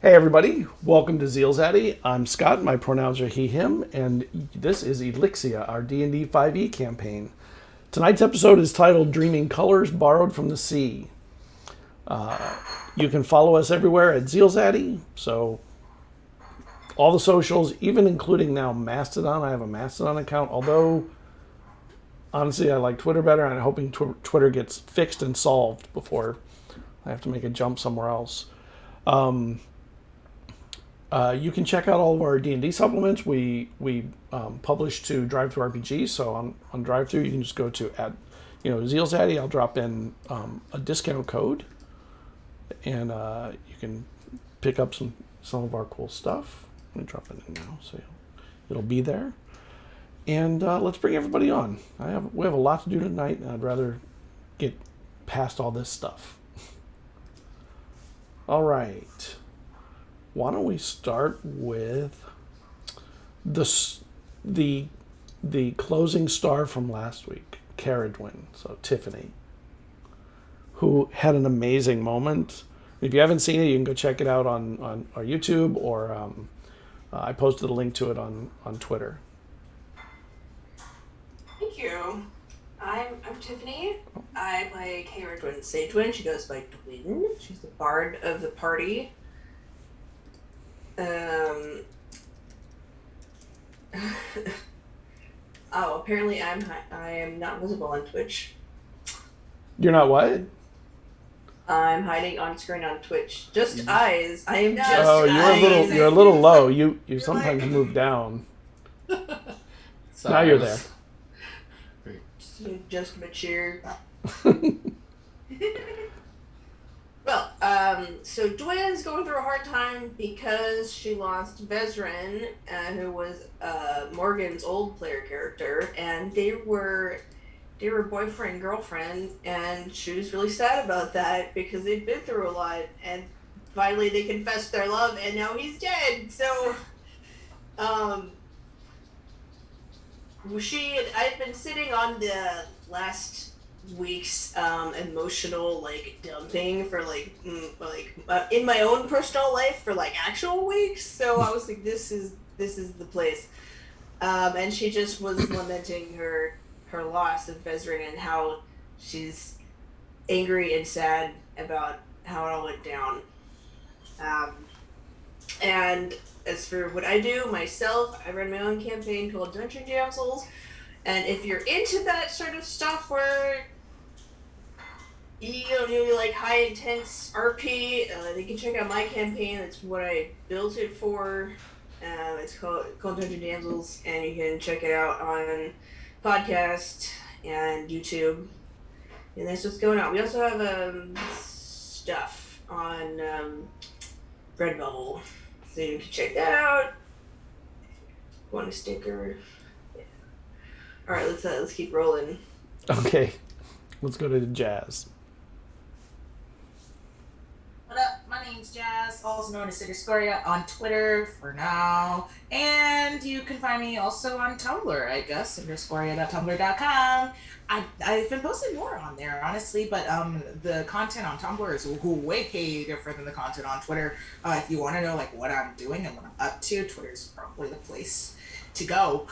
Hey everybody, welcome to ZealZaddy. I'm Scott, my pronouns are he, him, and this is Elixia, our D&D 5e campaign. Tonight's episode is titled Dreaming Colors Borrowed from the Sea. You can follow us everywhere at ZealZaddy, so all the socials, even including now Mastodon. I have a Mastodon account, although honestly I like Twitter better, and I'm hoping Twitter gets fixed and solved before I have to make a jump somewhere else. You can check out all of our D&D supplements. We publish to Drive Through RPG, so on Drive Through you can just go to ZealZaddy. I'll drop in a discount code, and you can pick up some of our cool stuff. Let me drop it in now, so it'll be there. And let's bring everybody on. We have a lot to do tonight, and I'd rather get past all this stuff. All right. Why don't we start with the closing star from last week, Cerridwen, so Tiffany, who had an amazing moment. If you haven't seen it, you can go check it out on our YouTube, or I posted a link to it on Twitter. Thank you. I'm Tiffany. I play Cerridwen Sagewynd. She goes by Dwin. She's the bard of the party. Apparently I am not visible on Twitch. You're not what? I'm hiding on screen on Twitch. Just eyes. I am just eyes. You're a little low. You sometimes move down. Now you're there. Just mature. Well, so Dwin's going through a hard time because she lost Vezrin, who was Morgan's old player character, and they were boyfriend and girlfriend, and she was really sad about that because they'd been through a lot, and finally they confessed their love, and now he's dead. So, I've been sitting on the last week's emotional dumping for in my own personal life for actual weeks. So I was like, this is the place. And she just was lamenting her loss of Vezrin and how she's angry and sad about how it all went down. And as for what I do myself, I run my own campaign called Dungeon Damsels. And if you're into that sort of stuff where you like high intense RP, you can check out my campaign. It's what I built it for. It's called Dungeon Damsels, and you can check it out on podcast and YouTube. And that's what's going on. We also have stuff on Redbubble, so you can check that out. Want a sticker? Yeah. All right, let's keep rolling. Okay, let's go to the Jazz. What up? My name's Jazz, also known as Scoria on Twitter for now. And you can find me also on Tumblr, I guess, Scoria.tumblr.com. I've been posting more on there, honestly, but the content on Tumblr is way different than the content on Twitter. If you want to know what I'm doing and what I'm up to, Twitter's probably the place to go.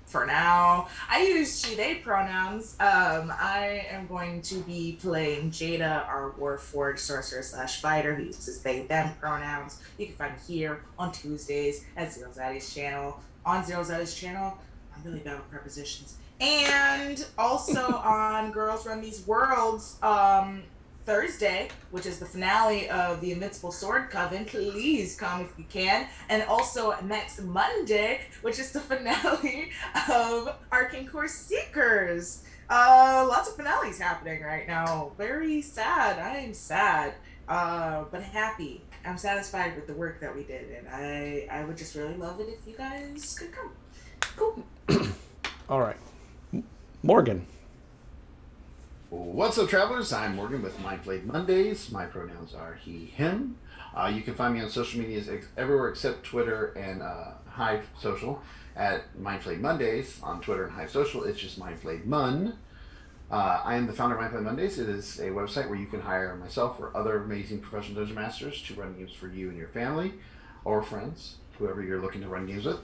For now, I use she, they pronouns. I am going to be playing Jada, our Warforged sorcerer / fighter who uses they, them pronouns. You can find me here on Tuesdays at ZealZaddy's channel. On ZealZaddy's channel, I'm really bad with prepositions. And also on Girls Run These Worlds, Thursday, which is the finale of the Invincible Sword Coven. Please come if you can. And also next Monday, which is the finale of Arcane Core Seekers. Lots of finales happening right now. Very sad. I am sad, but happy. I'm satisfied with the work that we did, and I would just really love it if you guys could come. Cool. All right, Morgan. What's up, travelers? I'm Morgan with Mind Flayed Mondays. My pronouns are he, him. You can find me on social medias everywhere except Twitter and Hive Social at Mind Flayed Mondays. On Twitter and Hive Social, it's just Mind Flayed Mun. I am the founder of My Play Mondays. It is a website where you can hire myself or other amazing professional dungeon masters to run games for you and your family or friends, whoever you're looking to run games with.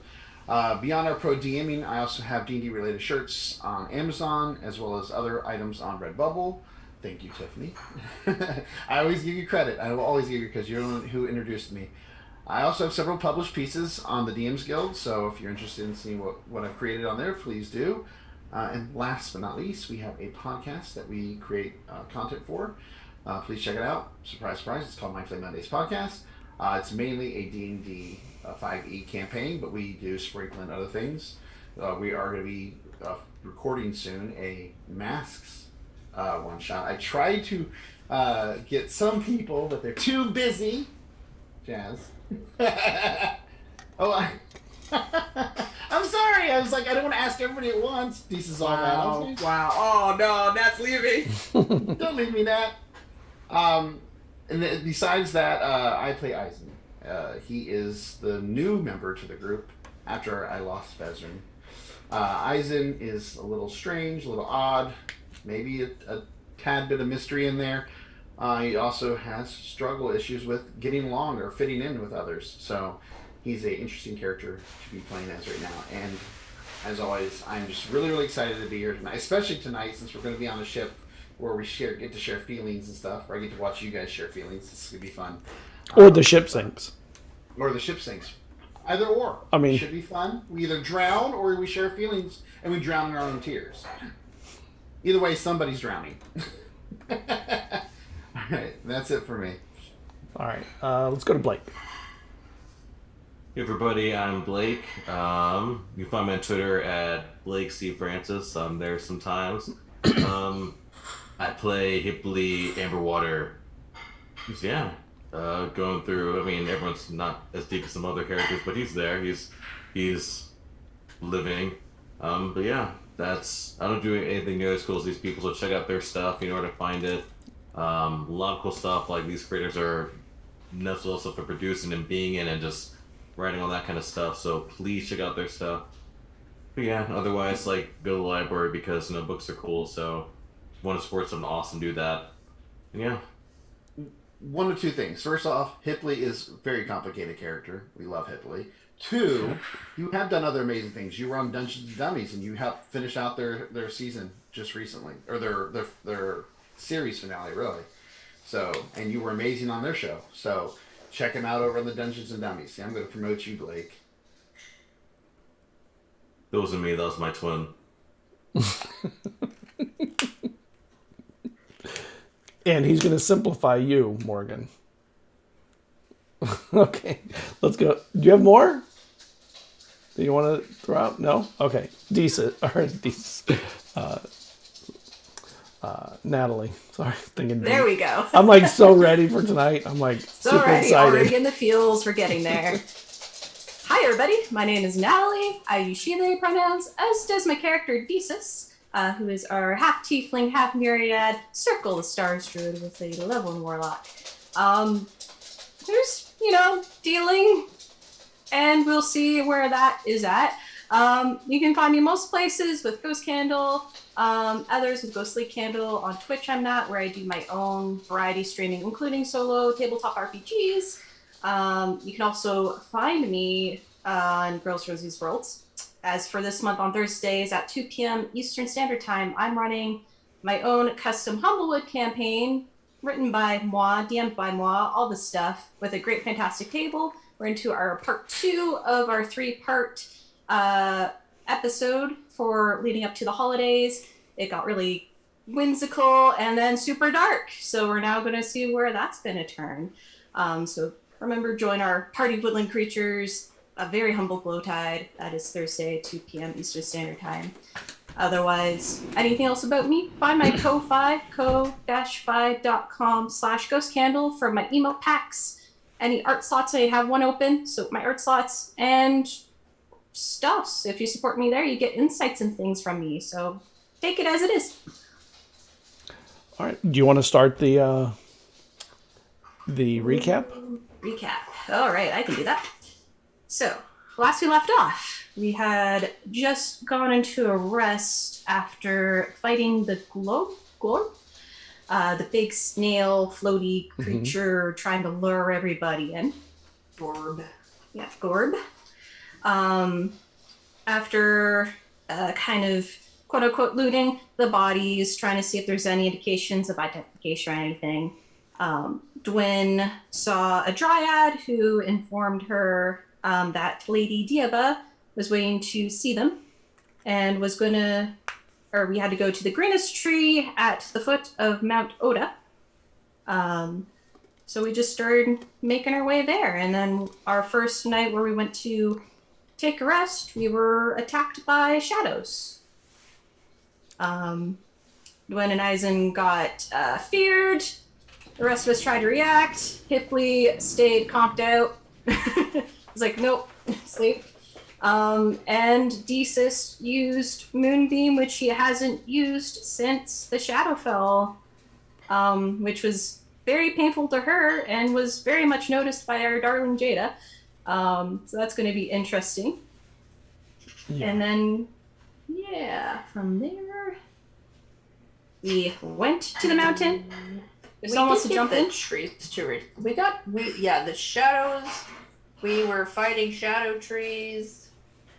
Beyond our pro DMing, I also have D&D related shirts on Amazon as well as other items on Redbubble. Thank you, Tiffany. I always give you credit. I will always give you because you're the one who introduced me. I also have several published pieces on the DMs Guild, so if you're interested in seeing what I've created on there, please do. And last but not least, we have a podcast that we create content for. Please check it out. Surprise, surprise. It's called My Play Mondays Podcast. It's mainly a D&D 5e campaign, but we do sprinkle in other things. We are going to be recording soon a Masks one-shot. I tried to get some people, but they're too busy. Jazz. I'm sorry. I was like, I don't want to ask everybody at once. This is all right. Wow. Oh, no. Nat's leaving. Don't leave me, Nat. Besides that, I play Eizen. He is the new member to the group after I lost Vezrin. Eizen is a little strange, a little odd, maybe a tad bit of mystery in there. He also has struggle issues with getting along or fitting in with others. So he's an interesting character to be playing as right now. And as always, I'm just really, really excited to be here tonight, especially tonight since we're going to be on a ship where we get to share feelings and stuff, where I get to watch you guys share feelings. This is going to be fun. Or the ship sinks. Or the ship sinks. Either or. I mean, it should be fun. We either drown or we share feelings and we drown in our own tears. Either way, somebody's drowning. Alright, that's it for me. Alright, let's go to Blake. Hey everybody, I'm Blake. You can find me on Twitter at Blake C. Francis. I'm there sometimes. I play Hipley Amberwater. Yeah, going through. I mean, everyone's not as deep as some other characters, but he's there. He's living. But yeah, I don't do anything near as cool as these people. So check out their stuff. You know where to find it. A lot of cool stuff. Like these creators are nuts with stuff they're producing and being in, and just writing all that kind of stuff. So please check out their stuff. But yeah, otherwise, like, go to the library because, you know, books are cool. So if you want to support something awesome, do that. And yeah. One of two things. First off, Hipley is a very complicated character. We love Hipley. Two, you have done other amazing things. You were on Dungeons and Dummies, and you helped finish out their season just recently, or their series finale, really. So, and you were amazing on their show. So, check them out over on the Dungeons and Dummies. See, I'm going to promote you, Blake. That wasn't me. That was my twin. And he's going to simplify you, Morgan. Okay, let's go. Do you have more that you want to throw out? No? Okay. Natalie. Sorry, thinking. There we go. I'm like so ready for tonight. I'm like super ready. excited. Already in the feels. We're getting there. Hi, everybody. My name is Natalie. I use she, they pronouns, as does my character, Desus, who is our half-tiefling, half-myriad, circle the stars druid with a level 1 warlock. There's, dealing, and we'll see where that is at. You can find me most places with Ghost Candle, others with Ghostly Candle. On Twitch I'm not, where I do my own variety streaming, including solo tabletop RPGs. You can also find me on Girls Rosie's Worlds. As for this month on Thursdays at 2 p.m. Eastern Standard Time, I'm running my own custom Humblewood campaign, written by moi, DM'd by moi, all this stuff, with a great, fantastic table. We're into our part 2 of our 3-part episode for leading up to the holidays. It got really whimsical and then super dark, so we're now going to see where that's going to turn. So remember, join our Party of Woodland Creatures, a very humble Glowtide. That is Thursday, 2 p.m. Eastern Standard Time. Otherwise, anything else about me? Find my Ko-Fi, ko-fi.com/ghostcandle for my emote packs. Any art slots, I have one open, so my art slots and stuffs. If you support me there, you get insights and things from me, so take it as it is. All right. Do you want to start the recap? Recap. All right, I can do that. So, last we left off, we had just gone into a rest after fighting the Glorb, the big snail floaty creature trying to lure everybody in. Gorb. Yeah, Gorb. After kind of quote-unquote looting the bodies, trying to see if there's any indications of identification or anything, Dwin saw a dryad who informed her that Lady Diaba was waiting to see them and was going to, or we had to go to the greenest tree at the foot of Mount Oda. So we just started making our way there. And then our first night where we went to take a rest, we were attacked by shadows. Dwin and Eizen got feared. The rest of us tried to react. Hipley stayed comped out. Was like, nope, sleep. And Desus used Moonbeam, which he hasn't used since the Shadowfell, which was very painful to her and was very much noticed by our darling Jada. So that's going to be interesting. Yeah. And then, from there, we went to the mountain. There's almost a jump in. Trees to the shadows. We were fighting shadow trees.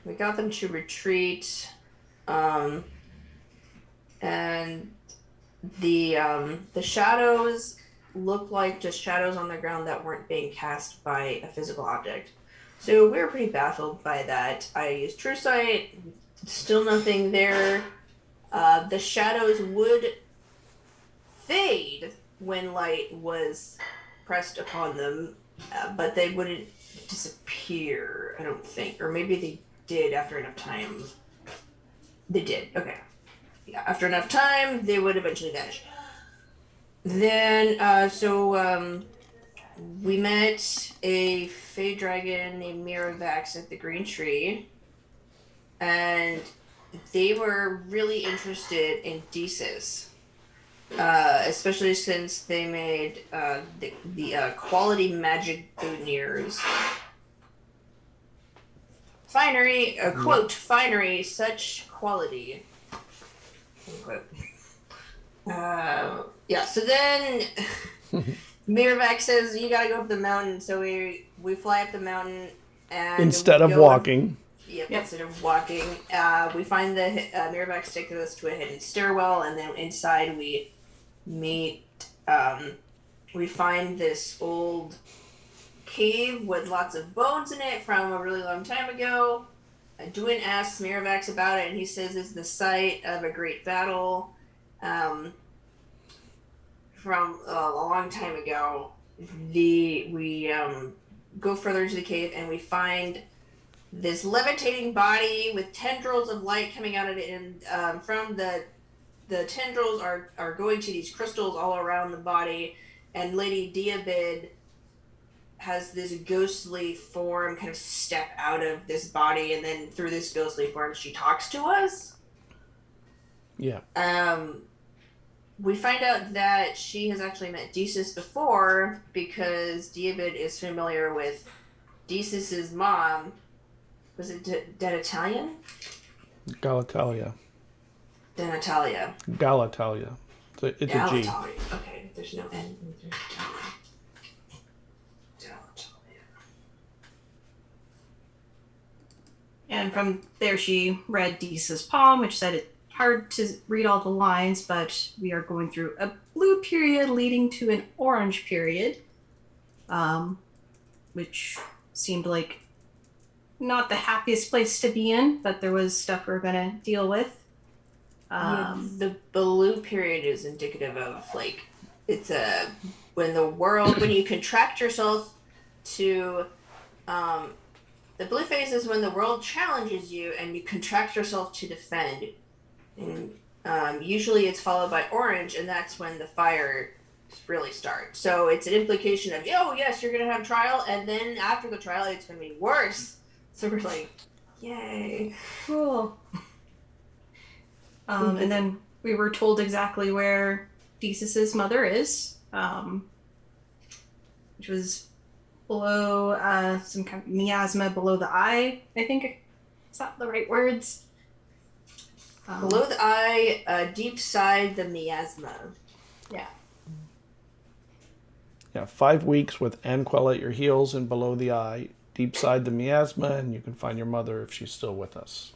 We got them to retreat. And the shadows looked like just shadows on the ground that weren't being cast by a physical object. So we were pretty baffled by that. I used True Sight. Still nothing there. The shadows would fade when light was pressed upon them, but they wouldn't disappear, I don't think. Or maybe they did after enough time. They did, okay. Yeah, after enough time, they would eventually vanish. Then, we met a Fey dragon named Miravax at the Green Tree, and they were really interested in Desus. Especially since they made the quality magic boutonnieres. Finery, quote, finery, such quality. Unquote. So then Miravac says, you gotta go up the mountain, so we fly up the mountain and instead of walking. Instead of walking. We find the Miravac takes us to a hidden stairwell, and then inside we find this old cave with lots of bones in it from a really long time ago. Dwin asks Miravax about it, and he says it's the site of a great battle from a long time ago. We go further into the cave, and we find this levitating body with tendrils of light coming out of it, and from the tendrils are going to these crystals all around the body, and Lady Diabid has this ghostly form kind of step out of this body, and then through this ghostly form she talks to us. Yeah. We find out that she has actually met Desus before, because Diabid is familiar with Desus's mom. Was it Denatalia? Galatalia. Denatalia. Galatalia. It's a G. Okay, there's no N. And from there she read Deesa's palm, which said it hard to read all the lines, but we are going through a blue period leading to an orange period, which seemed like not the happiest place to be in, but there was stuff we we're going to deal with. The blue period is indicative of, like, it's when you contract yourself to, the blue phase is when the world challenges you and you contract yourself to defend. And usually it's followed by orange, and that's when the fire really starts. So it's an implication of, oh yes, you're going to have trial, and then after the trial it's going to be worse. So we're like, yay. Cool. And then we were told exactly where Desus's mother is, which was below some kind of miasma below the eye, I think. Is that the right words? Below the eye, deep side the miasma. Yeah. Yeah, 5 weeks with Anquel at your heels and below the eye, deep side the miasma, and you can find your mother if she's still with us.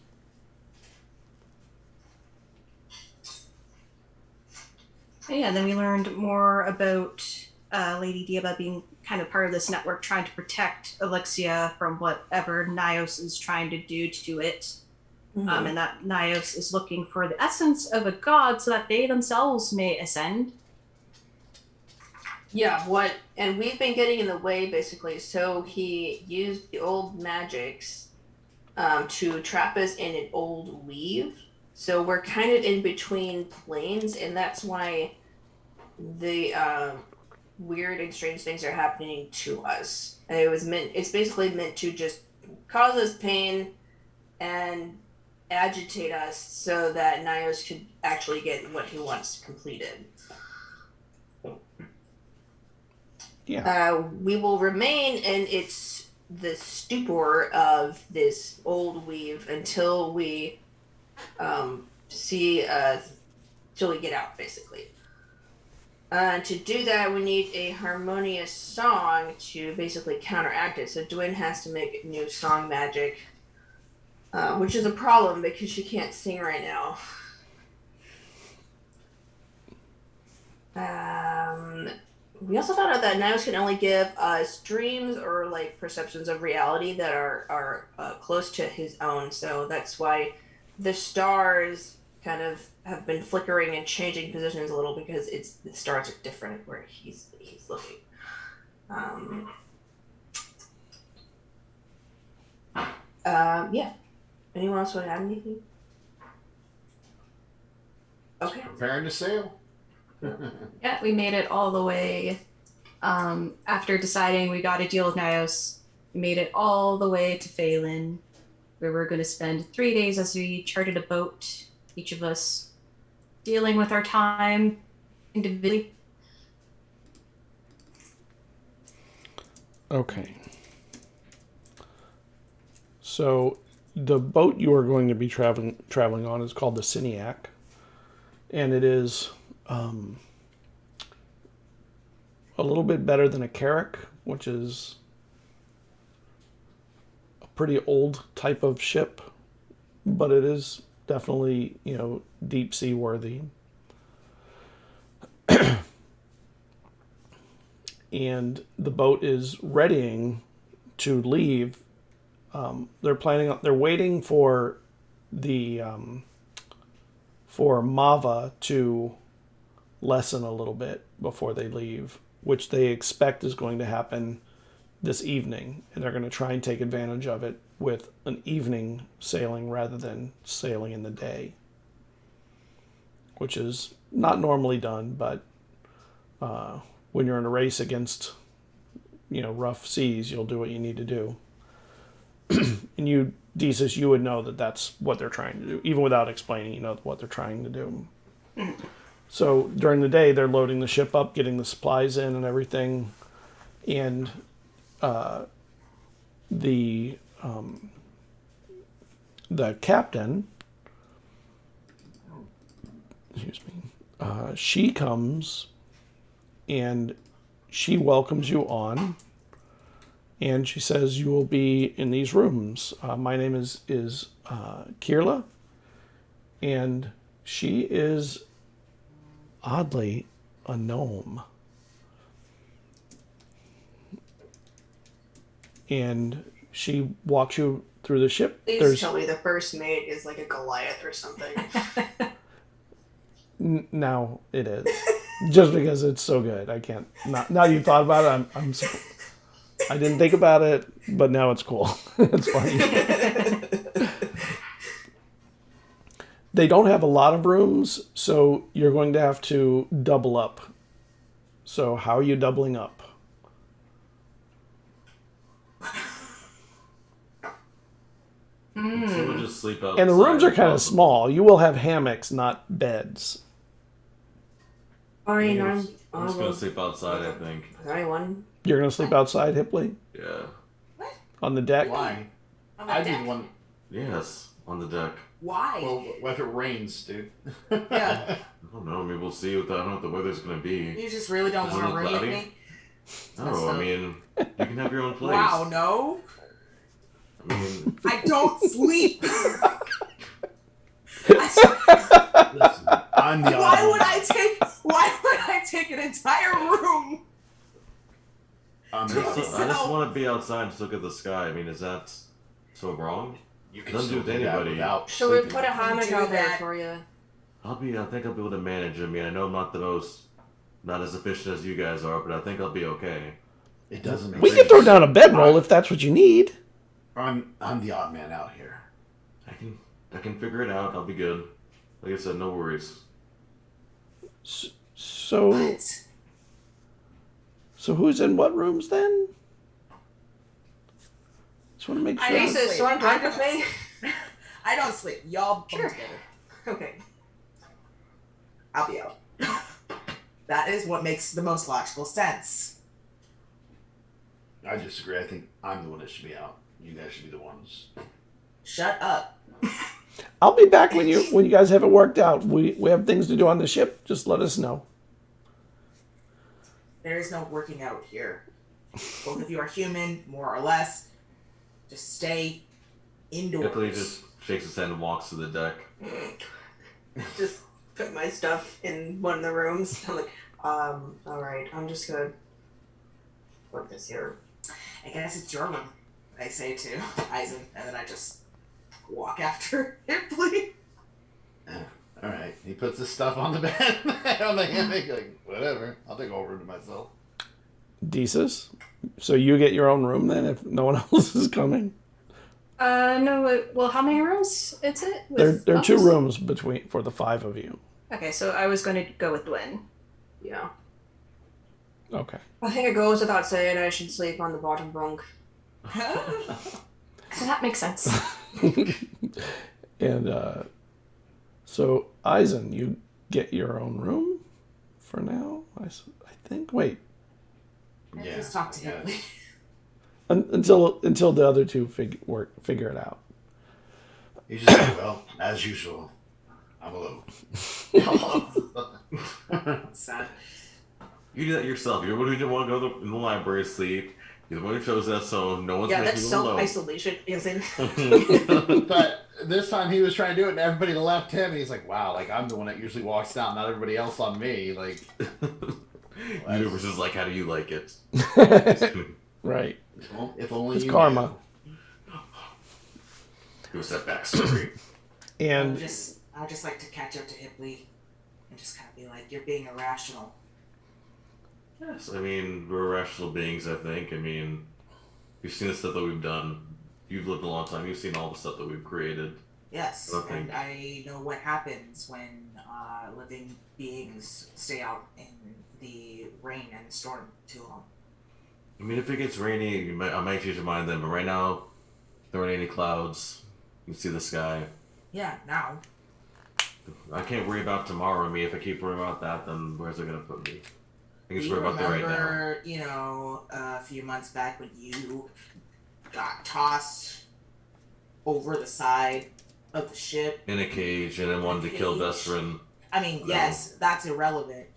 Yeah, then we learned more about Lady Diaba being kind of part of this network trying to protect Elixia from whatever Nios is trying to do to it. Mm-hmm. And that Nios is looking for the essence of a god so that they themselves may ascend. Yeah, and we've been getting in the way, basically, so he used the old magics to trap us in an old weave. So we're kind of in between planes, and that's why the weird and strange things are happening to us. And it's basically meant to just cause us pain and agitate us so that Nios could actually get what he wants completed. Yeah. We will remain in the stupor of this old weave until we till we get out, basically. To do that, we need a harmonious song to basically counteract it. So Dwayne has to make new song magic, which is a problem because she can't sing right now. We also found out that Nios can only give us dreams or like perceptions of reality that are close to his own. So that's why the stars kind of have been flickering and changing positions a little, because the stars are different where he's looking. Yeah. Anyone else want to add anything? Okay. Preparing to sail. Yeah, we made it all the way. After deciding we got to deal with Nios, we made it all the way to Phelan, where we're going to spend 3 days as we charted a boat, each of us dealing with our time individually. Okay. So the boat you are going to be traveling on is called the Siniac, and it is a little bit better than a Carrack, which is a pretty old type of ship, but it is definitely, deep sea worthy. And the boat is readying to leave. They're waiting for for Mava to lessen a little bit before they leave, which they expect is going to happen this evening, and they're going to try and take advantage of it with an evening sailing rather than sailing in the day, which is not normally done, but when you're in a race against rough seas, you'll do what you need to do. And you, Desus, you would know that that's what they're trying to do, even without explaining, what they're trying to do. So during the day, they're loading the ship up, getting the supplies in and everything. And the captain, she comes and she welcomes you on. And she says, you will be in these rooms. My name is Kirla. And she is, oddly, a gnome. And she walks you through the ship. Please tell me the first mate is like a Goliath or something. Now it is. Just because it's so good. I can't. Now you thought about it, I didn't think about it, but now it's cool. It's funny. They don't have a lot of rooms, so you're going to have to double up. So how are you doubling up? So we'll just sleep outside. And the rooms are kind of small. You will have hammocks, not beds. Fine, I'm just gonna sleep outside, I think. Anyone? You're going to sleep outside, Hipley? Yeah. What? On the deck? Why? On the I deck? did one. Yes, on the deck. Why? Well, what if it rains, dude? Yeah. I don't know. Maybe we'll see. I don't know what the weather's gonna be. You just really don't Does it want to look raid cloudy? me? No, I mean, you can have your own place. Wow, no. I mean, I don't sleep. Listen, I'm the Why odd would I take an entire room? I'm I the just, odd I just want to be outside and just look at the sky. I mean, is that so wrong? You can Doesn't still do with do that anybody. without So we sleeping. put a hammock Do out there that. for you. I think I'll be able to manage. I mean, I know I'm not not as efficient as you guys are, but I think I'll be okay. It doesn't make We sense. can throw down a bedroll if that's what you need. I'm the odd man out here. I can figure it out. I'll be good. Like I said, no worries. So, What? so who's in what rooms then? Just want to make I sure. don't Jesus, sleep. you want to I drink with don't me? I don't sleep. Y'all bunk Sure. together. Okay. I'll be out. That is what makes the most logical sense. I disagree. I think I'm the one that should be out. You guys should be the ones. Shut up. I'll be back when you guys have it worked out. We have things to do on the ship. Just let us know. There is no working out here. Both of you are human, more or less. Just stay indoors. Ripley just shakes his head and walks to the deck. Just put my stuff in one of the rooms. I'm like, alright, I'm just gonna put this here. I guess it's your room, I say to Eizen, and then I just walk after Ripley. All right. He puts his stuff on the bed. I'm like, whatever. I'll take over to myself. Desus. So you get your own room then if no one else is coming? No, well, how many rooms is it? There are two us? rooms for the five of you. Okay, so I was going to go with Dwayne. Yeah. Okay. I think it goes without saying I should sleep on the bottom bunk. So that makes sense. And so Eizen, you get your own room for now. I think. Wait Yeah. Just talk to Ripley. until the other two figure it out. You just say, well, as usual, I'm alone. Sad. You do that yourself. You're the one who didn't want to go in the library sleep. You're the one who chose that, so no one's Yeah, making that's you alone. self-isolation, isn't it? But this time he was trying to do it, and everybody left him. And he's like, "Wow, like I'm the one that usually walks down, not everybody else on me." Like, Universe is like, how do you like it? Right. if only It's you karma. knew. Give us that backstory. And I would just like to catch up to Ripley and just kind of be like, "You're being irrational." Yes, I mean, we're rational beings, I think. I mean, you've seen the stuff that we've done. You've lived a long time. You've seen all the stuff that we've created. Yes, Okay. and I know what happens when living beings stay out in the rain and storm too long. I mean, if it gets rainy, I might change your mind then. But right now, there aren't any clouds. You can see the sky. Yeah, now. I can't worry about tomorrow. I mean, if I keep worrying about that, then where's it going to put me? I can Do just you worry about that right now. remember, a few months back when you got tossed over the side of the ship? In a cage, and then wanted to kill Cage. Destrin. I mean, yes, that's irrelevant.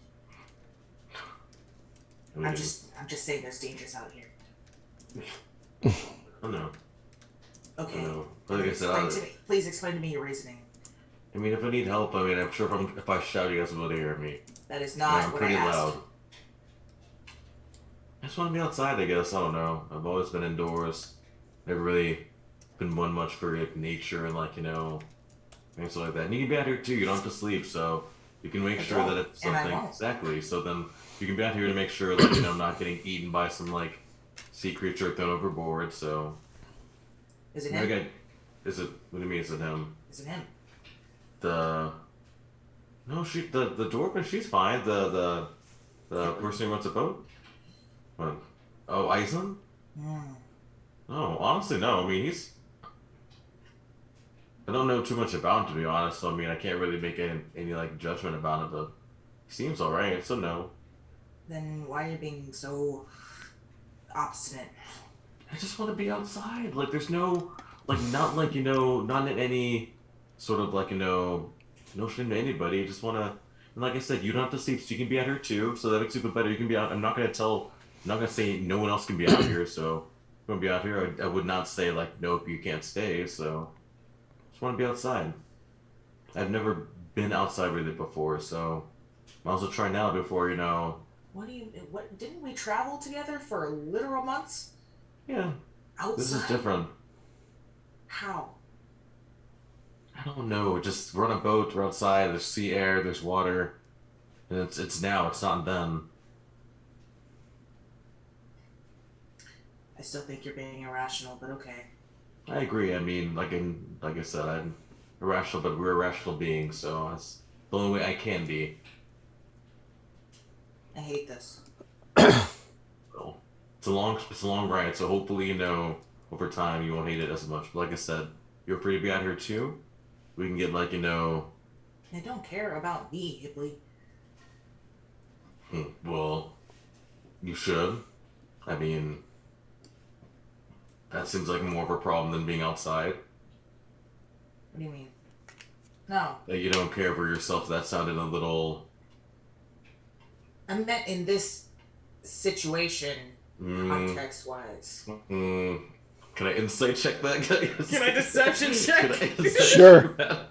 I mean, I'm just saying there's dangers out here. I know. Okay. I know. But like I said, Please explain to me your reasoning. I mean, if I need help, I mean, I'm sure if I shout, you guys will be able to hear me. That is Yeah, not I'm what I pretty asked. loud. I just want to be outside, I guess. I don't know. I've always been indoors. Never really been one much for like, nature and things like that. And you can be out here too. You don't have to sleep, so you can make I sure don't, that it's and I something won't. exactly. So then you can be out here to make sure that not getting eaten by some sea creature thrown overboard. So Is it I him? think is it? What do you mean? Is it him? Is it him? The dwarf, she's fine. The person who runs a boat. What? Oh, Eizen? Hmm. No, honestly, no. I mean, I don't know too much about him, to be honest. So, I mean, I can't really make any judgment about him, but he seems alright, so no. Then why are you being so obstinate? I just want to be outside. There's no, not in any sort of like, no shame to anybody. I just want to, and like I said, you don't have to sleep, so you can be out here too, so that makes you feel better. You can be out. I'm not going to say no one else can be out here, so if you want to be out here, I would not say, like, nope, you can't stay, so just want to be outside. I've never been outside really before, so might as well try now before, What didn't we travel together for literal months? Yeah. Outside? This is different. How? I don't know. Just we're on a boat. We're outside. There's sea air. There's water. And it's now. It's not then. I still think you're being irrational, but okay. I agree. I mean, like I said, I'm irrational, but we're irrational beings, so that's the only way I can be. I hate this. Well, it's a long ride, so hopefully, over time you won't hate it as much. But like I said, you're free to be out here too. We can get They don't care about me, Hibley. Well, you should. I mean, that seems like more of a problem than being outside. What do you mean? No. That you don't care for yourself. That sounded a little. I meant in this situation, context-wise. Can I insight check that, guys? Can I deception check? Can I insight Sure. check that?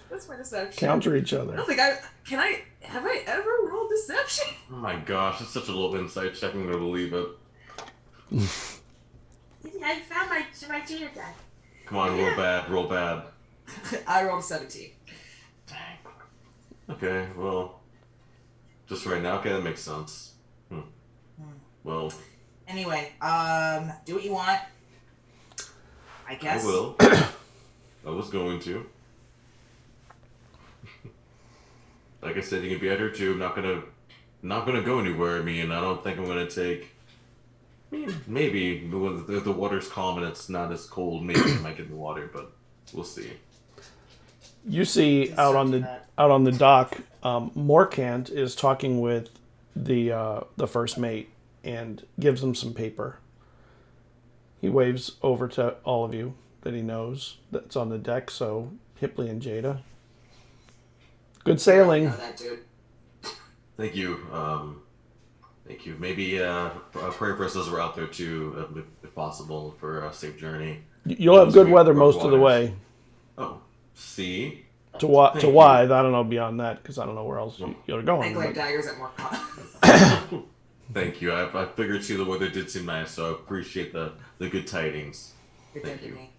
What's my deception? Counter each I other. don't think have I ever rolled deception? Oh my gosh, it's such a low insight check. I'm gonna believe it. I found my Jada die. Come on, roll bad. I rolled a 17. Dang. Okay, well, just right now, okay, that makes sense. Well, anyway, do what you want. I guess. I will. I was going to. Like I said, you can be out here too. I'm not gonna go anywhere. I mean, I don't think I'm gonna take. I mean, maybe if the water's calm and it's not as cold, maybe I might get in the water, but we'll see. You see out on the dock, Morkant is talking with the first mate and gives him some paper. He waves over to all of you that he knows that's on the deck. So Hipley and Jada, good sailing. I know that dude. Thank you. Thank you. Maybe pray for us as we're out there too, if possible, for a safe journey. You'll have good weather most of the way. Oh, see. To why? I don't know beyond that because I don't know where else you're going. I glad daggers at more. Thank you. I figured too the weather did seem nice, so I appreciate the good tidings. You're Thank dead to you. me.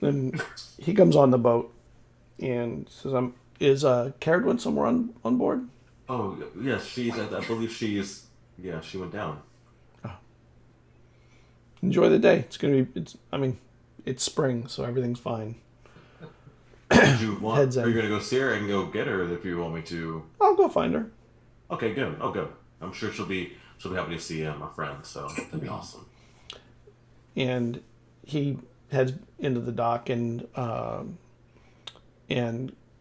Then he comes on the boat and says, "Is Cerridwen somewhere on board?" Oh yes, I believe she's. Yeah, she went down. Enjoy the day. It's spring, so everything's fine. Are you Heads in. gonna go see her? I can go get her if you want me to. I'll go find her. Okay, good. Oh, good. I'm sure she'll be happy to see my friend. So that'd be awesome. And he heads into the dock, and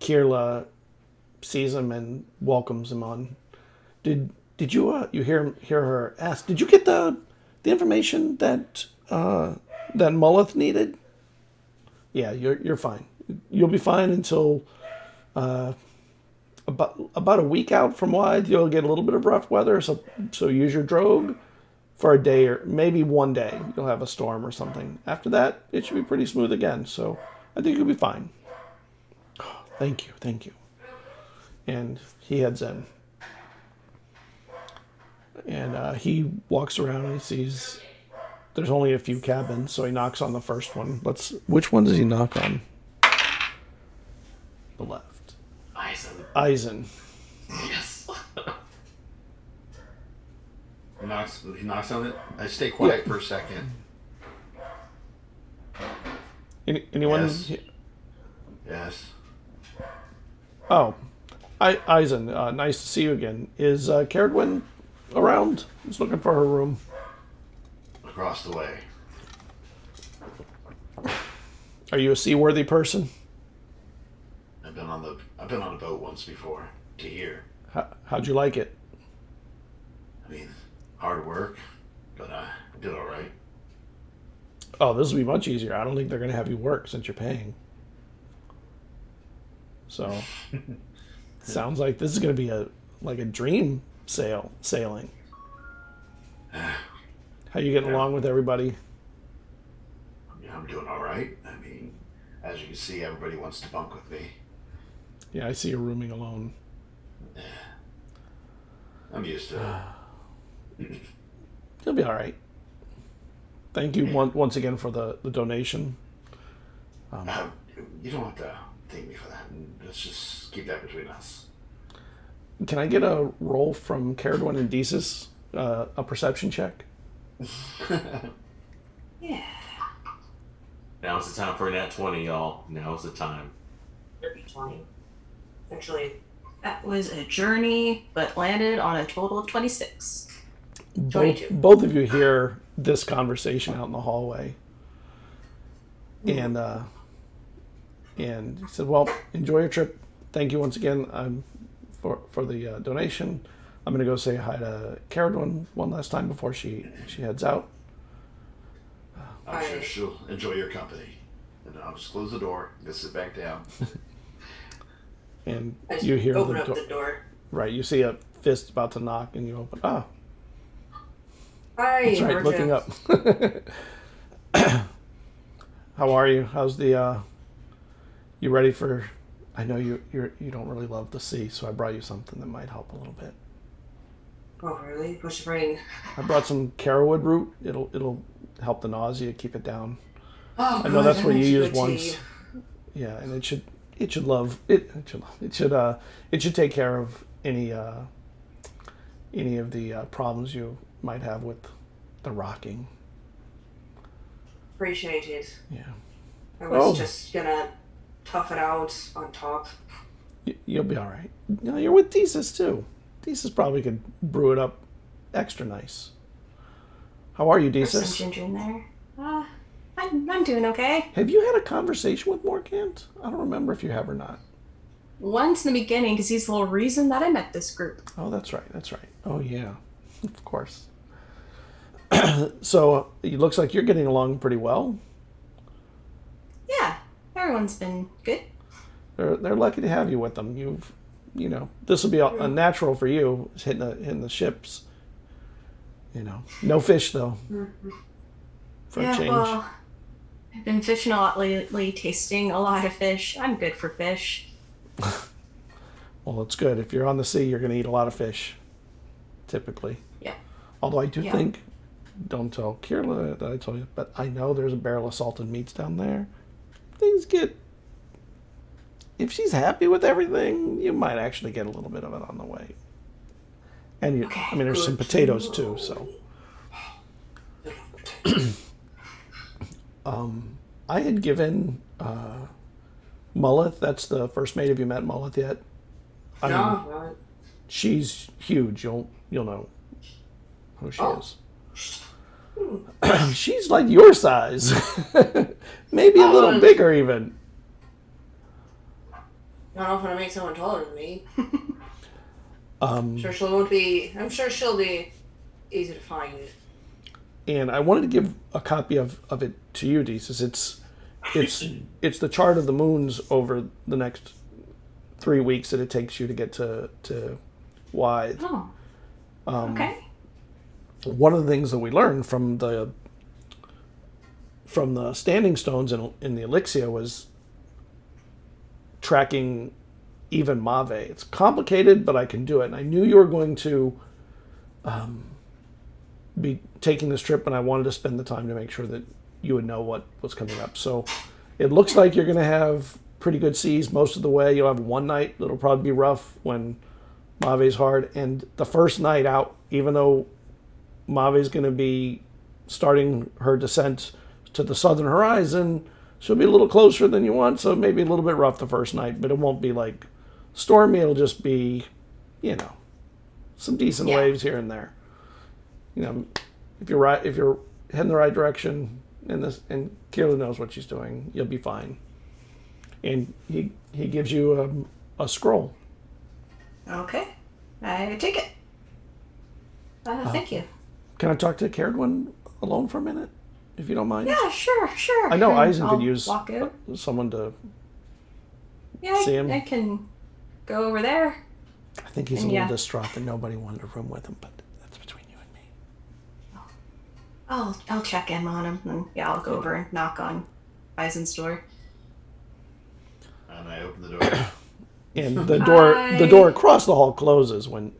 Kirla sees him and welcomes him on. Did you hear her ask? Did you get the information that Mulleth needed? Yeah, you're fine. You'll be fine until about a week out from Wide. You'll get a little bit of rough weather, so use your drogue for a day or maybe one day. You'll have a storm or something. After that, it should be pretty smooth again. So I think you'll be fine. Thank you. And he heads in. And he walks around and he sees there's only a few cabins, so he knocks on the first one. Which one does he knock on? The left. Eizen. Yes. He knocks on it. I stay quiet for a second. Anyone? Yes. Yes. Oh, Eizen. Nice to see you again. Is Cerridwen around? He's looking for her room. Across the way. Are you a seaworthy person? I've been on a boat once before. To here. How'd you like it? I mean, hard work, but I did all right. Oh, this will be much easier. I don't think they're going to have you work since you're paying. So sounds like this is going to be a dream sailing. How you getting along with everybody? Yeah, I'm doing all right. I mean, as you can see, everybody wants to bunk with me. Yeah, I see you rooming alone. I'm used to it. You'll be all right. Thank you once again for the donation. You don't have to thank me for that. Let's just keep that between us. Can I get a roll from Cerridwen and Desus? A perception check? Yeah. Now's the time for a nat 20, y'all. Now's the time. 20. Actually, That was a journey, but landed on a total of 26. 22. Both of you hear this conversation out in the hallway. And he said, well, enjoy your trip. Thank you once again for the donation. I'm going to go say hi to Cerridwen one last time before she heads out. I'm sure she'll enjoy your company. And I'll just close the door, just sit back down. And I you hear open the up the door. Right, you see a fist about to knock, and you open. Hi, that's right. Looking up. How are you? How's the? You ready for? I know you don't really love the sea, so I brought you something that might help a little bit. Oh, really? What's your brain? I brought some carowood root. It'll help the nausea, keep it down. Oh, I know that's what you used good once. tea. Yeah, and it should take care of any of the problems you might have with the rocking. Appreciate it. Yeah. I was just gonna tough it out on top. You'll be all right. No, you're with Desus too. Desus probably could brew it up extra nice. How are you, There's some Desus? ginger in there. I'm doing okay. Have you had a conversation with Morgant? I don't remember if you have or not. Once in the beginning, because he's the whole reason that I met this group. Oh, that's right. Oh, yeah. Of course. So, it looks like you're getting along pretty well. Yeah, everyone's been good. They're lucky to have you with them. This will be a natural for you, hitting the ships. No fish, though. For a change. Well, I've been fishing a lot lately, tasting a lot of fish. I'm good for fish. Well, it's good. If you're on the sea, you're going to eat a lot of fish, typically. Yeah. Although I do think, don't tell Kirla that I told you, but I know there's a barrel of salted meats down there. If she's happy with everything, you might actually get a little bit of it on the way. And there's some potatoes too, so. I had given Mulleth, that's the first mate. Have you met Mulleth yet? No. She's huge. You'll know who she is. She's like your size. Maybe a little bigger even. I don't know if I'm gonna make someone taller than me. I'm sure she'll be easy to find. And I wanted to give a copy of it to you, Desus. It's the chart of the moons over the next 3 weeks that it takes you to get to Wythe. Oh. Okay. One of the things that we learned from the standing stones in the Elixia was tracking even Mave. It's complicated, but I can do it. And I knew you were going to be taking this trip, and I wanted to spend the time to make sure that you would know what was coming up. So it looks like you're going to have pretty good seas most of the way. You'll have one night that'll probably be rough when Mave's hard. And the first night out, even though Mave's going to be starting her descent to the southern horizon, she'll be a little closer than you want, so maybe a little bit rough the first night, but it won't be like stormy. It'll just be, some decent waves here and there. If you're heading the right direction, and Kayla knows what she's doing, you'll be fine. And he gives you a scroll. Okay. I take it. Thank you. Can I talk to Cerridwen alone for a minute, if you don't mind? Yeah, sure. I know And Eizen I'll could use walk out. someone to Yeah, see him. I can go over there. I think he's a And little yeah. distraught that nobody wanted to room with him, but that's between you and me. I'll check in on him, and yeah, I'll go over and knock on Eizen's door. And I open the door. And the door across the hall closes when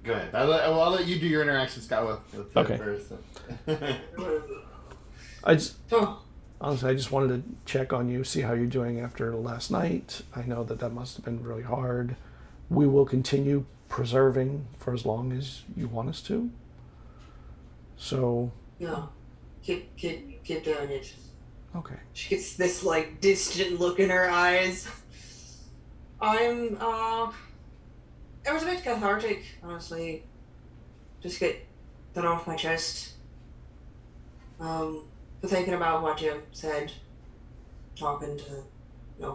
Go ahead. I'll let you do your interaction, Scott, with Okay. first. Honestly, I just wanted to check on you, see how you're doing after last night. I know that must have been really hard. We will continue preserving for as long as you want us to. So, No. Keep doing it. okay. She gets this like distant look in her eyes. It was a bit cathartic, honestly. Just get that off my chest. But thinking about what you said, talking to,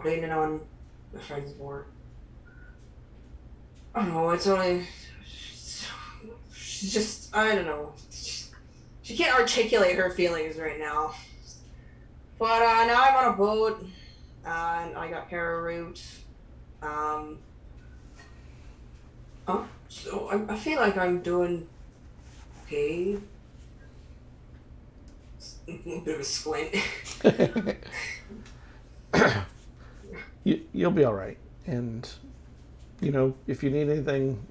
leaning on my friends more. I don't know, it's only, she's just, I don't know. She can't articulate her feelings right now. But now I'm on a boat, and I got pararoute. So I feel like I'm doing okay. A bit of a squint. You'll be all right. And, if you need anything,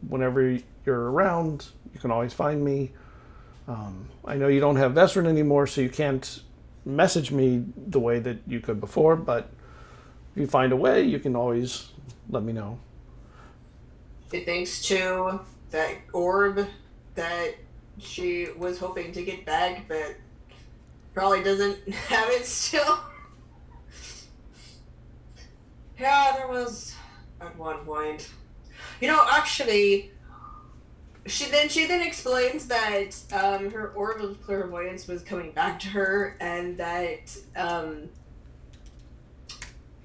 whenever you're around, you can always find me. I know you don't have Vesrin anymore, so you can't message me the way that you could before, but if you find a way, you can always let me know. Thanks to that orb that she was hoping to get back, but probably doesn't have it still. Yeah, there was at one point. Actually, she then explains that her orb of clairvoyance was coming back to her, and that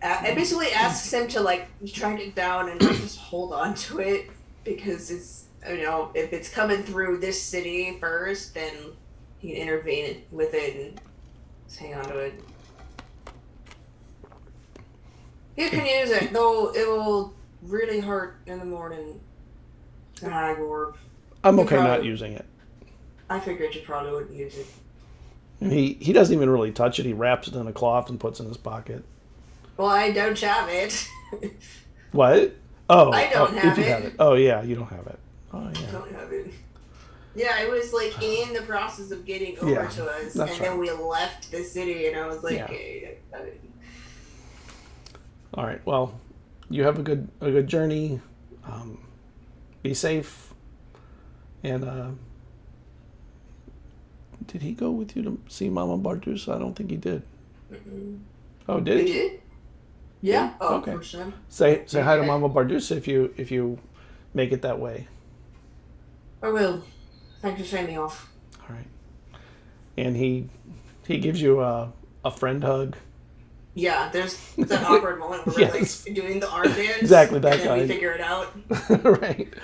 it basically asks him to track it down and just hold on to it, because it's if it's coming through this city first, then he can intervene with it and just hang on to it. You can use it, though it will really hurt in the morning. The hag orb. I'm okay not using it. I figured you probably wouldn't use it. And he doesn't even really touch it. He wraps it in a cloth and puts it in his pocket. Well, I don't have it. What? Oh, I don't have if you it. have it. Oh, yeah, you don't have it. Oh, I yeah. don't have it. Yeah, it was in the process of getting over Yeah, to us, that's and right. then we left the city, and I was like, Yeah. hey, I have it. All right. Well, you have a good journey. Be safe. And did he go with you to see Mama Bardusa? I don't think he did. Mm-mm. Oh, did You he? did? Yeah. Oh, Okay. for sure. Say hi to Okay. Mama Bardusa if you make it that way. I will. Thanks for sending me off. All right. And he gives you a friend hug. Yeah, there's that awkward moment where Yes. we're doing the arm dance. Exactly, that and then we kind. figure it out. Right.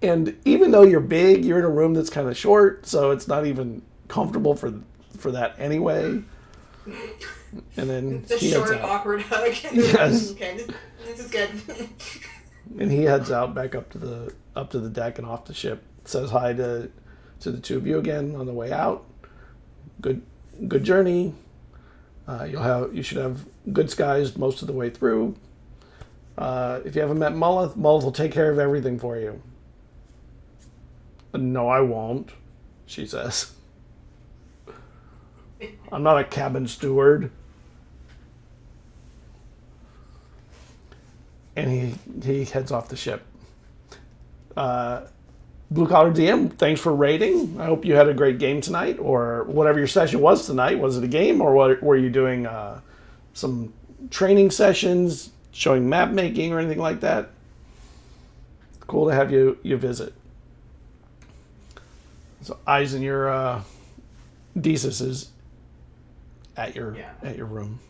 And even though you're big, you're in a room that's kind of short, so it's not even comfortable for that anyway. And then The he short, heads out. awkward hug. Yes. Okay, this is good. And he heads out back up to the deck and off the ship. Says hi to the two of you again on the way out. Good journey. You should have good skies most of the way through. If you haven't met Mullith will take care of everything for you. No, I won't, she says. I'm not a cabin steward. And he heads off the ship. Blue Collar DM, thanks for raiding. I hope you had a great game tonight, or whatever your session was tonight. Was it a game, or were you doing some training sessions, showing map making, or anything like that? Cool to have you visit. So Eizen, your Desus is at your room.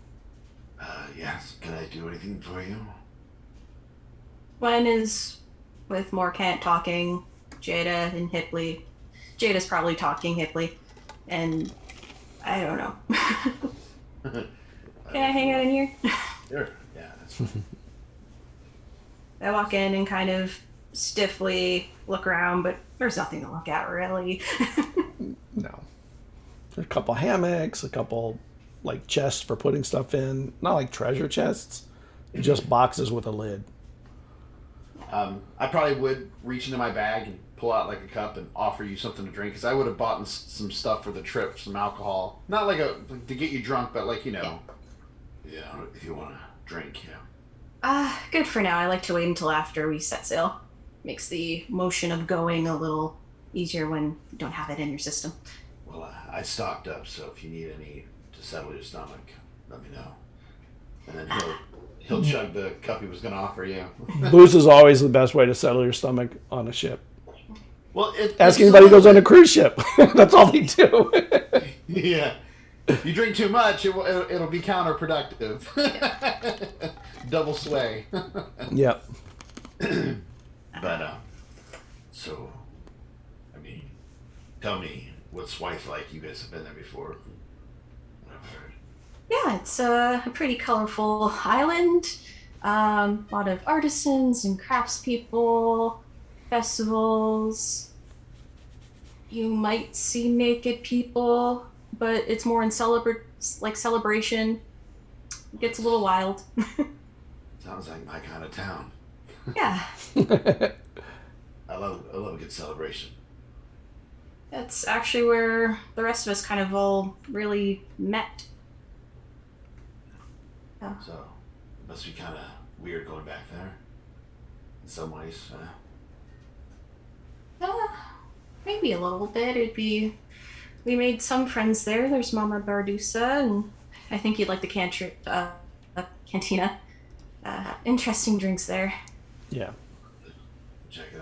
Yes. Can I do anything for you? Gwen is with Morcant talking, Jada and Hipley. Jada's probably talking Hipley, and I don't know. Can I hang out in here? Sure. Yeah, that's fine. I walk in and kind of stiffly look around, but there's nothing to look at really. No. There's a couple hammocks, a couple like chests for putting stuff in. Not like treasure chests, just boxes with a lid. I probably would reach into my bag and pull out like a cup and offer you something to drink, because I would have bought some stuff for the trip, some alcohol, not like to get you drunk, but like if you want to drink, Good for now. I like to wait until after we set sail. Makes the motion of going a little easier when you don't have it in your system. Well, I stocked up, so if you need any to settle your stomach, let me know. And then he'll chug the cup he was going to offer you. Booze is always the best way to settle your stomach on a ship. Well, Ask anybody who goes on a cruise ship. That's all they do. Yeah. You drink too much, it'll be counterproductive. Double sway. Yep. But, so, I mean, tell me, what's Wife like? You guys have been there before. What I've heard. Yeah, it's a pretty colorful island. A lot of artisans and craftspeople, festivals. You might see naked people, but it's more in celebration. It gets a little wild. Sounds like my kind of town. Yeah, I love a good celebration. that's actually where the rest of us kind of all really met. So, it must be kind of weird going back there. In some ways. Maybe a little bit. We made some friends there. There's Mama Bardusa, and I think you'd like the cantina. Interesting drinks there. Yeah. Check it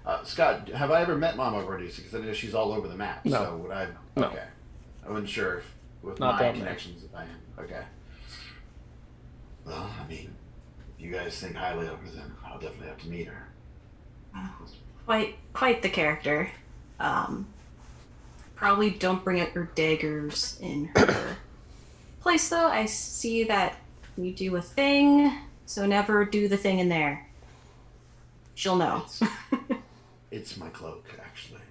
out. Scott, have I ever met Mama Verdusa? Because I know she's all over the map. No. So would I? No. Okay. I wasn't sure if, with Not my that connections if I am. Okay. Well, I mean, if you guys think highly of her, then I'll definitely have to meet her. Quite the character. Probably don't bring out your daggers in her place, though. I see that you do a thing, so never do the thing in there. She'll know. It's my cloak, actually.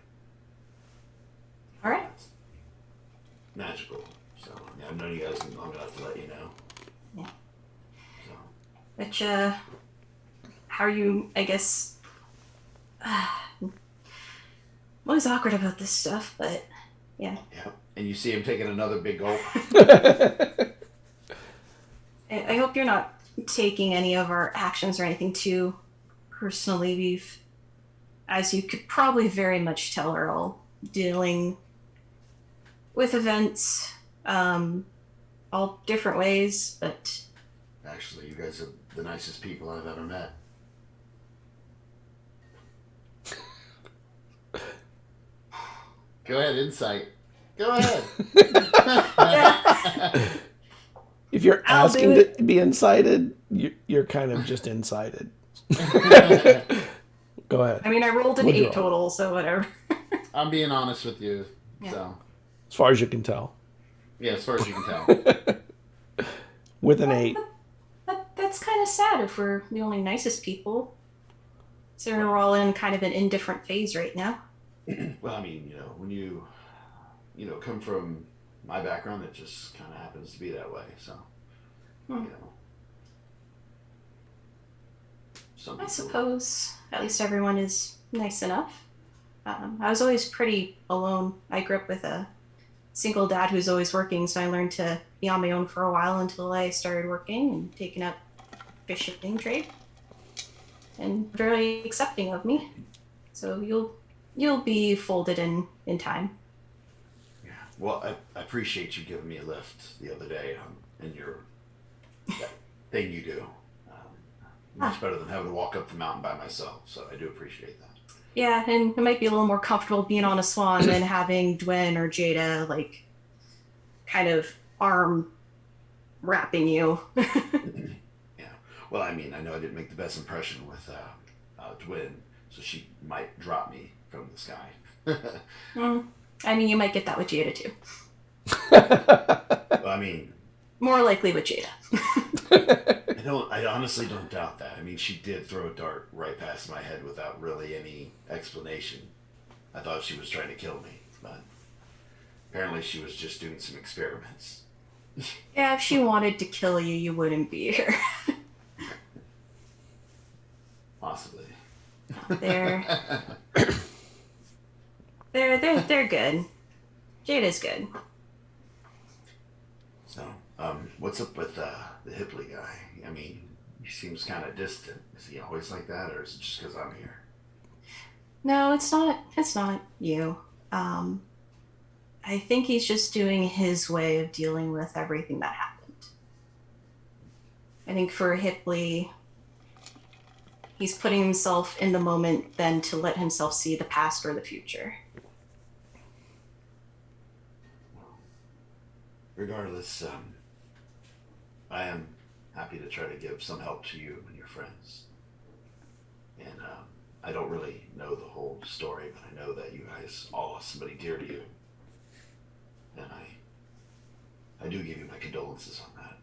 All right. It's magical. So yeah, I've known you guys long enough to let you know. Yeah. So. Which, how are you, I guess... I'm always awkward about this stuff, but yeah. Yeah. And you see him taking another big gulp. I hope you're not taking any of our actions or anything too personally. We've, as you could probably very much tell, are all dealing with events, all different ways, but... Actually, you guys are the nicest people I've ever met. Go ahead, insight. Go ahead. If you're I'll asking do to be incited, you're kind of just incited. Go ahead. I mean, I rolled an What'd you 8 roll? total, so whatever. I'm being honest with you. Yeah. So, As far as you can tell. yeah, as far as you can tell. With an 8. That's kind of sad if we're the only nicest people. So we're all in kind of an indifferent phase right now. Well, I mean, when you come from my background, it just kind of happens to be that way. So, some I people- suppose at least everyone is nice enough. I was always pretty alone. I grew up with a single dad who's always working, so I learned to be on my own for a while until I started working and taking up fishing trade. And very accepting of me. So you'll be folded in time. Yeah. Well, I appreciate you giving me a lift the other day in that thing you do. Much better than having to walk up the mountain by myself. So I do appreciate that. Yeah, and it might be a little more comfortable being on a swan than having Dwen or Jada kind of arm wrapping you. Yeah. Well, I mean, I know I didn't make the best impression with Dwyn, so she might drop me from the sky. I mean, you might get that with Jada too. Well, I mean, More likely with Jada. I honestly don't doubt that. I mean, she did throw a dart right past my head without really any explanation. I thought she was trying to kill me, but apparently she was just doing some experiments. Yeah, if she wanted to kill you, you wouldn't be here. Possibly. They're good. Jada's good. So, what's up with the Hipley guy? I mean, he seems kind of distant. Is he always like that, or is it just because I'm here? No, it's not. It's not you. I think he's just doing his way of dealing with everything that happened. I think for Hipley, he's putting himself in the moment then to let himself see the past or the future. Regardless, I am happy to try to give some help to you and your friends. And I don't really know the whole story, but I know that you guys all lost somebody dear to you. And I do give you my condolences on that.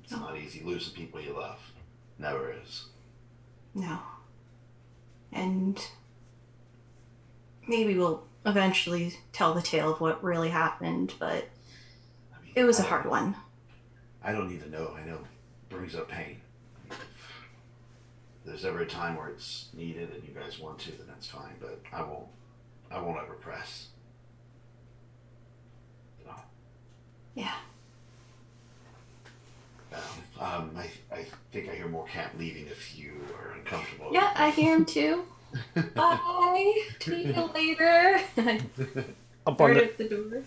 It's not easy losing people you love. Never is. No. And maybe we'll eventually tell the tale of what really happened, but I mean, it was a I hard don't- one. I don't need to know. I know it brings up pain. If there's ever a time where it's needed and you guys want to, then that's fine. But I won't ever press. You know? Yeah. I think I hear more camp leaving if you are uncomfortable. Yeah, I hear him too. Bye. See you later. Up on Right the at the door.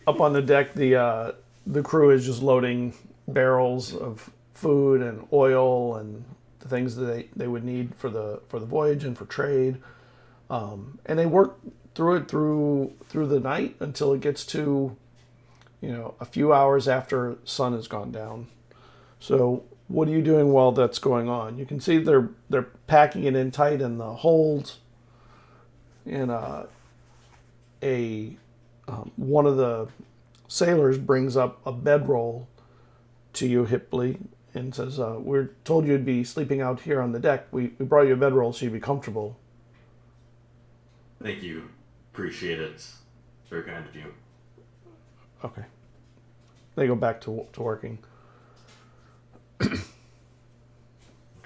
up on the deck, the crew is just loading barrels of food and oil and the things that they would need for the voyage and for trade. And they work through the night until it gets to, a few hours after sun has gone down. So what are you doing while that's going on? You can see they're packing it in tight in the hold. And one of the sailors brings up a bedroll to you, Hipley, and says, "We're told you'd be sleeping out here on the deck. We brought you a bedroll so you'd be comfortable." Thank you. Appreciate it. It's very kind of you. Okay. They go back to working.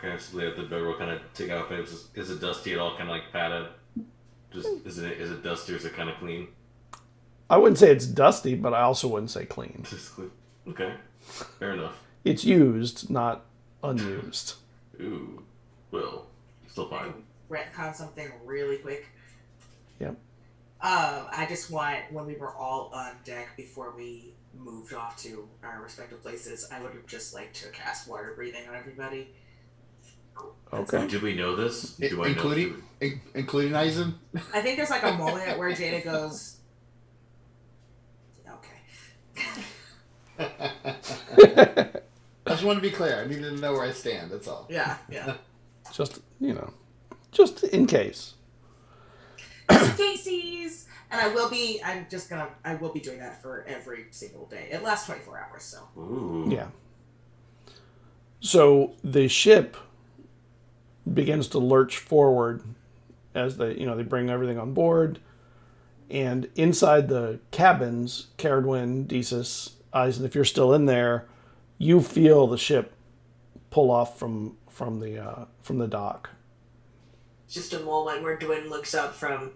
Okay, so they have the bedroll kind of take out. Is it dusty at all? Kind of like padded. Just is it dusty or is it kind of clean? I wouldn't say it's dusty, but I also wouldn't say clean. Just clean. Okay, fair enough. It's used, not unused. Ooh, well, still fine. Retcon something really quick. Yep. I just want, when we were all on deck before we moved off to our respective places, I would have just liked to cast water breathing on everybody. Okay. Did we know this? Do I Including Eizen? I think there's like a moment where Jada goes, okay. I just want to be clear. I needed to know where I stand. That's all. Yeah. Just in case. Casey's, and I will be doing that for every single day. It lasts 24 hours, so. Ooh. Yeah. So the ship begins to lurch forward as they bring everything on board, and inside the cabins, Cerridwen, Desus, Eizen, if you're still in there, you feel the ship pull off from the dock. Just a moment where Dwayne looks up from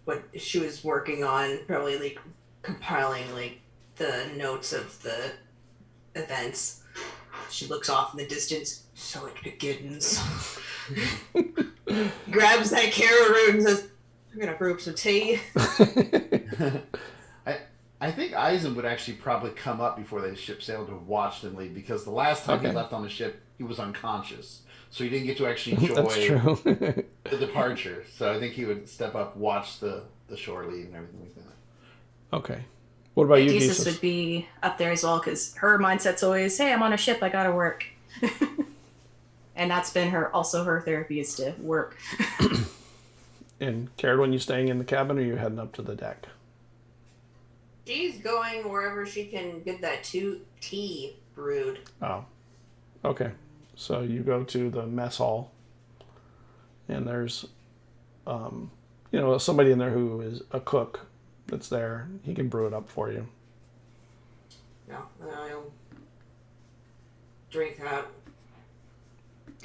what she was working on, probably like compiling like the notes of the events. She looks off in the distance. So it begins. Grabs that caribou and says, "I'm gonna brew up some tea." I think Eizen would actually probably come up before the ship sailed to watch them leave, because the last time he left on the ship, he was unconscious. So he didn't get to actually enjoy That's true. the departure. So I think he would step up, watch the shore leave and everything like that. Okay. What about you, Desus Desus? would be up there as well, because her mindset's always, hey, I'm on a ship, I gotta work. And that's been her therapy, is to work. And Cerridwen, you staying in the cabin or you heading up to the deck? She's going wherever she can get that tea brewed. Oh, okay. So you go to the mess hall, and there's, somebody in there who is a cook that's there. He can brew it up for you. No, I'll drink that.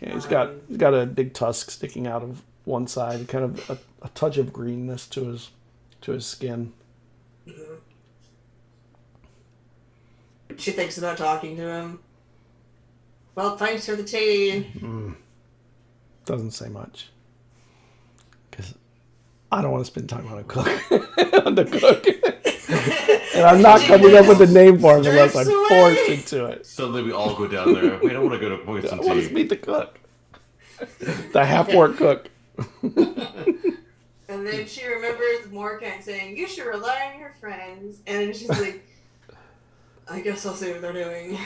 Yeah, he's got a big tusk sticking out of one side, kind of a touch of greenness to his skin. Mm-hmm. She thinks about talking to him. Well, thanks for the tea. Doesn't say much. Because I don't want to spend time on a cook. on the cook. And I'm not coming up with a name for him unless I'm forced into it. Suddenly we all go down there. We don't want to go to Poison I want to Tea. meet the cook. The half-orc cook. And then she remembers Morkan saying, "You should rely on your friends." And then she's like, "I guess I'll see what they're doing."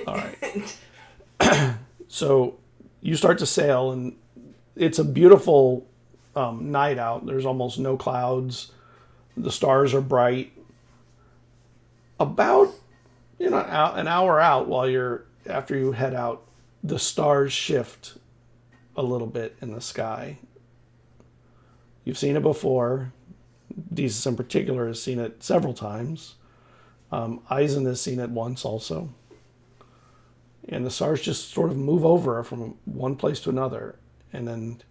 All right. So you start to sail, and it's a beautiful night out. There's almost no clouds. The stars are bright. About an hour out, after you head out, the stars shift a little bit in the sky. You've seen it before. Desus in particular has seen it several times. Eizen has seen it once also. And the stars just sort of move over from one place to another, and then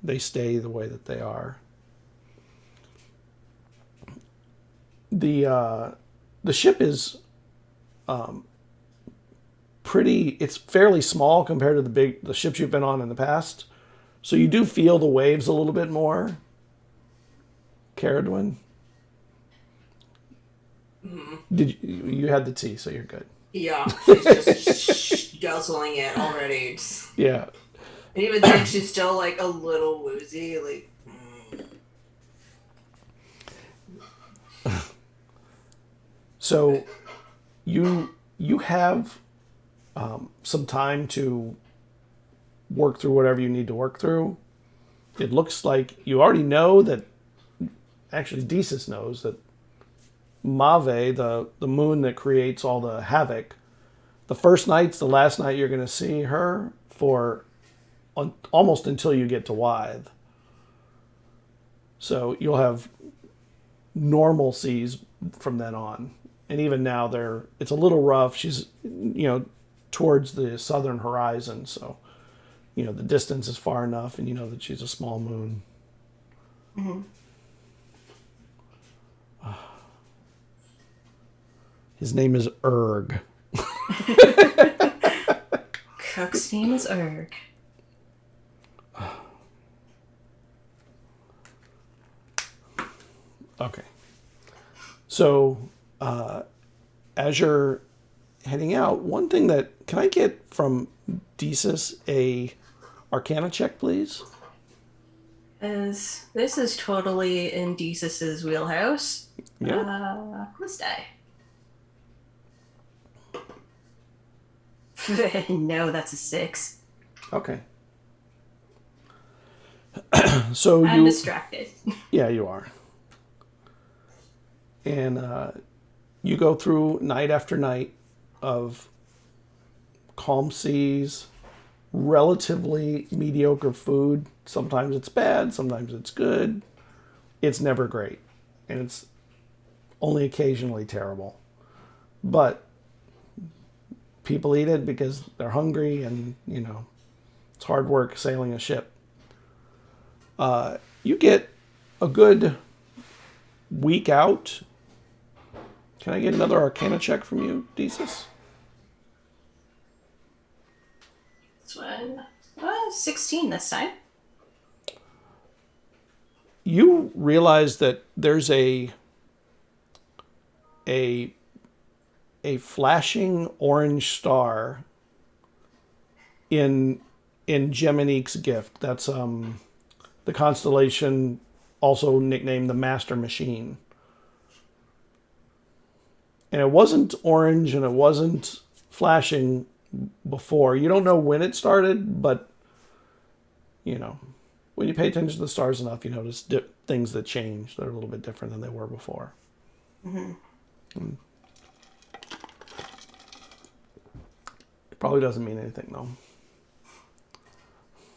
they stay the way that they are. The ship is it's fairly small compared to the ships you've been on in the past. So you do feel the waves a little bit more. Cerridwen? Did you had the tea, so you're good. Yeah, she's just guzzling it already. Yeah. And even then, she's still like a little woozy. Like, So you have some time to work through whatever you need to work through. It looks like you already know that. Actually, Desus knows that Mave, the moon that creates all the havoc, the first night's the last night you're going to see her for almost until you get to Wythe. So you'll have normal seas from then on. And even now it's a little rough. She's, towards the southern horizon. So, the distance is far enough, and you know that she's a small moon. Mm-hmm. His name is Erg. Cook's name is Erg. Okay. So, as you're heading out, one thing can I get from Desus a Arcana check, please? As this is totally in Desus's wheelhouse. Yeah. Let's die. No, that's a 6. Okay. So I'm distracted. Yeah, you are. And you go through night after night of calm seas, relatively mediocre food. Sometimes it's bad, sometimes it's good. It's never great. And it's only occasionally terrible. But people eat it because they're hungry, and, it's hard work sailing a ship. You get a good week out. Can I get another Arcana check from you, Desus? This one, 16 this time. You realize that there's a flashing orange star in Geminique's gift. That's the constellation, also nicknamed the Master Machine. And it wasn't orange and it wasn't flashing before. You don't know when it started, but, when you pay attention to the stars enough, you notice things that change. They're a little bit different than they were before. Mm-hmm. It probably doesn't mean anything, though.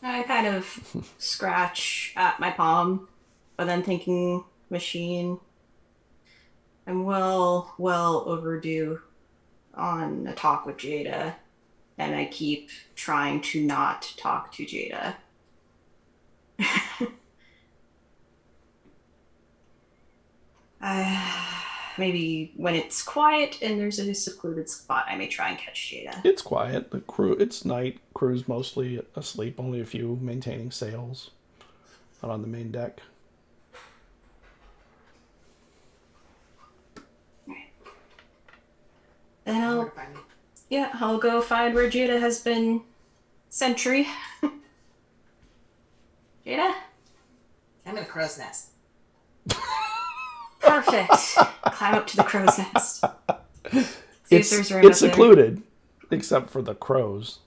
I kind of scratch at my palm, but then thinking machine. I'm well overdue on a talk with Jada, and I keep trying to not talk to Jada. Maybe when it's quiet and there's a secluded spot, I may try and catch Jada. It's quiet. The crew. It's night. Crew's mostly asleep. Only a few maintaining sails. Not on the main deck. Then Where to find me? I'll go find where Jada has been sentry. Jada? I'm in a crow's nest. Perfect. Climb up to the crow's nest. See if there's room It's up there. secluded, except for the crows.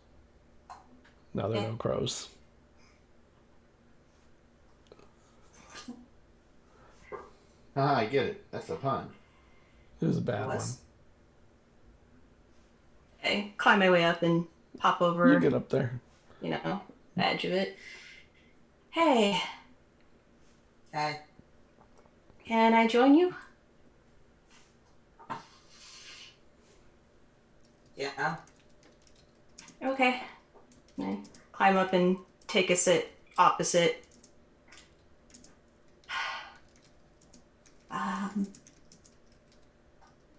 No, there are no crows. Ah, I get it. That's a pun. It was a bad one. Was? Okay, climb my way up and pop over, You get up there. the edge of it. Hey, Hi. can I join you? Yeah. Okay. I climb up and take a sit opposite.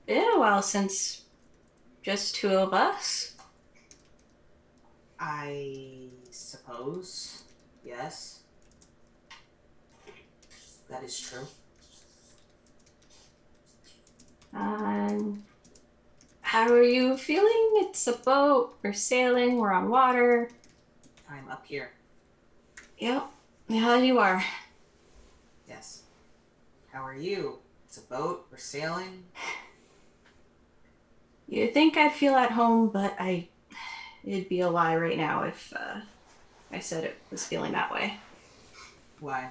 Been a while since just two of us. I suppose. Yes. That is true. How are you feeling? It's a boat. We're sailing. We're on water. I'm up here. Yep. Yeah, you are. Yes. How are you? It's a boat. We're sailing. You'd think I'd feel at home, but it'd be a lie right now if I said it was feeling that way. Why?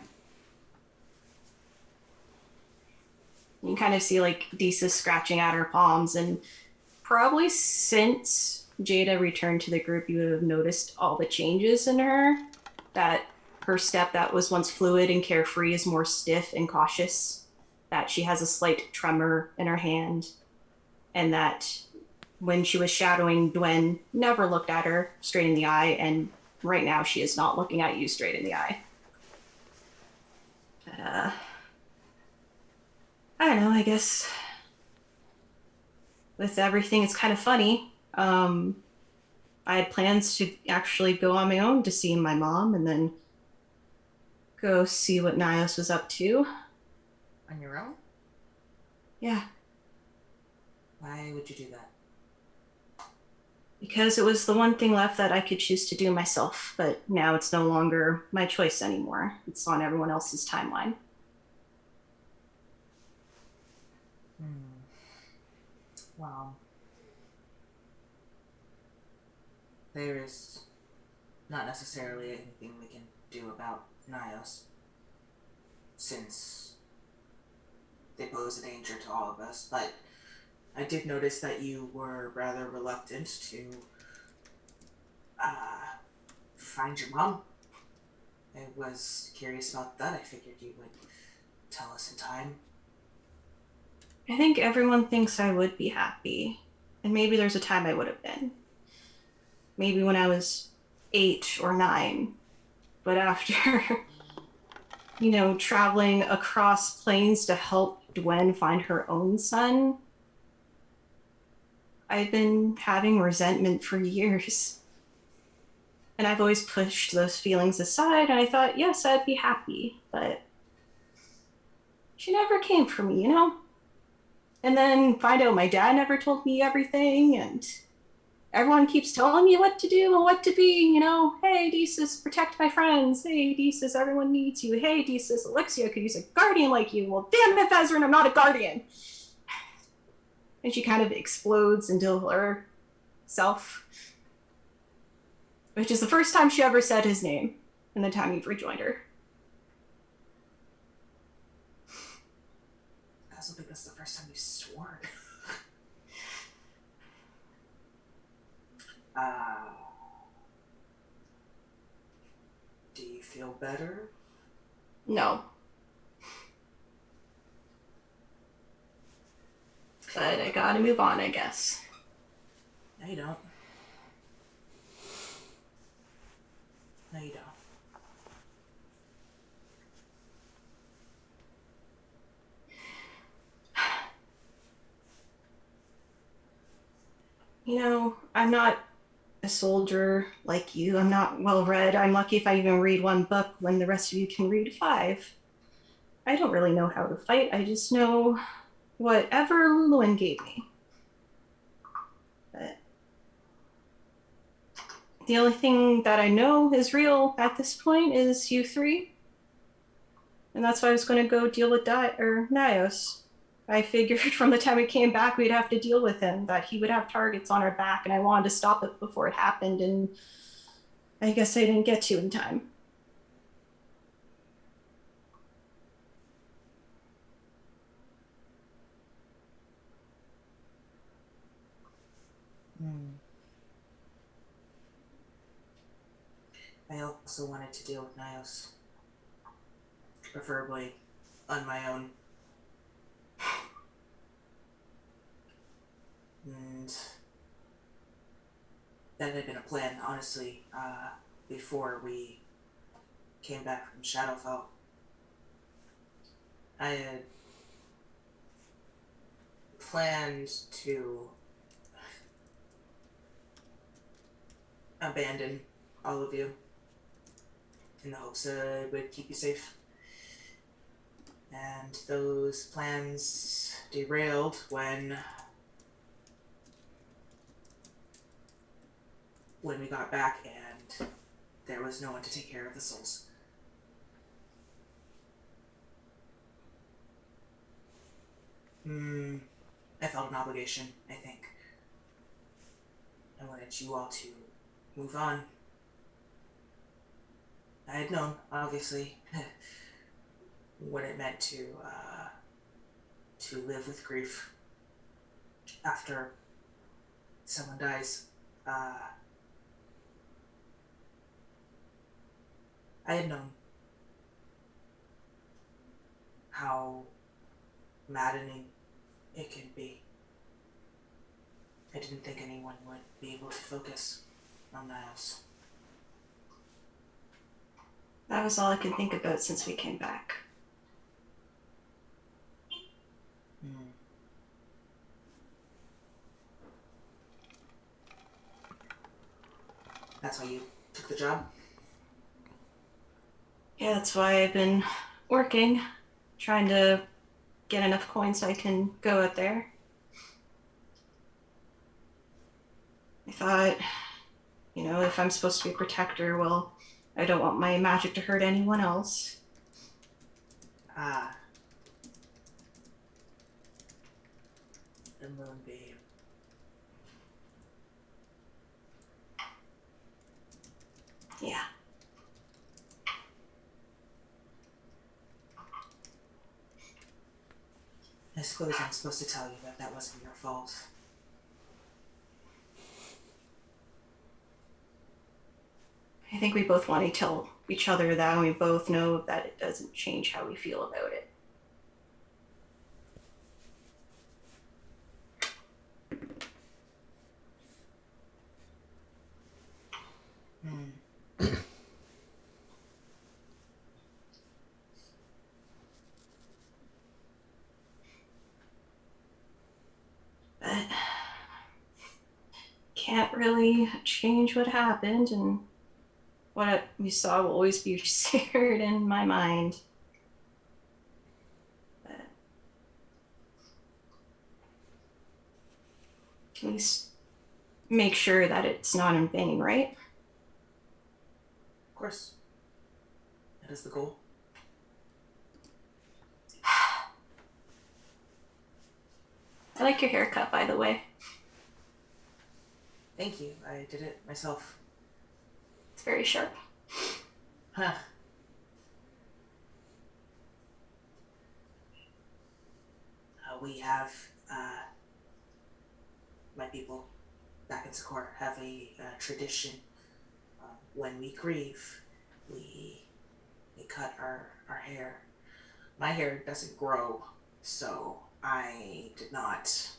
You can kind of see like Deesa scratching at her palms, and probably since Jada returned to the group, you would have noticed all the changes in her. That her step that was once fluid and carefree is more stiff and cautious. That she has a slight tremor in her hand, and that when she was shadowing, Dwen never looked at her straight in the eye, and right now she is not looking at you straight in the eye. But, I don't know, I guess with everything, it's kind of funny. I had plans to actually go on my own to see my mom and then go see what Nios was up to. On your own? Yeah, Why would you do that? because it was the one thing left that I could choose to do myself, but now it's no longer my choice anymore. It's on everyone else's timeline. Well, there is not necessarily anything we can do about Nios, since they pose a danger to all of us, but I did notice that you were rather reluctant to find your mom. I was curious about that. I figured you would tell us in time. I think everyone thinks I would be happy, and maybe there's a time I would have been. Maybe when I was 8 or 9, but after, traveling across plains to help Dwen find her own son, I've been having resentment for years. And I've always pushed those feelings aside, and I thought, yes, I'd be happy, but she never came for me, And then find out my dad never told me everything, and everyone keeps telling me what to do and what to be, Hey, Deesis, protect my friends. Hey, Deesis, everyone needs you. Hey, Deesis, Elixia could use a guardian like you. Well, damn it, Ezrin, I'm not a guardian. And she kind of explodes into herself, which is the first time she ever said his name in the time you've rejoined her. I also think that's was the first time you swore. Do you feel better? No. But I gotta move on, I guess. No, you don't. No, you don't. You know, I'm not a soldier like you. I'm not well read. I'm lucky if I even read one book when the rest of you can read 5. I don't really know how to fight. I just know whatever Luluin gave me. But the only thing that I know is real at this point is you 3. And that's why I was going to go deal with Nios. I figured from the time we came back, we'd have to deal with him, that he would have targets on our back, and I wanted to stop it before it happened, and I guess I didn't get to in time. I also wanted to deal with Nios. Preferably on my own. And that had been a plan, honestly, before we came back from Shadowfell. I had planned to abandon all of you in the hopes that it would keep you safe. And those plans derailed when we got back and there was no one to take care of the souls. I felt an obligation, I think. I wanted you all to move on. I had known, obviously, what it meant to live with grief after someone dies. I had known how maddening it can be. I didn't think anyone would be able to focus on Niles. That was all I could think about since we came back. That's why you took the job? Yeah, that's why I've been working, trying to get enough coins so I can go out there. I thought, you know, if I'm supposed to be a protector, well, I don't want my magic to hurt anyone else. The moonbeam. Yeah. I suppose I'm supposed to tell you that that wasn't your fault. I think we both want to tell each other that, and we both know that it doesn't change how we feel about it. But can't really change what happened, and what we saw will always be seared in my mind. But can we make sure that it's not in vain, right? Of course. That is the goal. I like your haircut, by the way. Thank you. I did it myself. It's very sharp. Huh. we have, my people back in Sakura have a tradition. When we grieve, we cut our hair. My hair doesn't grow, so I did not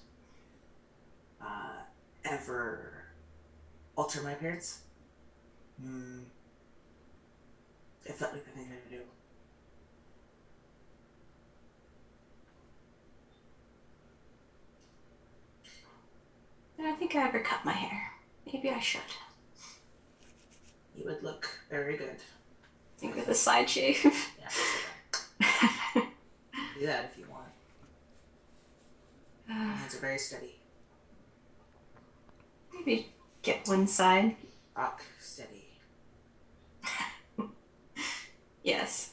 ever alter my appearance. It felt like the thing to do. I don't think I ever cut my hair. Maybe I should. You would look very good. I think with a side shave. Yeah, do that if you want. My hands are very steady. Maybe get one side. Rock steady. Yes.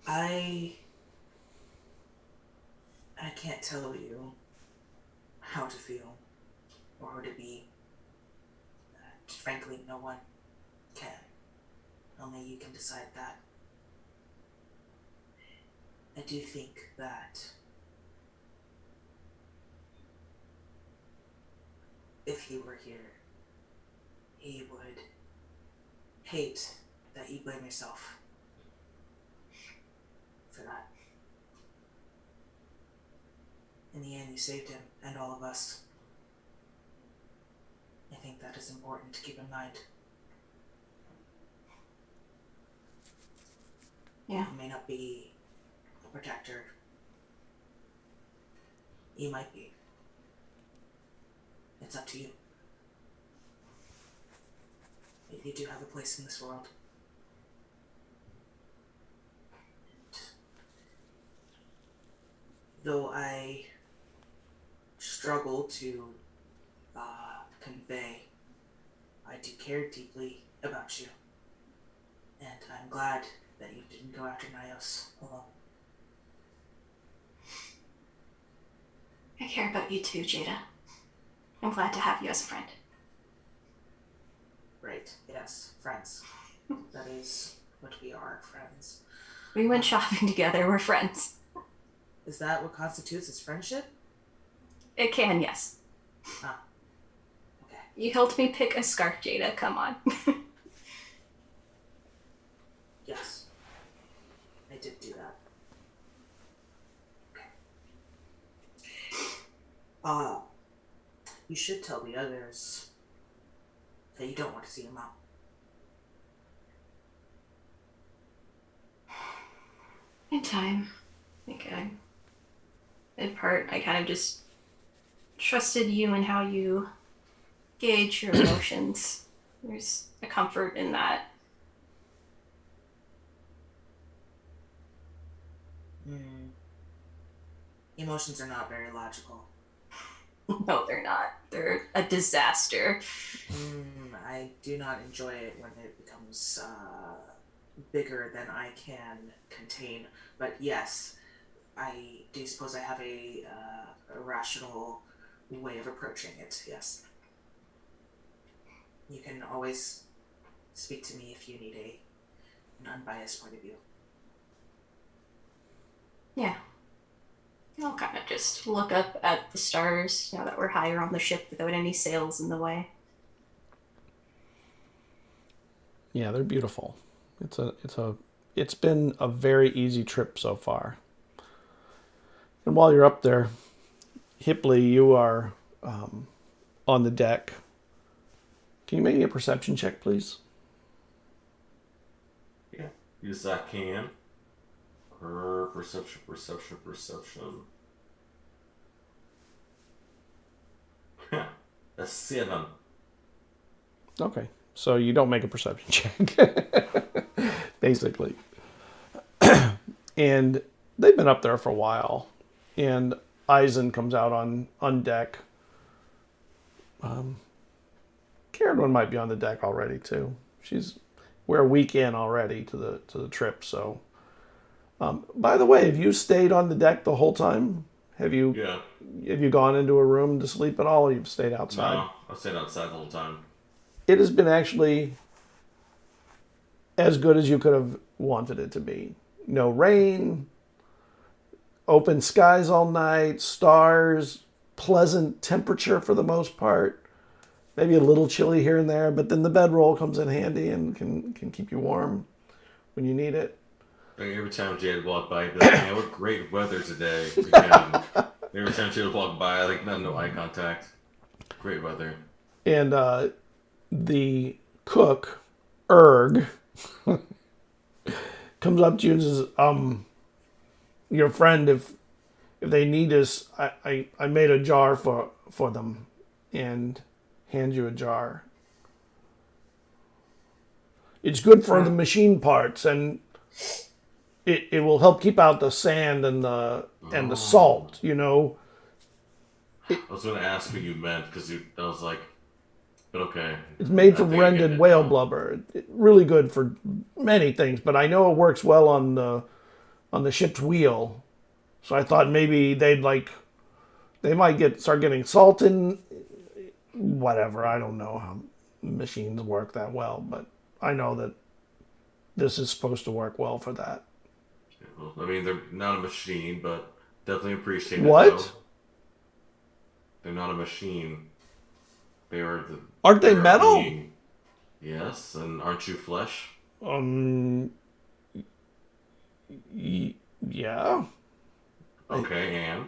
I can't tell you how to feel or who to be. Frankly, no one can. Only you can decide that. I do think that if he were here, he would hate that you blame yourself for that. In the end, you saved him and all of us. I think that is important to keep in mind. Yeah. You may not be a protector. You might be. It's up to you. But you do have a place in this world. Though I struggle to convey, I do care deeply about you. And I'm glad that you didn't go after Nyos alone. I care about you too, Jada. I'm glad to have you as a friend. Right, yes, friends. That is what we are, friends. We went shopping together, we're friends. Is that what constitutes as friendship? It can, yes. Ah. Okay. You helped me pick a scarf, Jada, come on. Yes. I did do that. Okay. You should tell the others that you don't want to see him out. In time. In part, I kind of just trusted you and how you gauge your emotions. There's a comfort in that. Emotions are not very logical. No, they're not. They're a disaster. I do not enjoy it when it becomes bigger than I can contain. But yes, I do suppose I have a rational way of approaching it, yes. You can always speak to me if you need an unbiased point of view. Yeah. I'll kind of just look up at the stars now that we're higher on the ship without any sails in the way. Yeah, they're beautiful. It's been a very easy trip so far. And while you're up there, Hipley, you are on the deck. Can you make me a perception check, please? Yeah, yes I can. Perception. A 7. Okay, so you don't make a perception check, basically. And they've been up there for a while. And Eizen comes out on deck. Cerridwen might be on the deck already too. We're a week in already to the trip, so. By the way, have you stayed on the deck the whole time? Have you gone into a room to sleep at all, or you've stayed outside? No, I've stayed outside the whole time. It has been actually as good as you could have wanted it to be. No rain, open skies all night, stars, pleasant temperature for the most part. Maybe a little chilly here and there, but then the bedroll comes in handy and can keep you warm when you need it. Like every time Jada walked by, he'd be like, man, what great weather today. Again, every time she would walk by, like, no eye contact. Great weather. And the cook, Erg, comes up to you and says, your friend, if they need us, I made a jar for them, and hands you a jar. It's good for the machine parts, and it will help keep out the sand and the salt, you know. I was going to ask what you meant, because I was like, but okay. It's made from rendered whale blubber. It's really good for many things, but I know it works well on the ship's wheel. So I thought maybe they might start getting salt in. Whatever, I don't know how machines work that well, but I know that this is supposed to work well for that. Well, I mean, they're not a machine, but definitely appreciate it. What? Though. They're not a machine. Aren't they metal? Being. Yes, and aren't you flesh? Yeah. Okay, and?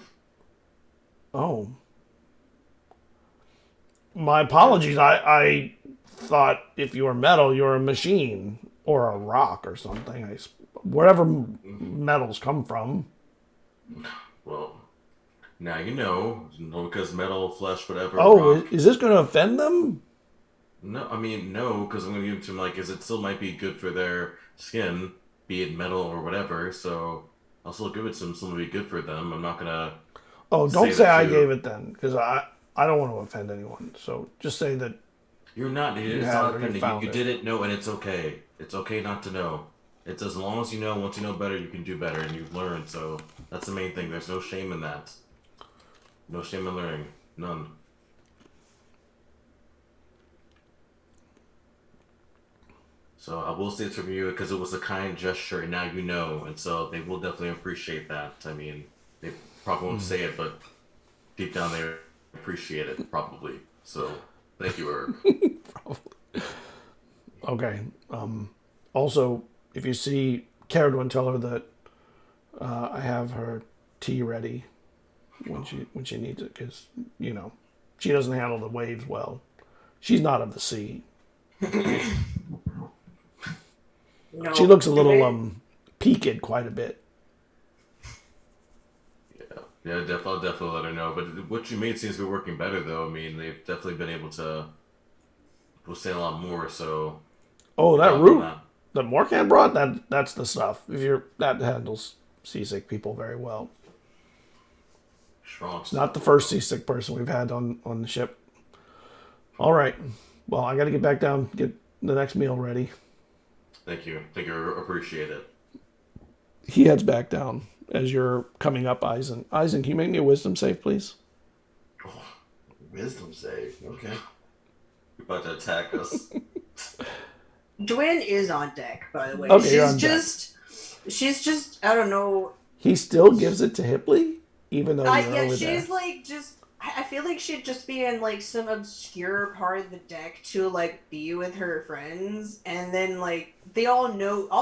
Oh. My apologies. I thought if you were metal, you were a machine or a rock or something. Wherever metals come from. Well, now you know, because metal, flesh, whatever. Oh, rock. Is this going to offend them? No, I mean, no, because I'm going to give it to them, like, it still might be good for their skin, be it metal or whatever, so I'll still give it to them, so it'll be good for them. I'm not going to... Oh, don't say I gave it then, because I don't want to offend anyone, so just say that... You're not, it's not offending. You didn't know, and it's okay. It's okay not to know. It's as long as you know, once you know better, you can do better, and you've learned, so that's the main thing. There's no shame in that. No shame in learning. None. So I will say it's from you because it was a kind gesture, and now you know, and so they will definitely appreciate that. I mean, they probably won't say it, but deep down they appreciate it, probably. So thank you, Erg. Okay. Also, if you see Cerridwen, tell her that I have her tea ready when she needs it, because you know she doesn't handle the waves well. She's not of the sea. No, She looks a little peaked quite a bit. Yeah, I'll definitely let her know. But what you made seems to be working better, though. I mean, they've definitely been able to say a lot more. So. Oh, that root that Morkan brought, that's the stuff. That handles seasick people very well. Strong. Not the first seasick person we've had on the ship. All right. Well, I got to get back down, get the next meal ready. Thank you. Appreciate it. He heads back down as you're coming up, Eizen. Eizen, can you make me a wisdom save, please? Oh, wisdom save. Okay. You're about to attack us. Dwayne is on deck, by the way. Okay, She's just, I don't know. He still gives it to Hipley, even though you're over she's there. like just. I feel like she'd just be in like some obscure part of the deck to like be with her friends, and then like they all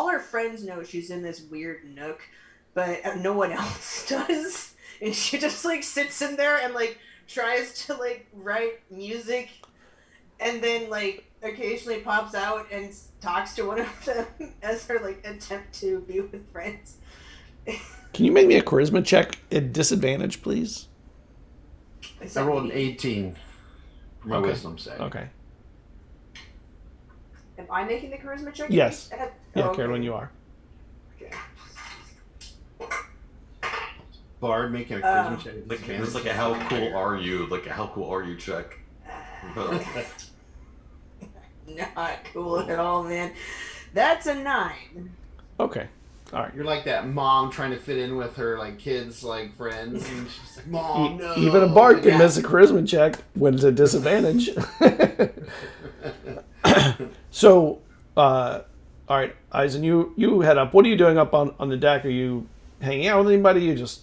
her friends know she's in this weird nook, but no one else does, and she just like sits in there and like tries to like write music, and then like occasionally pops out and talks to one of them as her like attempt to be with friends. Can you make me a charisma check at disadvantage, please? I rolled an 18 for my wisdom save. Okay. Am I making the charisma check? Yes. Yeah, okay. Carolyn, you are. Okay. Bard making a charisma check. It's like a how cool are you? Like a how cool are you check. Not cool at all, man. That's a 9. Okay. All right. You're like that mom trying to fit in with her like kids, like friends, and she's like, "Mom, no." Even a bard can miss a charisma check when it's a disadvantage. So, All right, Eisen, you head up. What are you doing up on the deck? Are you hanging out with anybody? Are you just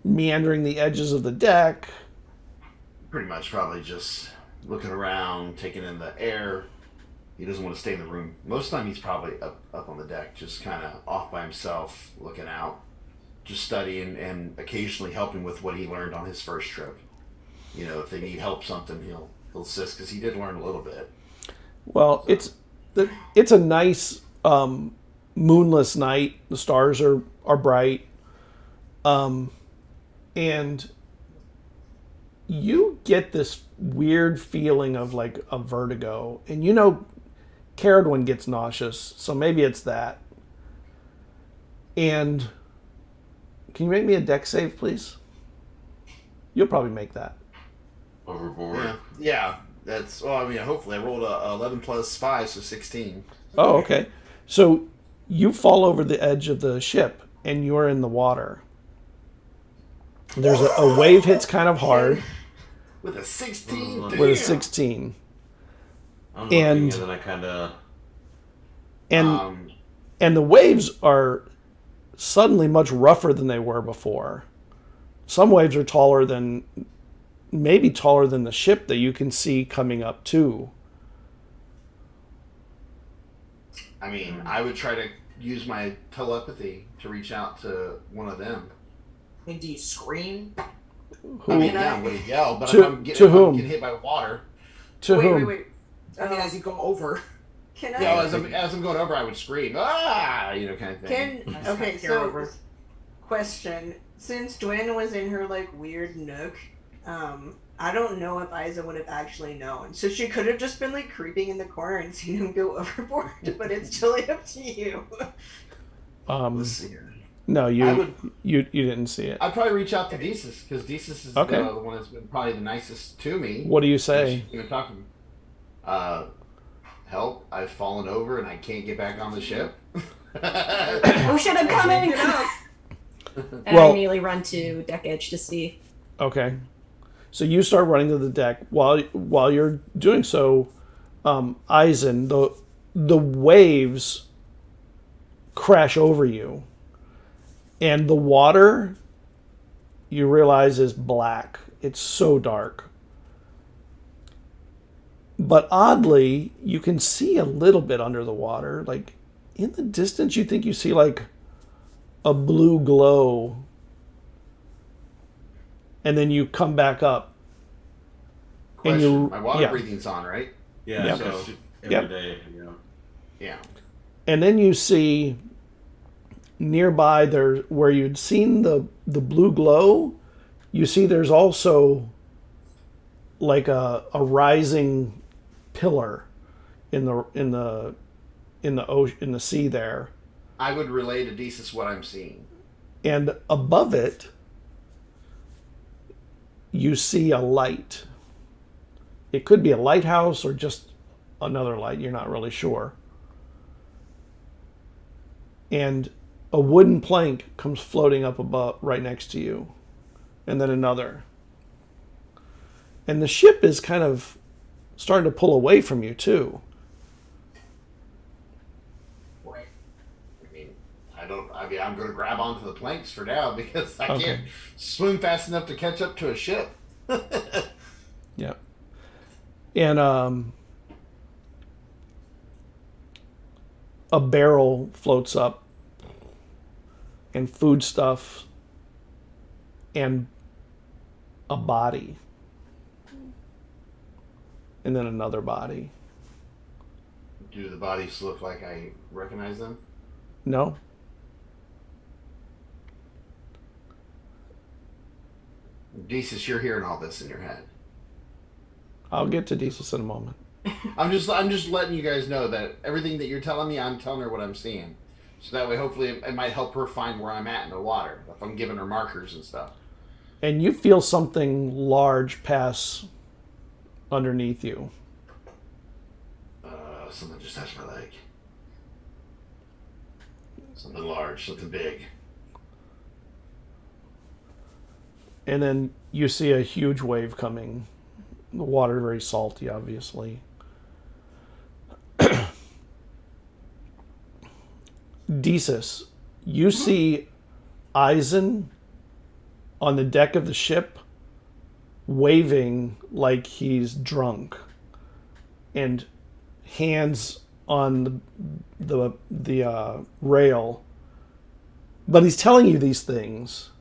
meandering the edges of the deck? Pretty much probably just looking around, taking in the air. He doesn't want to stay in the room. Most of the time he's probably up on the deck, just kind of off by himself, looking out, just studying and occasionally helping with what he learned on his first trip. You know, if they need help something, he'll assist, because he did learn a little bit. Well, it's a nice moonless night. The stars are bright, and you get this weird feeling of like a vertigo, and you know Cerridwen gets nauseous, so maybe it's that. And can you make me a deck save, please? You'll probably make that. Overboard. Yeah. That's, well, I mean, hopefully I rolled a 11 plus 5, so 16. Oh, okay. So you fall over the edge of the ship, and you're in the water. There's a wave hits kind of hard. With a 16? With a 16. I'm looking, And- and then I kind of... And the waves are suddenly much rougher than they were before. Some waves are maybe taller than the ship that you can see coming up too. I mean, I would try to use my telepathy to reach out to one of them. I mean, do you scream? Who, I mean, yeah, I'm going to yell, but To- if I'm to getting whom? hit by water. to whom? Wait. I mean, as you go over. Can I? Yeah, as I'm going over, I would scream, ah, you know, kind of thing. Okay, Hear so over. question: since Dwayne was in her like weird nook, I don't know if Eizen would have actually known. So she could have just been like creeping in the corner and seen him go overboard. But it's totally up to you. Let's see here. No, I would- you didn't see it. I'd probably reach out to Desus, because Desus is Okay. the one that's been probably the nicest to me. What do you say? You know, talking. Help! I've fallen over and I can't get back on the ship. Oh shit, I'm coming! And Well- I immediately run to deck edge to see. Okay. So you start running to the deck. While you're doing so, Eisen, the waves crash over you, and the water, you realize, is black. It's so dark. But oddly, you can see a little bit under the water. Like in the distance, you think you see like a blue glow. And then you come back up. Question: my water yeah. breathing's on, right? Yeah, Yep. so every Yep. day, you know. Yeah. And then you see nearby there where you'd seen the blue glow, you see there's also like a rising pillar in the ocean, in the sea there. I would relay to Desus what I'm seeing. And above it you see a light. It could be a lighthouse or just another light, you're not really sure. And a wooden plank comes floating up above, right next to you. And then another. And the ship is kind of starting to pull away from you too. Right. I mean, I'm going to grab onto the planks for now because I Okay. can't swim fast enough to catch up to a ship. Yeah. And a barrel floats up, and food stuff, and a body, and then another body. Do the bodies look like I recognize them? No? Desus, you're hearing all this in your head. I'll get to Desus in a moment. I'm just letting you guys know that everything that you're telling me, I'm telling her what I'm seeing. So that way, hopefully, it might help her find where I'm at in the water. If I'm giving her markers and stuff. And you feel something large pass underneath you. Something just touched my leg. Something large, something big. And then you see a huge wave coming. The water very salty, obviously. Desus, you see Eizen on the deck of the ship waving like he's drunk, and hands on the rail. But he's telling you these things,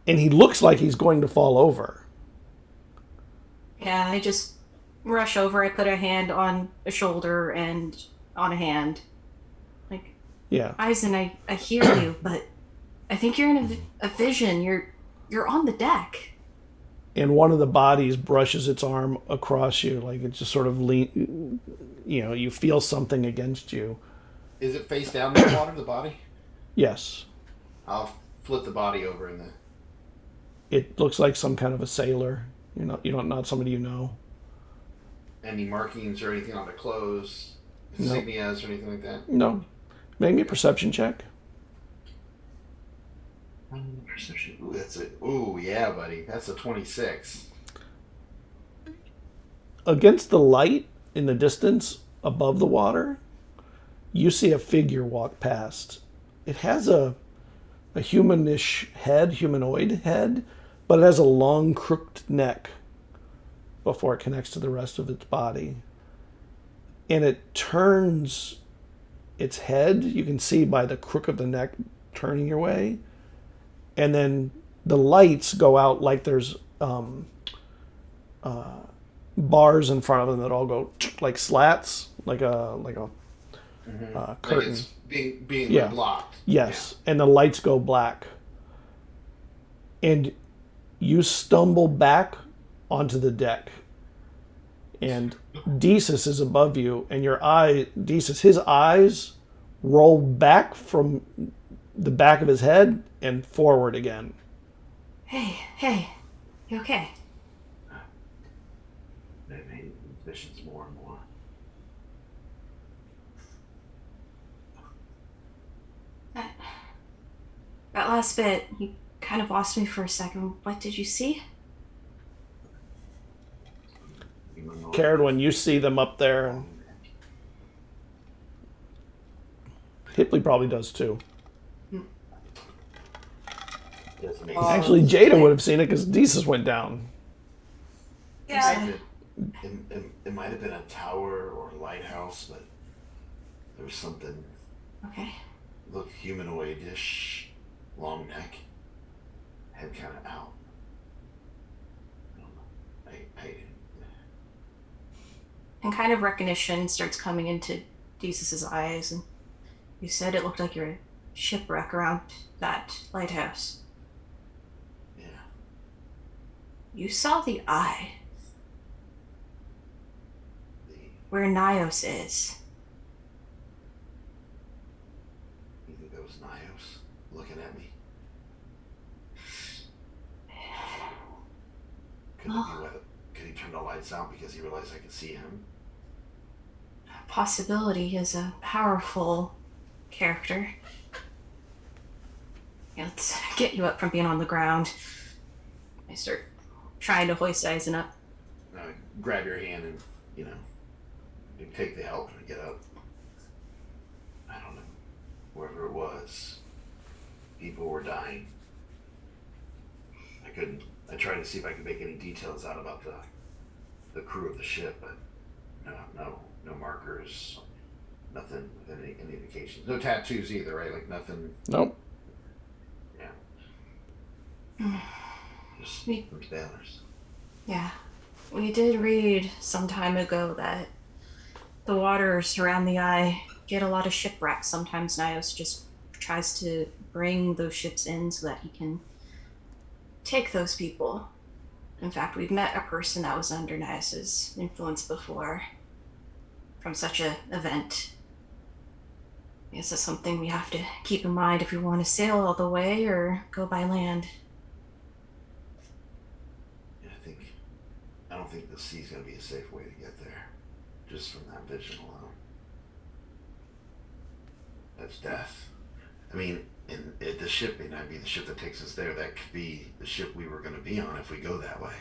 and he looks like he's going to fall over. Yeah, I just rush over. I put a hand on a shoulder and on a hand. Like, Yeah. Eizen, I hear you, but I think you're in a vision. You're on the deck. And one of the bodies brushes its arm across you, like it just sort of you feel something against you. Is it face down in the water, the body? Yes. I'll flip the body over in the... It looks like some kind of a sailor. Not somebody you know. Any markings or anything on the clothes, No. insignias or anything like that? No. Make me a perception check. Perception. Ooh, yeah, buddy. That's a 26. Against the light in the distance above the water, you see a figure walk past. It has a humanoid head, but it has a long crooked neck before it connects to the rest of its body. And it turns its head, you can see by the crook of the neck turning your way. And then the lights go out like there's bars in front of them that all go like slats, like a curtain. Like it's being Yeah. blocked. Yes, and the lights go black. And you stumble back onto the deck. And Desus is above you, and his eyes roll back from the back of his head and forward again. Hey, you okay? That made visions more and more. That last bit, you kind of lost me for a second. What did you see? Cerridwen, you see them up there, and Hipley probably does too. Actually, Jada would have seen it because Desus went down. Yeah. It might have been a tower or a lighthouse, but there was something. Okay. Looked humanoid-ish, long neck, head kind of out. I don't know. And kind of recognition starts coming into Desus's eyes, and you said it looked like you're a shipwreck around that lighthouse. Yeah. You saw the eye. Where Nios is. You think that was Nios looking at me? Could he turn the lights out because he realized I could see him? Possibility is a powerful character. Yeah, let's get you up from being on the ground. I start trying to hoist Eizen up. Grab your hand and, you take the help and get up. I don't know. Whoever it was, people were dying. I tried to see if I could make any details out about the crew of the ship, but no markers, nothing with any indications. No tattoos either, right? Like nothing. Nope. Yeah. Just some sailors. Yeah. We did read some time ago that the waters around the eye get a lot of shipwrecks. Sometimes Nios just tries to bring those ships in so that he can take those people. In fact, we've met a person that was under Nios's influence before from such an event. I guess that's something we have to keep in mind if we want to sail all the way or go by land. Yeah, I don't think the sea's going to be a safe way to get there, just from that vision alone. That's death. I mean, the ship may not be the ship that takes us there. That could be the ship we were going to be on if we go that way.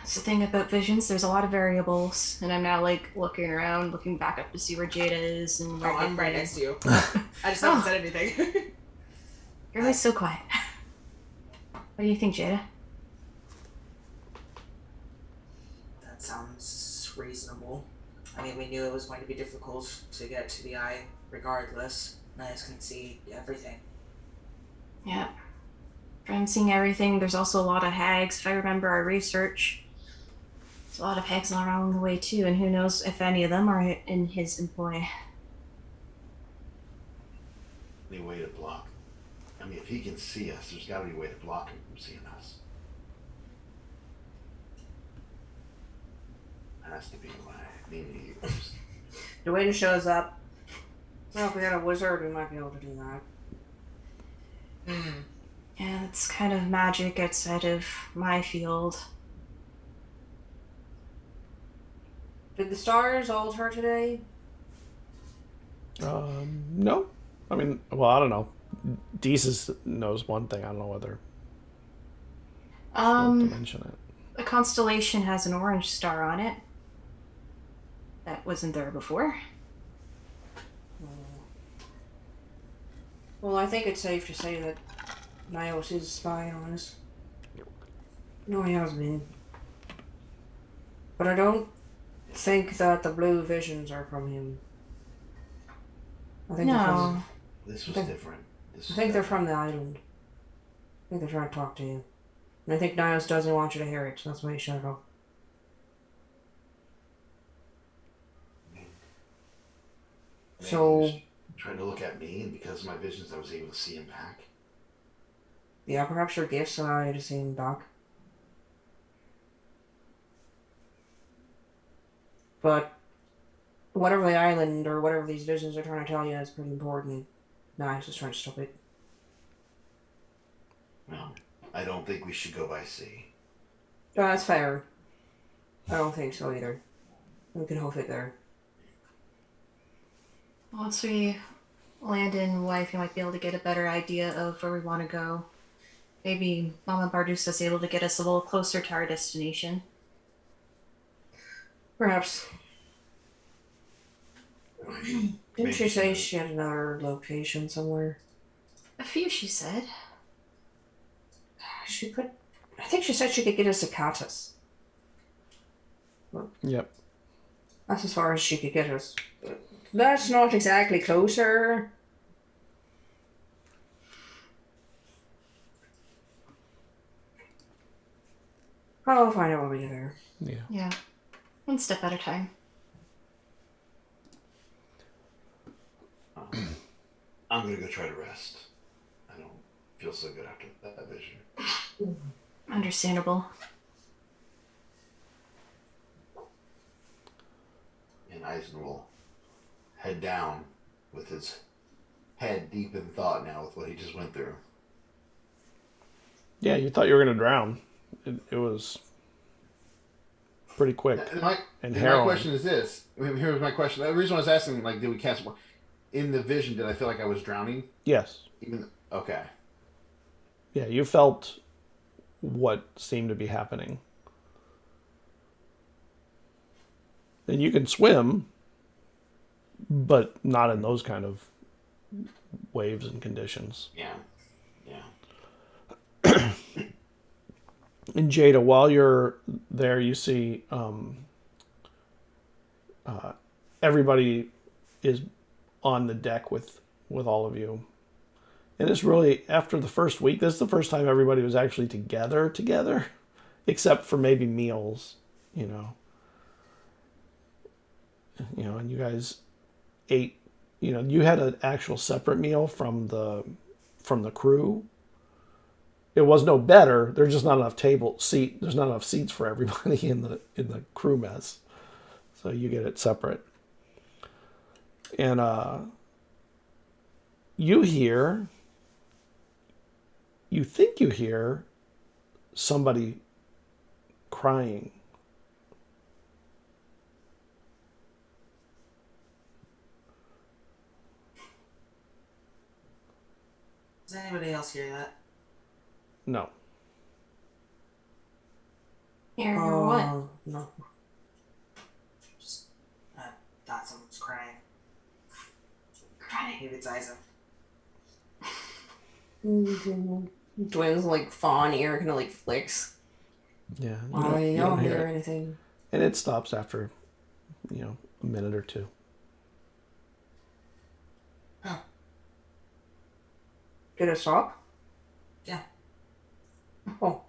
That's the thing about visions. There's a lot of variables, and I'm now like looking around, looking back up to see where Jada is and where. Oh, I'm right next to you. I just haven't said anything. You're always so quiet. What do you think, Jada? That sounds reasonable. I mean, we knew it was going to be difficult to get to the eye, regardless. Nice can see everything. Yeah. I'm seeing everything. There's also a lot of hags. If I remember our research, there's a lot of hags along the way too, and who knows if any of them are in his employ. Any way to block? I mean, if he can see us, there's got to be a way to block him from seeing us. That has to be why. I mean, Dwayne shows up. Well, if we had a wizard, we might be able to do that. Yeah, it's kind of magic outside of my field. Did the stars alter today? No. I mean, well, I don't know. Deezus knows one thing. I don't know whether to mention it. The constellation has an orange star on it. That wasn't there before. Well, I think it's safe to say that Nios is spying on us. No, he has been. But I don't think that the blue visions are from him. I think they're from, this was different. I think they're from the island. I think they're trying to talk to you. And I think Nios doesn't want you to hear it, so that's why he shut it off. So, he was trying to look at me, and because of my visions, I was able to see him back. yeah, perhaps your gifts allow you to see him back. But whatever the island or whatever these visions are trying to tell you is pretty important. Nios is trying to stop it. Well, I don't think we should go by sea. No, that's fair. I don't think so either. We can hoof it there. Once we land in Wife, you might be able to get a better idea of where we want to go. Maybe Mama Bardusa's able to get us a little closer to our destination. Perhaps. Didn't she say Maybe. she had another location somewhere? A few, she said. She could. I think she said she could get us a Catus. Yep. That's as far as she could get us. That's not exactly closer. I'll find out when we get there. Yeah. Yeah. One step at a time. I'm gonna go try to rest. I don't feel so good after that vision. Understandable. And Eizen will head down with his head deep in thought now with what he just went through. Yeah, you thought you were going to drown. It was pretty quick. And my harrowing. question is this. I mean, here's my question. The reason I was asking, like, did we cast... In the vision, did I feel like I was drowning? Yes. Okay. Yeah, you felt what seemed to be happening. And you can swim, but not in those kind of waves and conditions. Yeah. And Jada, while you're there, you see everybody is on the deck with all of you. And it's really, after the first week, this is the first time everybody was actually together, except for maybe meals, you know, and you guys ate, you had an actual separate meal from the crew. It was no better. There's just not enough there's not enough seats for everybody in the crew mess. So you get it separate. And you think you hear somebody crying. Does anybody else hear that? No. Here, what? No. Just thought someone was crying. Crying. Maybe it's Eizen. Dwayne's like fawn ear kind of like flicks. Yeah. I you don't hear hear it. anything. And it stops after, a minute or two. Did it stop? Yeah. Oh.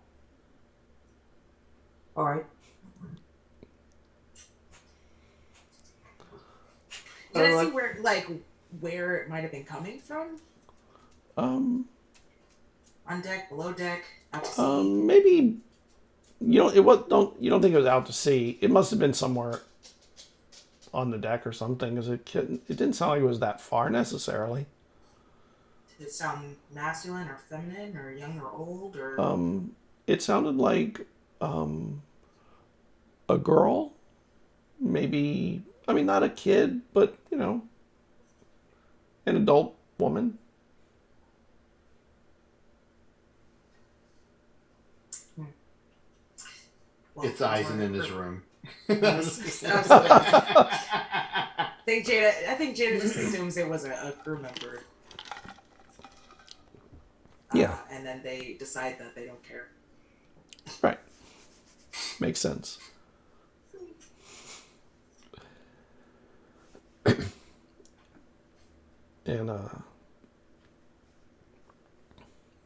Alright. Did I see where it might have been coming from? Um, On deck, below deck, out to sea? maybe you don't think it was out to sea. It must have been somewhere on the deck or something, because it didn't sound like it was that far necessarily. Did it sound masculine or feminine or young or old or? It sounded like a girl, maybe. I mean, not a kid, but an adult woman. Well, It's Eizen in his room. I think Jada just assumes it was a crew member. Yeah. And then they decide that they don't care. Right. Makes sense. And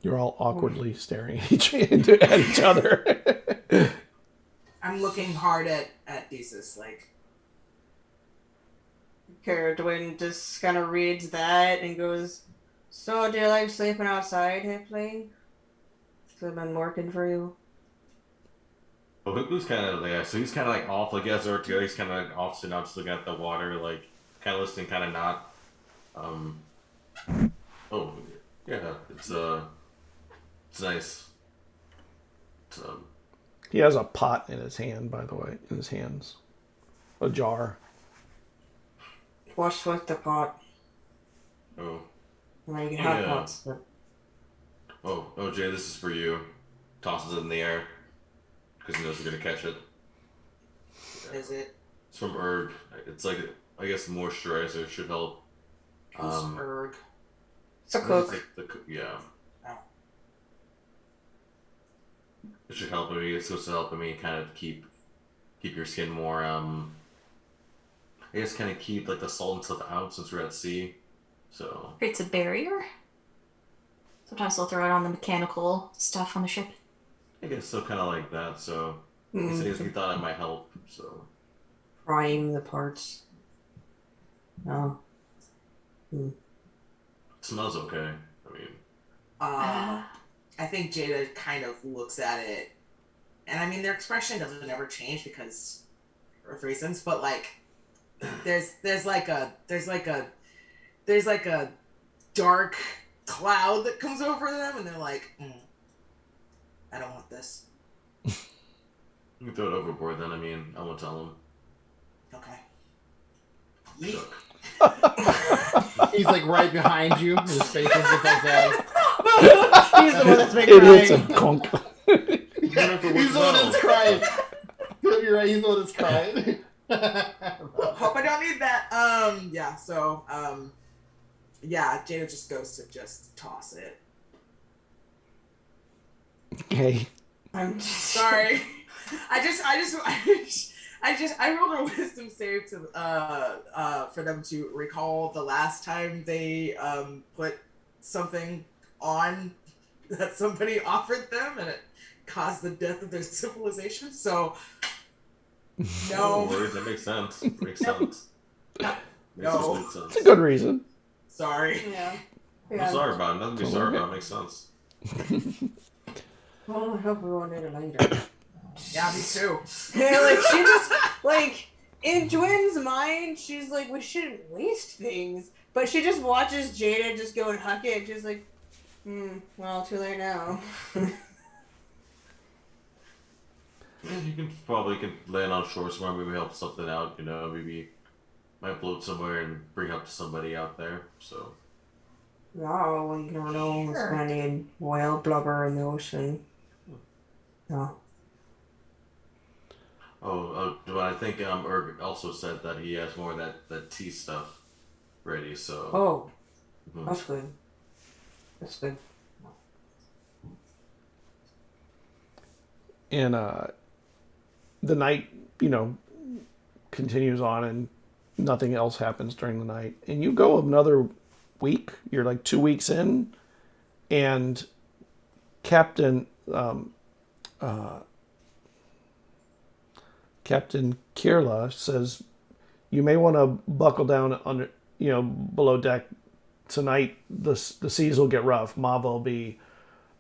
you're all awkwardly staring at each other. I'm looking hard at Thesis, like. Dwayne just kind of reads that and goes, "So, do you like sleeping outside, Hippling? I've been working for you." Well, Hooku's kind of so he's kind of like off, like as they're together, he's kind of like off, sitting out, just looking at the water, like kind of listening, kind of not. Oh, yeah, it's nice. It's, He has a pot in his hand, by the way, in his hands. A jar. What's with the pot? oh, Well, you can have Yeah. pots. But... oh, Jay, this is for you. Tosses it in the air because he knows you're gonna catch it. Is it? It's from Erg. It's like, I guess, moisturizer should help. Who's Erg? It's a cook. Yeah. Oh. It should help me. It's supposed to help me kind of keep your skin more. I guess kind of keep like the salt and stuff out since we're at sea. So. Creates a barrier. Sometimes they'll throw it on the mechanical stuff on the ship. I guess so, kind of like that. So. He said he thought it might help. So. Prime the parts. No. It smells okay. I mean. I think Jada kind of looks at it, and I mean their expression doesn't ever change because of reasons, but like there's like a dark cloud that comes over them, and they're like, I don't want this. You can throw it overboard then. I mean, I won't tell him. Okay. Look. He's like right behind you. His face is like that. He's the one that's making It hits crying. a conk. He's the one that's crying. You're right. He's the one that's crying. Hope I don't need that. Jada just goes to just toss it. Okay. I'm just Sorry. I rolled a wisdom save to for them to recall the last time they put something on that somebody offered them and it caused the death of their civilization. So No no, worries. That makes sense. Makes sense. Makes No. complete sense. It's a good reason. sorry. Yeah. I'm sorry about it. Nothing to be sorry about. Makes sense. Well, I hope we won't need it later. Yeah, me too. Like, she just, like, in Dwayne's mind, she's like, we shouldn't waste things. But she just watches Jada just go and huck it. She's like, well, too late now. Yeah, you can probably land on shore somewhere, maybe help something out, maybe might float somewhere and bring up to somebody out there, so. No, well, you never know. It's gonna need whale blubber in the ocean. No. But I think Erg also said that he has more of that tea stuff ready. So. Oh, Mhm. that's good. That's good. And the night, continues on, and nothing else happens during the night. And you go another week. You're like 2 weeks in, and Captain Kirla says you may want to buckle down under, below deck tonight. The seas will get rough. Mava will be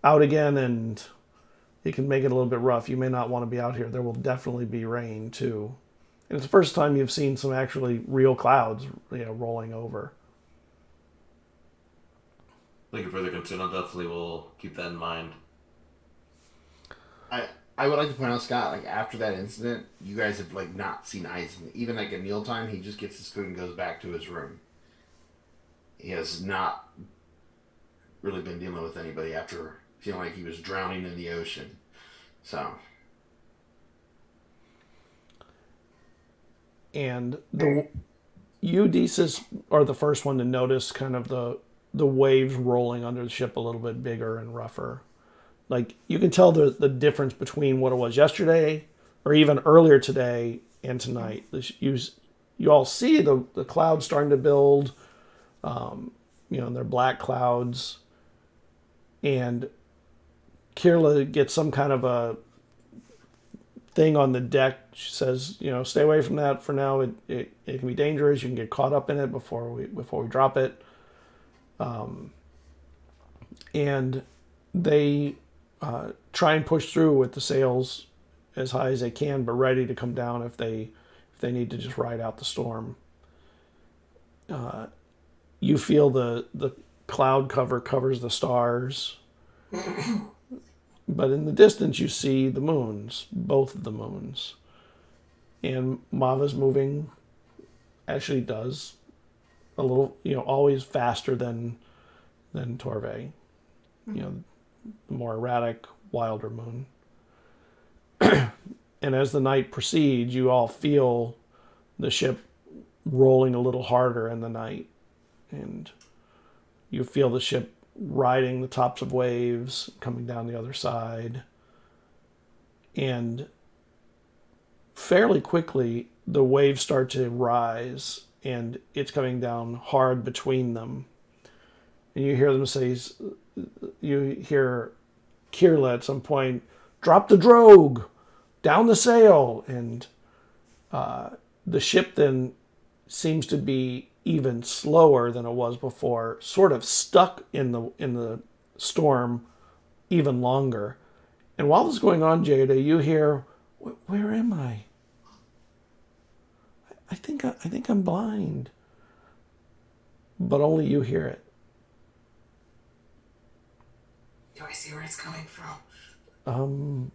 out again, and it can make it a little bit rough. You may not want to be out here. There will definitely be rain too. And it's the first time you've seen some actually real clouds, rolling over. Thank you for the concern. I definitely will keep that in mind. I would like to point out, Scott, like after that incident, you guys have like not seen Eizen. Even like at mealtime, he just gets his food and goes back to his room. He has not really been dealing with anybody after feeling like he was drowning in the ocean. So. And you, Desus, are the first one to notice kind of the waves rolling under the ship a little bit bigger and rougher. Like, you can tell the difference between what it was yesterday or even earlier today and tonight. You all see the clouds starting to build, they're black clouds. And Kirla gets some kind of a thing on the deck. She says, stay away from that for now. It can be dangerous. You can get caught up in it before we drop it. And they try and push through with the sails as high as they can, but ready to come down if they need to just ride out the storm. You feel the cloud cover covers the stars. But in the distance, you see the moons, both of the moons. And Mava's moving, actually does, a little, always faster than Torve. The more erratic, wilder moon. And as the night proceeds, you all feel the ship rolling a little harder in the night. And you feel the ship riding the tops of waves, coming down the other side. And fairly quickly, the waves start to rise, and it's coming down hard between them. And you hear them say, you hear Kirla at some point, drop the drogue, down the sail. And the ship then seems to be even slower than it was before, sort of stuck in the storm even longer. And while this is going on, Jada, you hear, where am I? I think I'm blind. But only you hear it. Do I see where it's coming from?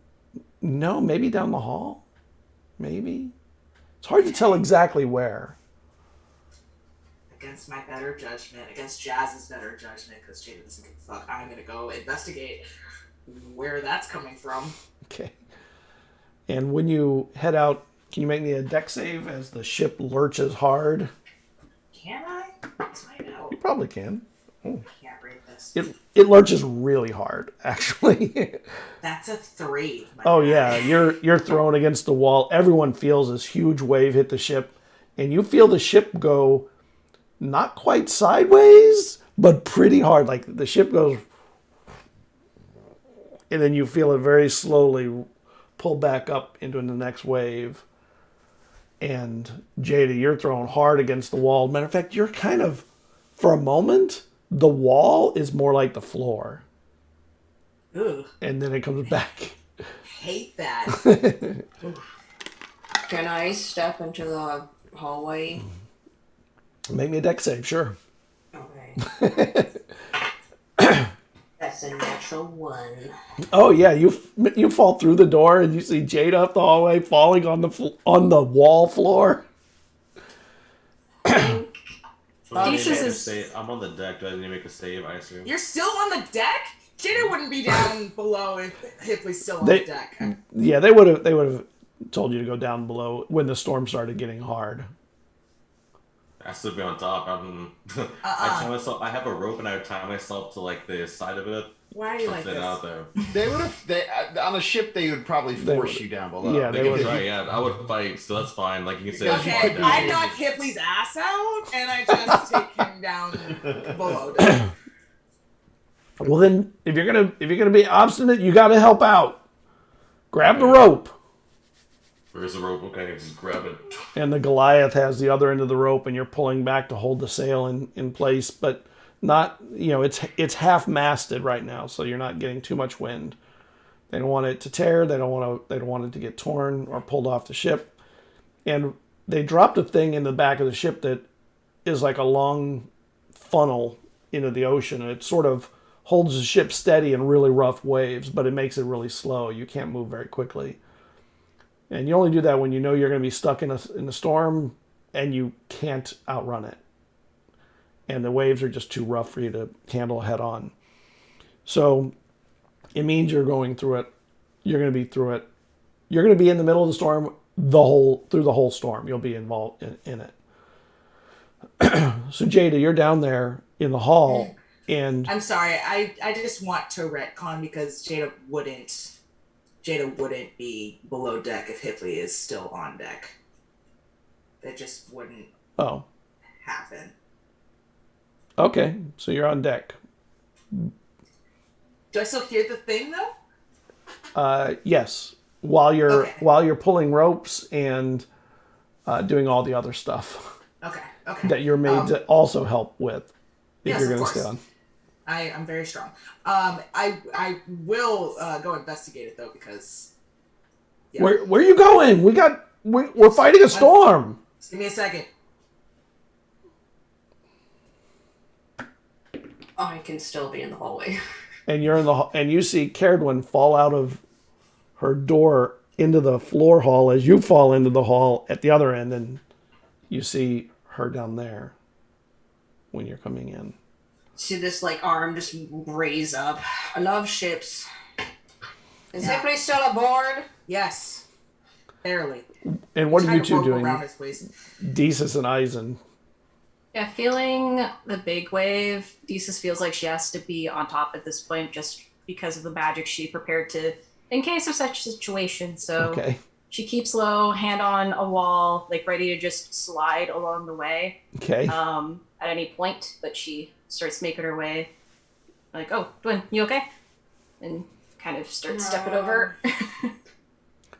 No, maybe down the hall. Maybe. It's hard to tell exactly where. Against my better judgment, against Jazz's better judgment, because Jada doesn't give a fuck, I'm gonna go investigate where that's coming from. Okay. And when you head out, can you make me a deck save as the ship lurches hard? Can I? Let's find out. You probably can. Oh. I can't read this. It lurches really hard, actually. That's a 3. Oh yeah, you're thrown against the wall. Everyone feels this huge wave hit the ship, and you feel the ship go not quite sideways, but pretty hard. Like the ship goes, and then you feel it very slowly pull back up into the next wave. And Jada, you're thrown hard against the wall. Matter of fact, you're kind of, for a moment, the wall is more like the floor. Ugh. And then it comes back. Hate that. Can I step into the hallway? Make me a deck save, sure. Okay. That's a natural 1. Oh yeah, you fall through the door and you see Jada up the hallway falling on the wall floor. I'm on the deck. Do I need to make a save? I assume. You're still on the deck? Jada wouldn't be down below if we still on the deck. Yeah, they would have told you to go down below when the storm started getting hard. I still be on top. I tie myself. I have a rope and I tie myself to like the side of it. Why are you like Sit this? out there. They would have. On a ship, they would probably force you down below. Yeah, they would. Right, yeah, I would fight, so that's fine. Like you can say, Okay, couldn't I do knock Hipley's ass out and I just take him down below. Deck. Well, then, if you're gonna be obstinate, you got to help out. Grab the rope. Where's the rope? Okay, just grab it. And the Goliath has the other end of the rope, and you're pulling back to hold the sail in place, but not, it's half masted right now, so you're not getting too much wind. They don't want it to tear. They don't want it to get torn or pulled off the ship. And they dropped a thing in the back of the ship that is like a long funnel into the ocean, and it sort of holds the ship steady in really rough waves, but it makes it really slow. You can't move very quickly. And you only do that when you know you're going to be stuck in a storm and you can't outrun it. And the waves are just too rough for you to handle head on. So it means you're going through it. You're going to be through it. You're going to be in the middle of the storm through the whole storm. You'll be involved in it. So Jada, you're down there in the hall, and I'm sorry, I just want to retcon because Jada wouldn't be below deck if Hipley is still on deck. That just wouldn't happen. Okay, so you're on deck. Do I still hear the thing though? Yes, while you're pulling ropes and doing all the other stuff Okay. that you're made to also help with if Yes, you're of going to stay course. on. I'm very strong. I will go investigate it though because. Yeah. Where are you going? We're fighting a storm. Just give me a second. I can still be in the hallway. And you're and you see Cerridwen fall out of her door into the floor hall as you fall into the hall at the other end, and you see her down there when you're coming in. See this arm just raise up. I love ships. Is Hipley still aboard? Yes. Barely. And what are you Trying to two rope doing? around his waist. Desus and Eizen. Yeah, feeling the big wave, Desus feels like she has to be on top at this point just because of the magic she prepared to, in case of such a situation. So Okay. she keeps low, hand on a wall, ready to just slide along the way Okay. at any point. But she starts making her way. Oh, Dwayne, you okay? And kind of starts stepping over.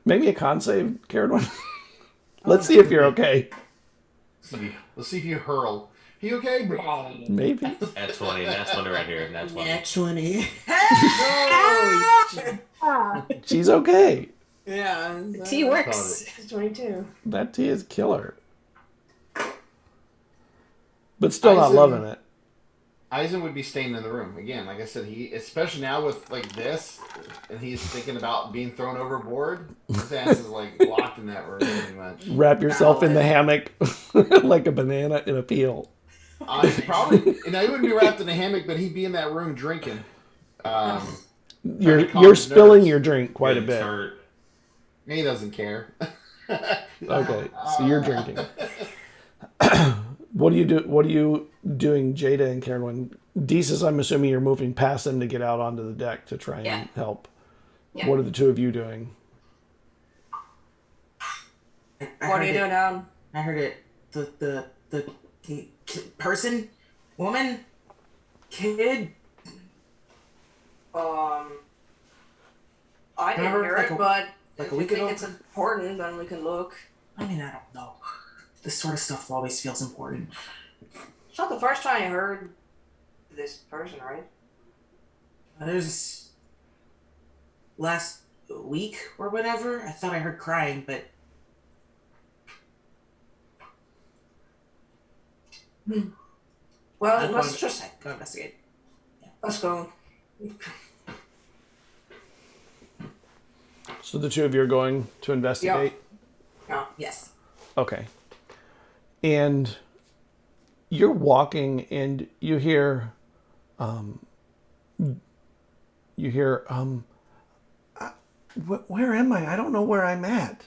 Maybe a con save, Cerridwen. Let's see if you're okay. Let's see if you hurl. You okay? Maybe. At 20, that's 20 right here. That's 20. Next 20. She's okay. Yeah. The tea works. 22. That tea is killer. But still not Eizen- loving it. Eizen would be staying in the room again. Like I said, he especially now with this, and he's thinking about being thrown overboard. His ass is locked in that room pretty much. Wrap yourself in the hammock like a banana in a peel. He's probably he wouldn't be wrapped in a hammock, but he'd be in that room drinking. You're spilling your drink quite a It's bit. hurt. He doesn't care. Okay, so you're drinking. What are you doing, Jada and Cerridwen? Desus, I'm assuming you're moving past them to get out onto the deck to try and help. Yeah. What are the two of you doing? What are you doing down? I heard it. The person, woman, kid. I didn't Remember, hear like it, a- but like if a you week think ago? it's important, then we can look. I mean, I don't know. This sort of stuff always feels important. It's not the first time I heard this person, right? There's last week or whatever. I thought I heard crying, but Well, I'll let's just go investigate. let's go. So the two of you are going to investigate? Yes. Okay. And you're walking and you hear where am I? I don't know where I'm at.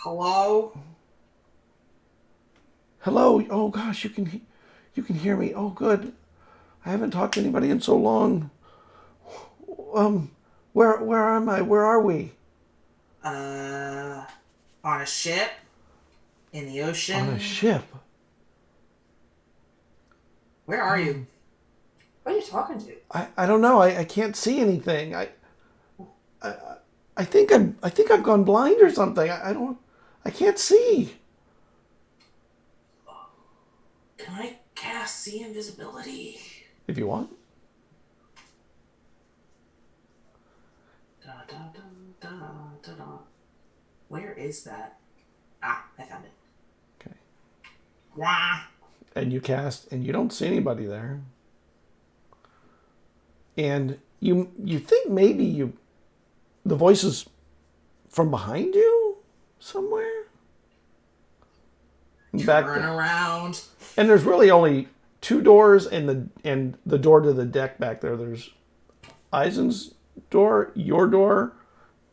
Hello? Hello. Oh gosh, you can hear me. Oh good. I haven't talked to anybody in so long. Where am I? Where are we? On a ship? In the ocean? On a ship. Where are you? What are you talking to? I don't know. I can't see anything. I think I've gone blind or something. I can't see. Can I cast see invisibility? If you want. Da, da, da, da, da, da. Where is that? Ah, I found it. Okay. Wah. And you cast, and you don't see anybody there. And you think maybe the voice is from behind you somewhere. Turn around. And there's really only two doors and the door to the deck back there. There's Eizen's door, your door,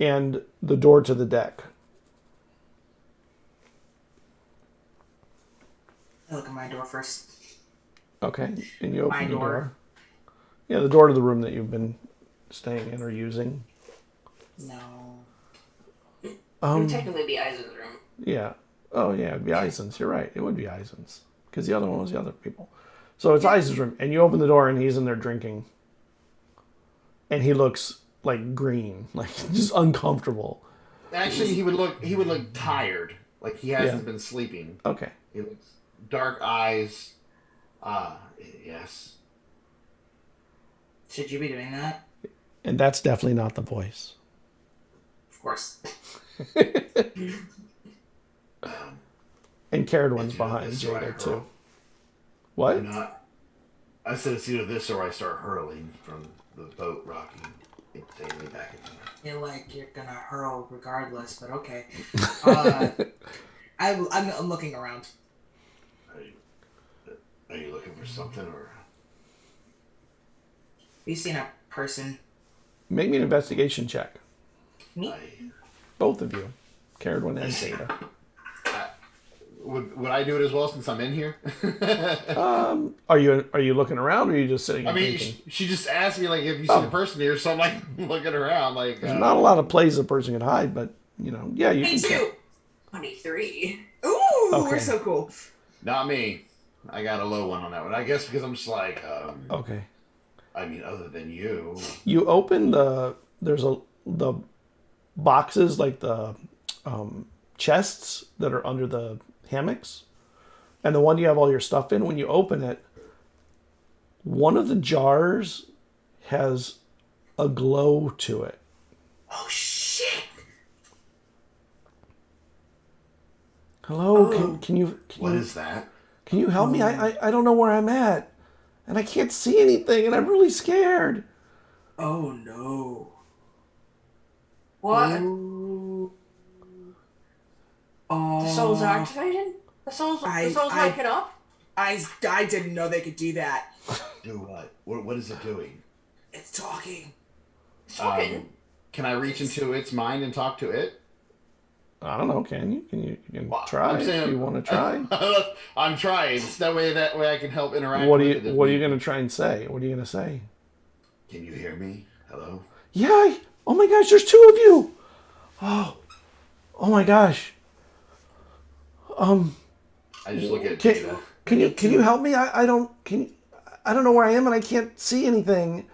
and the door to the deck. I look at my door first. Okay, and you open My the door. door. Yeah, the door to the room that you've been staying in or using. No. It would technically be Eizen's room. Yeah. Oh, yeah, it'd be Eizen's. You're right. It would be Eizen's. Because the other one was the other people. So it's Eizen's room. And you open the door and he's in there drinking. And he looks like green. Like just uncomfortable. Actually, he would look tired. Like he hasn't been sleeping. Okay. He looks dark eyes. Yes. Should you be doing that? And that's definitely not the voice. Of course. And Cerridwen's It's either behind this or I Jada, too. hurl. What? I'm not. I said it's either this or I start hurling from the boat rocking. It takes me back again. Feel like you're gonna hurl regardless, but okay. I'm looking around. Are you looking for something or? You seen a person? Make me an investigation check. Me? Both of you. Cerridwen and Jada. Would I do it as well since I'm in here? Are you looking around or are you just sitting I and mean, thinking? she just asked me like, "Have you seen a person here?" So I'm like looking around, like. There's not a lot of places a person can hide, but yeah, you Me can. too. 23. Ooh, Okay. we're so cool. Not me. I got a low one on that one. I guess because I'm just like. Okay. I mean, other than you. You open the boxes, like the chests that are under the hammocks, and the one you have all your stuff in. When you open it, one of the jars has a glow to it. Oh shit! Hello, Oh. can you What is that? can you help me? I don't know where I'm at, and I can't see anything, and I'm really scared. Oh no! What? Oh. The soul's activated? The soul's waking up? I didn't know they could do that. Do what? What is it doing? It's talking. It's talking. Can I reach into its mind and talk to it? I don't know. Can you? You can Well, try I'm if saying- you want to try. I'm trying. That way I can help interact. What are with it. you going to try and say? What are you going to say? Can you hear me? Hello. Yeah. Oh my gosh, there's two of you. Oh my gosh. I just look at Jada. Can you help me? I don't know where I am and I can't see anything.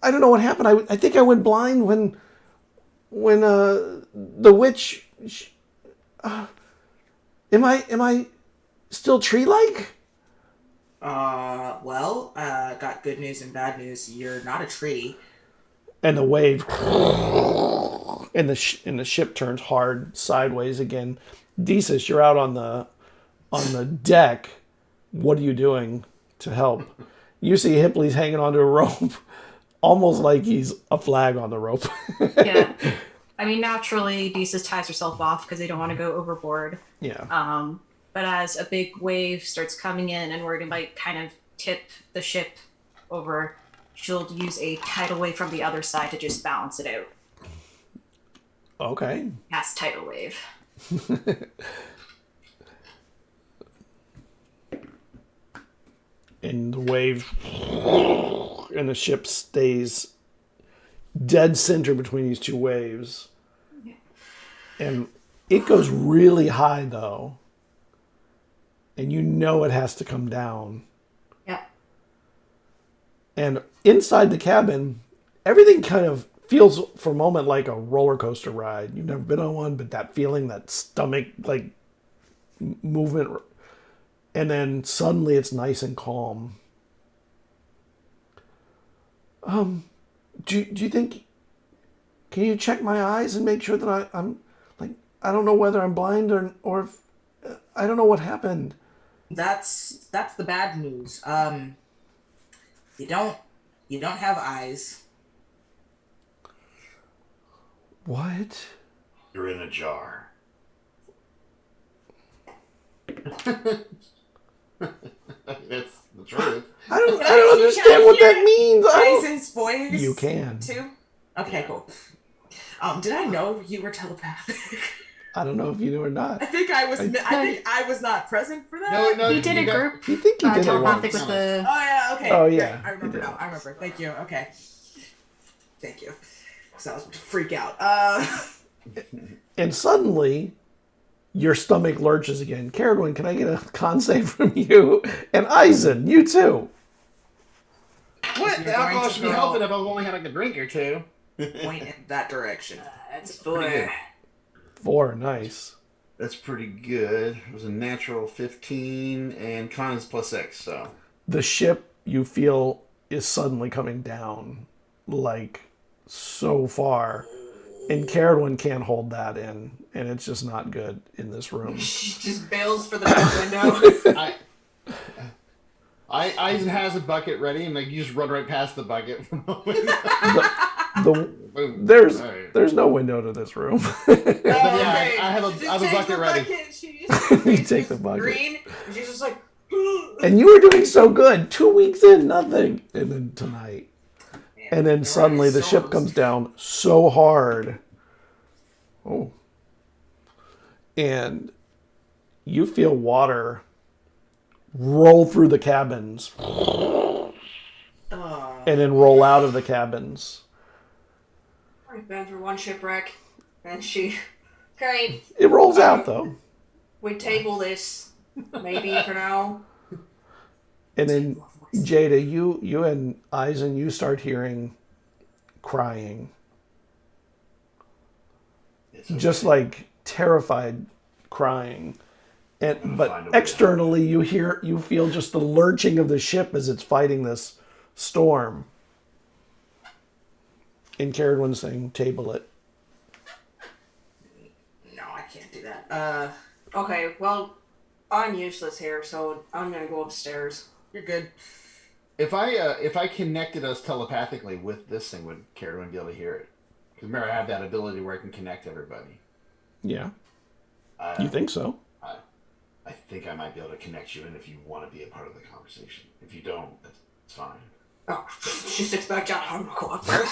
I don't know what happened. I think I went blind when the witch. Am I still tree-like? Well, got good news and bad news. You're not a tree. And the wave, and the ship turns hard sideways again. Desus, you're out on the deck. What are you doing to help? You see Hipley's hanging onto a rope, almost like he's a flag on the rope. Yeah. I mean, naturally, Desus ties herself off because they don't want to go overboard. Yeah. But as a big wave starts coming in and we're going to kind of tip the ship over, she'll use a tidal wave from the other side to just balance it out. Okay. Cast tidal wave. And the wave, and the ship stays dead center between these two waves. And it goes really high, though. And you know it has to come down. Yeah. And inside the cabin, everything kind of feels for a moment like a roller coaster ride. You've never been on one, but that feeling, that stomach, like, movement. And then suddenly it's nice and calm. Do you think... Can you check my eyes and make sure that I'm... Like, I don't know whether I'm blind or if... I don't know what happened. That's the bad news. You don't have eyes. What? You're in a jar. That's the truth. I don't understand what that means. Eizen's voice. You can. Too. Okay, cool. Did I know you were telepathic? I don't know if you knew or not. I think I was not present for that. No, He did a group You think you did it telepathic once? with the... Oh yeah, okay. Oh, yeah. Great. I remember You did. now. I remember. Thank you. Okay. Thank you. So I was about to freak out. And suddenly, your stomach lurches again. Cerridwen, can I get a con save from you? And Eizen, you too. What? You're The alcohol going to should be roll. helping if I've only had like a drink or two. Point in that direction. That's pretty good. 4, nice. That's pretty good. It was a natural 15, and con is +6, so. The ship, you feel, is suddenly coming down, like, so far. And Cerridwen can't hold that in, and it's just not good in this room. She just bails for the back window. Eizen has a bucket ready, and like you just run right past the bucket. Boom. There's All right. there's no window to this room. But yeah, I have a bucket ready. You take the bucket. Green. And she's just like. And you were doing so good. 2 weeks in, nothing. And then tonight. And then suddenly the ship comes down so hard. Oh. And you feel water roll through the cabins. And then roll out of the cabins. I've been through one shipwreck, and she. Great. It rolls out, though. We table this, maybe for now. And then, Jada, you and Eizen, you start hearing crying. It's okay. Just like terrified crying. And find a but way. externally you feel just the lurching of the ship as it's fighting this storm. And Cerridwen saying, table it. No, I can't do that. Okay, well, I'm useless here, so I'm gonna go upstairs. You're good. If I connected us telepathically with this thing, would Cerridwen be able to hear it? Because remember, I have that ability where I can connect everybody. Yeah. You think so? I think I might be able to connect you in if you want to be a part of the conversation. If you don't, it's fine. Oh, she sits back down. I'm gonna go upstairs.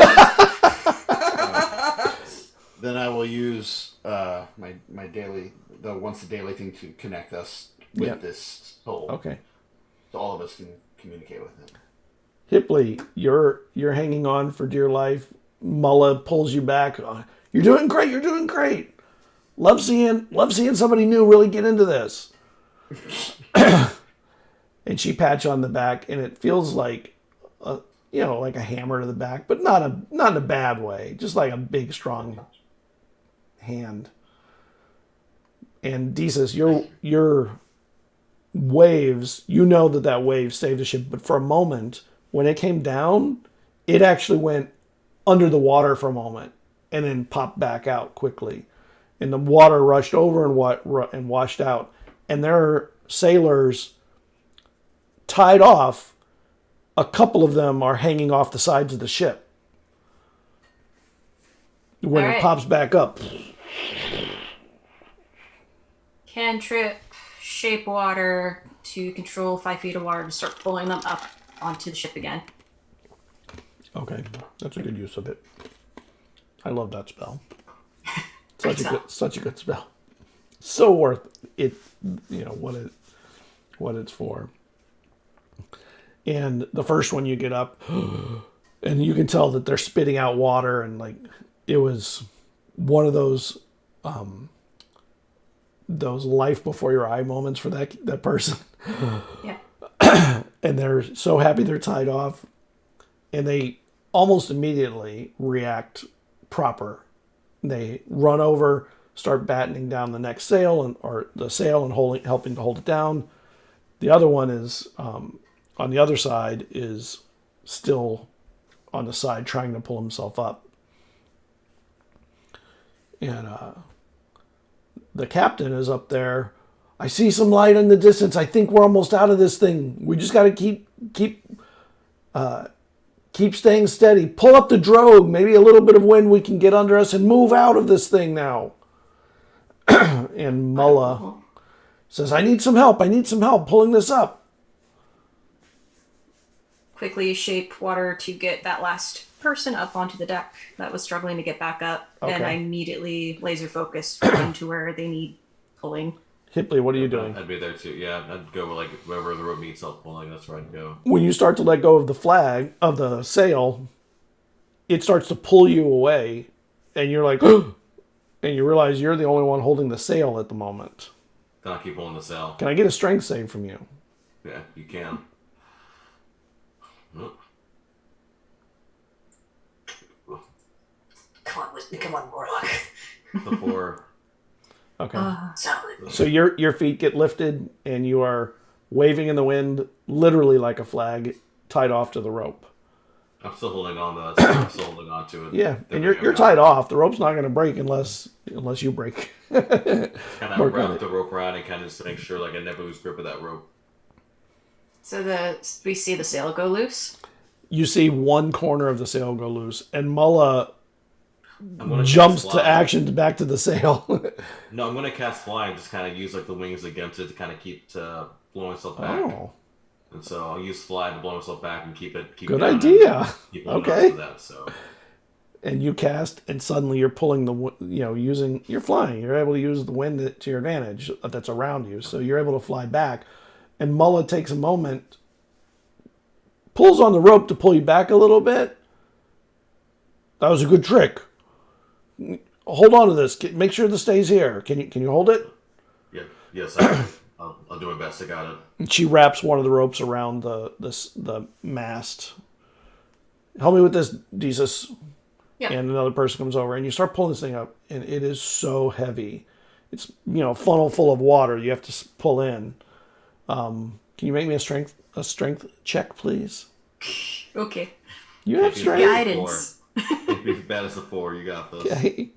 Then I will use my daily, once a daily thing to connect us with Yeah. this soul. Okay. So all of us can communicate with him. Hipley, you're hanging on for dear life. Mulla pulls you back. You're doing great. You're doing great. Love seeing somebody new really get into this. And she pats you on the back, and it feels like like a hammer to the back, but not in a bad way. Just like a big, strong hand. And Desus, your waves, you know that wave saved the ship, but for a moment, when it came down, it actually went under the water for a moment and then popped back out quickly. And the water rushed over and washed out. And there are sailors tied off. A couple of them are hanging off the sides of the ship. When All it right. pops back up. Cantrip, shape water to control 5 feet of water to start pulling them up onto the ship again. Okay, that's a good use of it. I love that spell. Such a good spell. So worth it, what it's for. And the first one you get up, and you can tell that they're spitting out water, and like it was one of those life before your eye moments for that person. Yeah. And they're so happy they're tied off, and they almost immediately react proper. They run over, start battening down the next sail and helping to hold it down. The other one is on the other side is still on the side trying to pull himself up. And the captain is up there. I see some light in the distance. I think we're almost out of this thing. We just got to keep staying steady. Pull up the drogue. Maybe a little bit of wind we can get under us and move out of this thing now. And Mulla says, I need some help pulling this up. Quickly shape water to get that last person up onto the deck that was struggling to get back up. Okay. And I immediately laser focus into where they need pulling. Hipley, what are you doing? I'd be there too. Yeah, I'd go like wherever the rope needs help pulling. That's where I'd go. When you start to let go of the flag, of the sail, it starts to pull you away. And you're like, and you realize you're the only one holding the sail at the moment. Can I keep pulling the sail? Can I get a strength save from you? Yeah, you can. Come on, Warlock. The 4. Okay. Solid. So your feet get lifted and you are waving in the wind, literally like a flag, tied off to the rope. I'm still holding on to that. I'm still holding on to it. Yeah, and you're tied off. The rope's not going to break unless you break. Kind of wrap the rope around and kind of just make sure like I never lose grip of that rope. So we see the sail go loose. You see one corner of the sail go loose, and Mulla I'm jumps to action back to the sail. No, I'm going to cast fly and just kind of use like the wings against it to kind of keep blowing myself back. Oh. And so I'll use fly to blow myself back and keep Good idea. Okay. That, so. And you cast, and suddenly you're pulling you're flying. You're able to use the wind to your advantage that's around you. So you're able to fly back. And Mulla takes a moment, pulls on the rope to pull you back a little bit. That was a good trick. Hold on to this. Make sure this stays here. Can you hold it? Yeah. Yes, I'll do my best. I got it. And she wraps one of the ropes around the mast. Help me with this, Jesus. Yeah. And another person comes over, and you start pulling this thing up, and it is so heavy. It's funnel full of water. You have to pull in. Can you make me a strength check, please? Okay. You have strength. Guidance. Don't be as bad as the 4. You got this. Okay.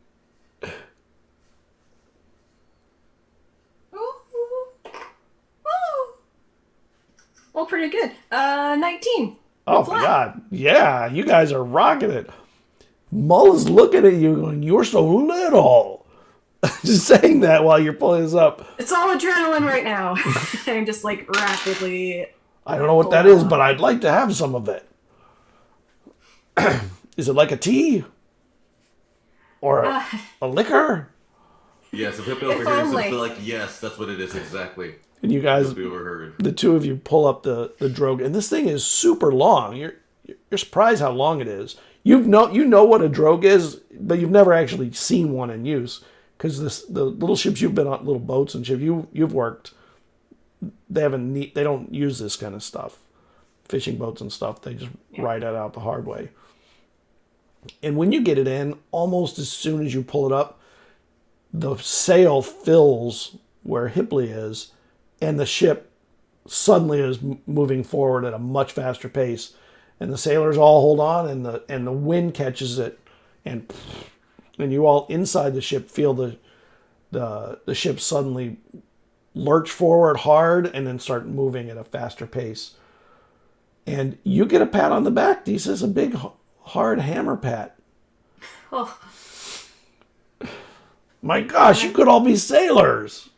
Well, pretty good. 19. Oh my God. Yeah, you guys are rocking it. Mulla's looking at you going, you're so little. Just saying that while you're pulling this up. It's all adrenaline right now. I'm just like rapidly. I don't know what that is, but I'd like to have some of it. Is it like a tea? Or a liquor? Yes, if Hippo overhears it, feel like, yes, that's what it is exactly. And you guys, the two of you pull up the drogue, and this thing is super long. You're surprised how long it is. You know what a drogue is, but you've never actually seen one in use. Because the little ships you've been on, little boats and ships you've worked, they don't use this kind of stuff. Fishing boats and stuff, they just ride it out the hard way. And when you get it in, almost as soon as you pull it up, the sail fills where Hipley is, and the ship suddenly is moving forward at a much faster pace. And the sailors all hold on, and the wind catches it, and you all inside the ship feel the ship suddenly lurch forward hard and then start moving at a faster pace. And you get a pat on the back. This is a big, hard hammer pat. Oh. My gosh, you could all be sailors.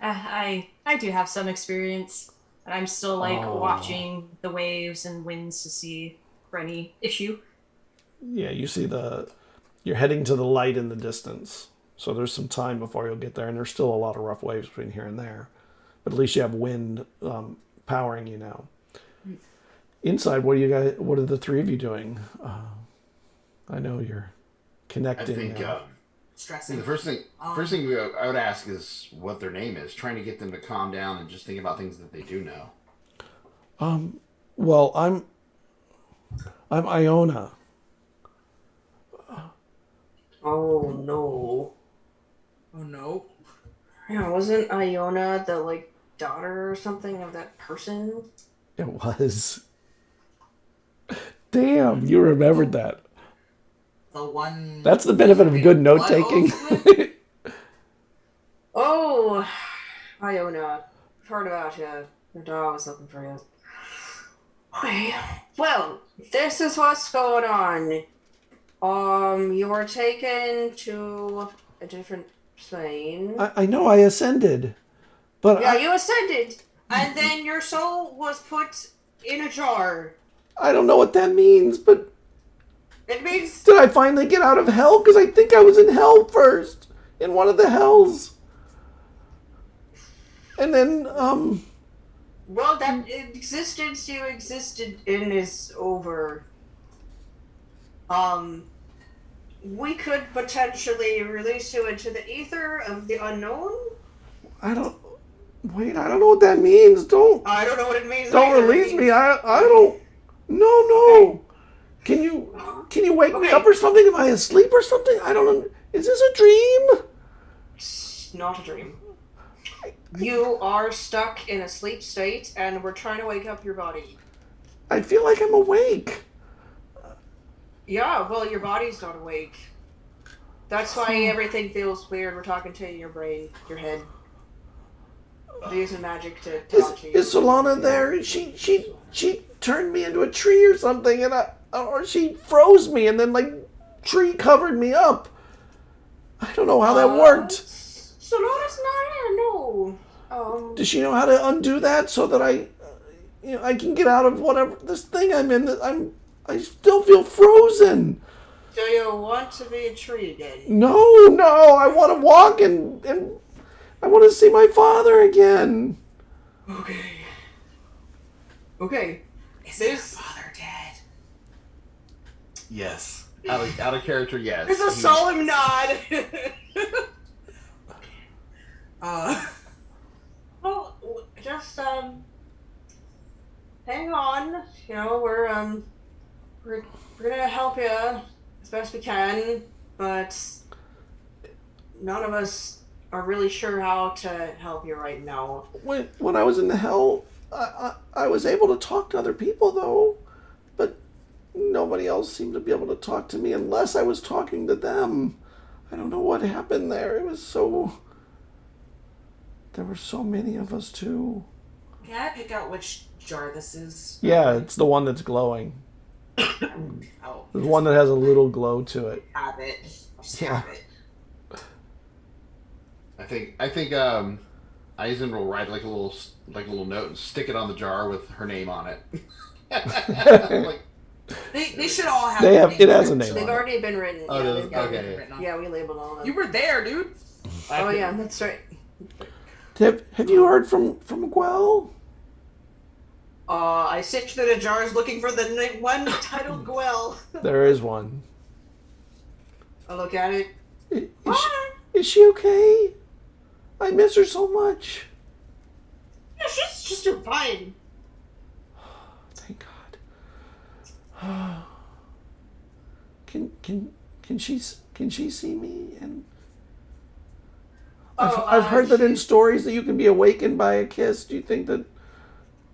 I do have some experience. And I'm still watching the waves and winds to see for any issue. Yeah, you see you're heading to the light in the distance. So there's some time before you'll get there, and there's still a lot of rough waves between here and there. But at least you have wind powering you now. Inside, what are the three of you doing? I know you're connecting. I think Stressing. the first thing I would ask is what their name is. Trying to get them to calm down and just think about things that they do know. Well, I'm Iona. Oh no. Oh no. Yeah, wasn't Iona the daughter or something of that person? It was. Damn, you remembered that. The one. That's the benefit of good note taking. Oh, Iona. I've heard about you. Your dog was looking for you. Okay. Well, this is what's going on. You were taken to a different plane. I know I ascended, but Yeah, you ascended, and then your soul was put in a jar. I don't know what that means. But It means did I finally get out of hell? Because I think I was in hell first, in one of the hells, and then well, that existence you existed in is over. We could potentially release you into the ether of the unknown. I don't know what that means. I don't know what it means. Don't either. release me. I don't. No. Can you wake me up or something? Am I asleep or something? I don't know. Is this a dream? It's not a dream. You are stuck in a sleep state, and we're trying to wake up your body. I feel like I'm awake. Yeah, well, your body's not awake. That's why everything feels weird. We're talking to your brain, your head. They're using magic to talk to you. Is Solana there? She turned me into a tree or something, or she froze me and then tree covered me up. I don't know how that worked. Solana's not here, no. Does she know how to undo that so that I can get out of whatever this thing I'm in? I still feel frozen. Do you want to be a tree again? No, I want to walk and I want to see my father again. Okay. Is your father dead? Yes. Out of character, yes. It's a solemn nod. Well, just hang on. We're gonna help you as best we can, but none of us are really sure how to help you right now. When I was in the hell, I was able to talk to other people though, but nobody else seemed to be able to talk to me unless I was talking to them. I don't know what happened there. There were so many of us too. Can I pick out which jar this is? Yeah, it's the one that's glowing. Oh, The one that has a little glow to it. have it. Just Yeah. have it. I think Eizen will write a little note and stick it on the jar with her name on it. They should all have. They have. names It has a written. name They've on it. already been written. Oh, yeah, those- they've got okay. it written. Yeah, we labeled all of them. You were there, dude. Oh yeah, that's right. Have you heard from Gwel? I sift through the jars looking for the one titled Gwel. There is one. I look at it. Is she okay? I miss her so much. Yeah, she's doing fine. Thank God. Can she see me? And I've heard that in stories that you can be awakened by a kiss. Do you think that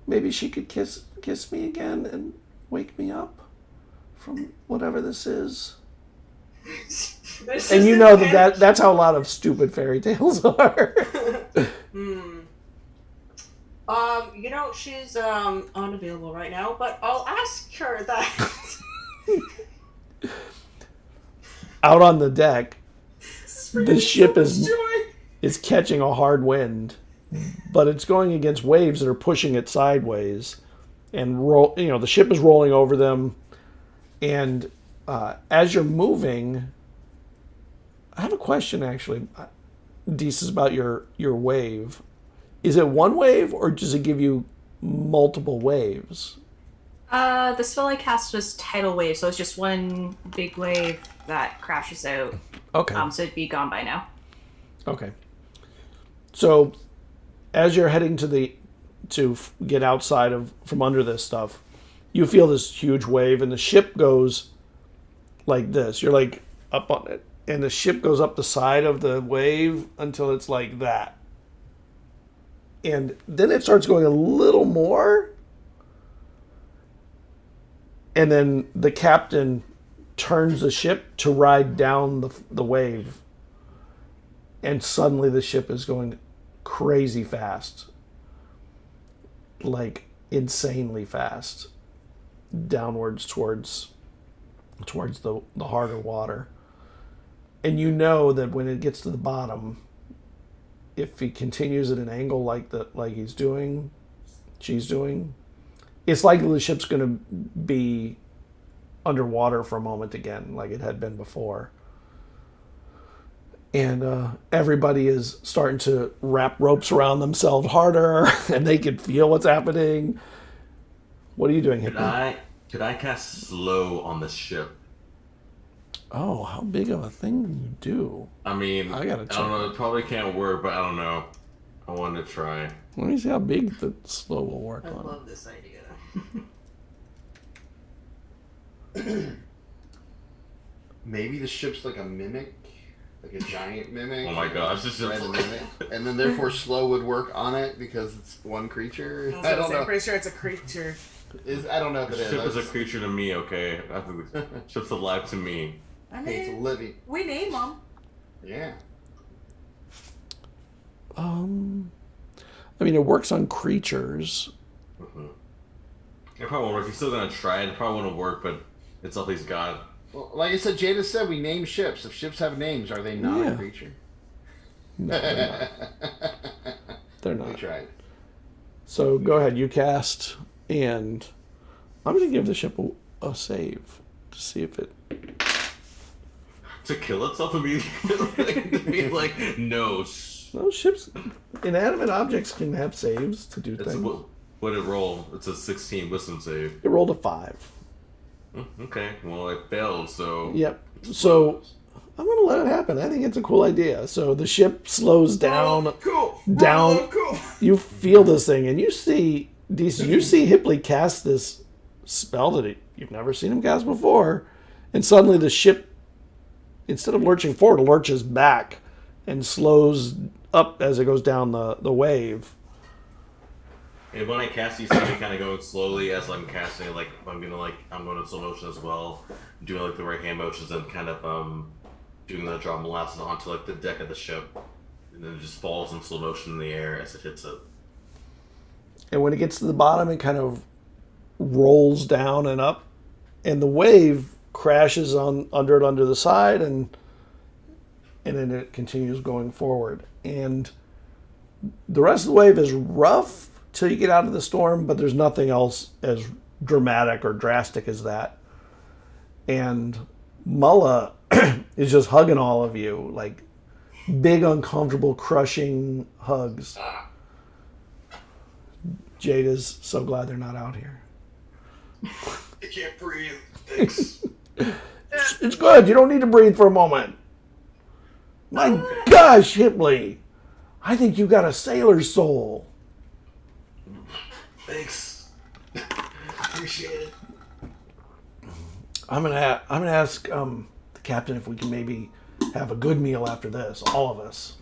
maybe she could kiss me again and wake me up from whatever this is? And you know that's how a lot of stupid fairy tales are. She's unavailable right now, but I'll ask her that. Out on the deck, the ship is catching a hard wind, but it's going against waves that are pushing it sideways, and the ship is rolling over them, and as you're moving, I have a question actually. Deece, is about your wave. Is it one wave or does it give you multiple waves? The spell I cast was tidal wave, so it's just one big wave that crashes out. Okay. So it'd be gone by now. Okay. So, as you're heading to get outside from under this stuff, you feel this huge wave, and the ship goes like this. You're like up on it, and the ship goes up the side of the wave until it's like that, and then it starts going a little more, and then the captain turns the ship to ride down the wave. And suddenly the ship is going crazy fast. Like insanely fast. Downwards towards the harder water. And you know that when it gets to the bottom, if he continues at an angle like she's doing, it's likely the ship's going to be underwater for a moment again, like it had been before. And everybody is starting to wrap ropes around themselves harder, and they can feel what's happening. What are you doing, Hippie? Could I cast slow on the ship? Oh, how big of a thing can you do? I mean, I gotta check. don't know. It probably can't work, but I don't know. I wanted to try. Let me see how big the slow will work I on. love this idea. Maybe the ship's like a mimic, like a giant mimic. Oh my gosh, this is Right, a mimic, and then therefore slow would work on it because it's one creature. I don't know. I'm pretty sure it's a creature. I don't know if The it ship is. is a creature to me, okay? I think the ship's alive to me. I Hey, it's mean, living. we name them. Yeah. I mean, it works on creatures. Mm-hmm. It probably won't work. He's still gonna try it. It probably won't work, but it's all he's got. Well, like I said, Jada said we name ships. If ships have names, are they not Yeah. a creature? No, they're not. They're We not. tried. So go ahead, you cast, and I'm going to give the ship a save to see if it... To kill itself immediately? To be like, no. Those ships, inanimate objects can have saves to do It's things. what did it roll? It's a 16 wisdom save. It rolled a 5. Okay, well, it failed, so... Yep. So I'm going to let it happen. I think it's a cool idea. So the ship slows down. Cool. Down. Cool. You feel this thing, and you see, you see Hipley cast this spell that you've never seen him cast before, and suddenly the ship, instead of lurching forward, lurches back and slows up as it goes down the wave. And when I cast, you see me kind of going slowly as I'm casting. Like I'm going in slow motion as well, doing like the right hand motions and kind of doing the draw molasses onto like the deck of the ship, and then it just falls in slow motion in the air as it hits it. And when it gets to the bottom, it kind of rolls down and up, and the wave crashes under the side, and then it continues going forward. And the rest of the wave is rough till you get out of the storm, but there's nothing else as dramatic or drastic as that. And Mulla is just hugging all of you, like big, uncomfortable, crushing hugs. Jada's so glad they're not out here. I can't breathe. Thanks. It's good. You don't need to breathe for a moment. My gosh, Hipley. I think you got a sailor's soul. Thanks. Appreciate it. I'm gonna ask the captain if we can maybe have a good meal after this, all of us.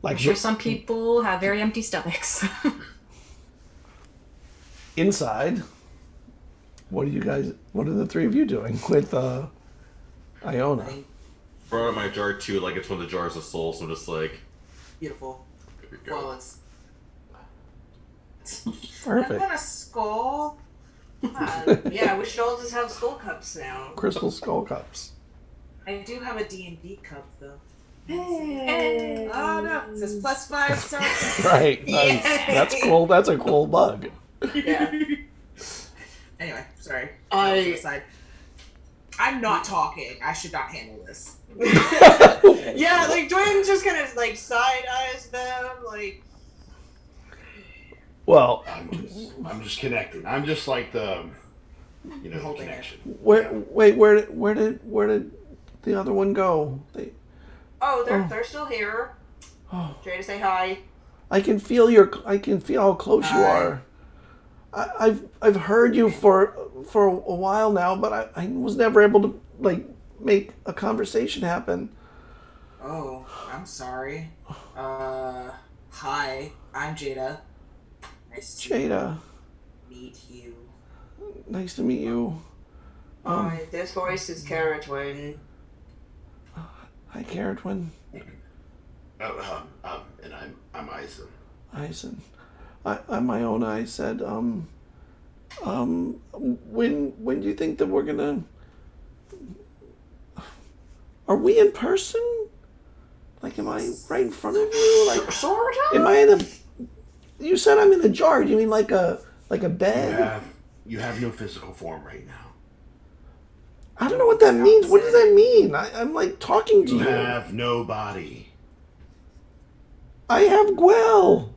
Like I'm sure some people have very empty stomachs. inside. What are the three of you doing with Iona? Brought out my jar too, like it's one of the jars of souls. So I'm just like, Beautiful. here we go. Flawless. I Perfect. want a skull. Yeah, we should all just have skull cups now. Crystal skull cups. I do have a D&D cup though. Hey. Oh no, it says +5 something. Right. Nice. That's cool. That's a cool bug. Yeah. Anyway, sorry. I- That was an aside. I'm not talking. I should not handle this. Yeah, like Dwayne just kind of like side eyes them, like. Well, I'm just connecting. I'm just like the, connection. where did the other one go? They're still here. Oh. Jada, say hi. I can feel how close you are. I've heard you for a while now, but I was never able to like make a conversation happen. Oh, I'm sorry. Hi, I'm Jada. Nice to meet you. Nice to meet you. This voice is Cerridwen. Hi, Cerridwen. And I'm Eizen. Eizen. I'm my own. I said, when do you think that we're gonna? Are we in person? Like, am I right in front of you? Like, Sort of? am I in a? You said I'm in a jar. Do you mean like a bed? You have no physical form right now. I don't know what that means. What does that mean? I'm like talking to you. You have no body. I have Gwell.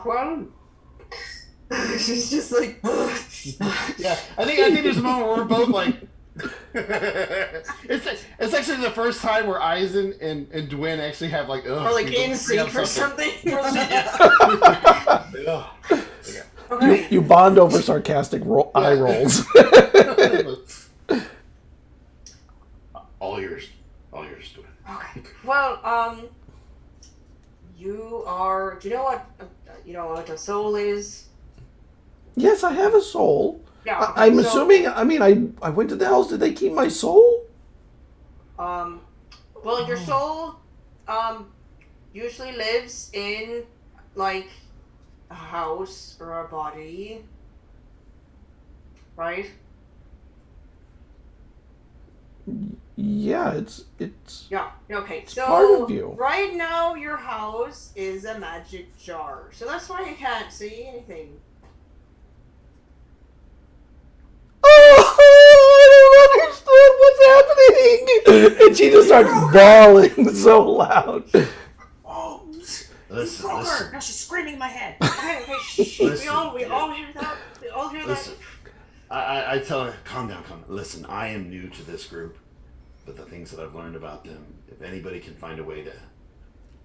Well, she's just like. Yeah, I think there's a moment where we're both like. it's actually the first time where Eizen and Dwayne actually have like. Or like in sync or something. Okay. You bond over sarcastic eye rolls. All yours, Dwayne. Okay. Well, you are. Do you know what? What a soul is? Yes, I have a soul. Yeah. I'm assuming. I mean, I went to the house. Did they keep my soul? Well, your soul, usually lives in like a house or a body, right? Yeah, it's. Yeah. Okay. So part of you. Right now, your house is a magic jar, so that's why you can't see anything. Oh, I don't understand what's happening. And she just starts bawling so loud. Oh, Listen. now she's screaming in my head. Okay, shh. Listen, we all hear that. We all hear Listen, that. I tell her, calm down. Listen, I am new to this group, but the things that I've learned about them, if anybody can find a way to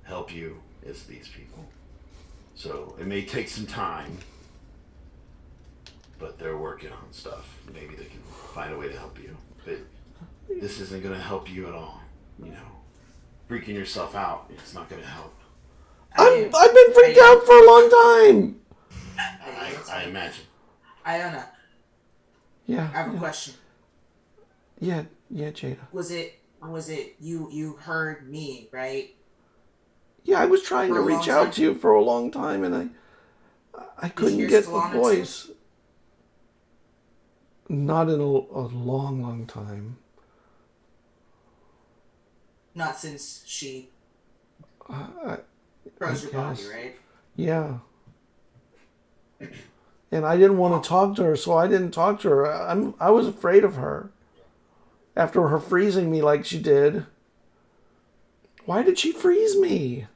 help you, it's these people. So it may take some time, but they're working on stuff. Maybe they can find a way to help you. But this isn't going to help you at all. Freaking yourself out, it's not going to help. I've been freaked out for a long time. I imagine. Iona, Yeah. I have a question. Yeah, Jada. Was it you heard me, right? Yeah, I was trying For to a reach long out time? to you for a long time, and I couldn't hear get the Stellana too? voice. Not in a long time. Not since she I froze your body, guess. right? Yeah. And I didn't want to talk to her, so I didn't talk to her. I was afraid of her. After her freezing me like she did. Why did she freeze me?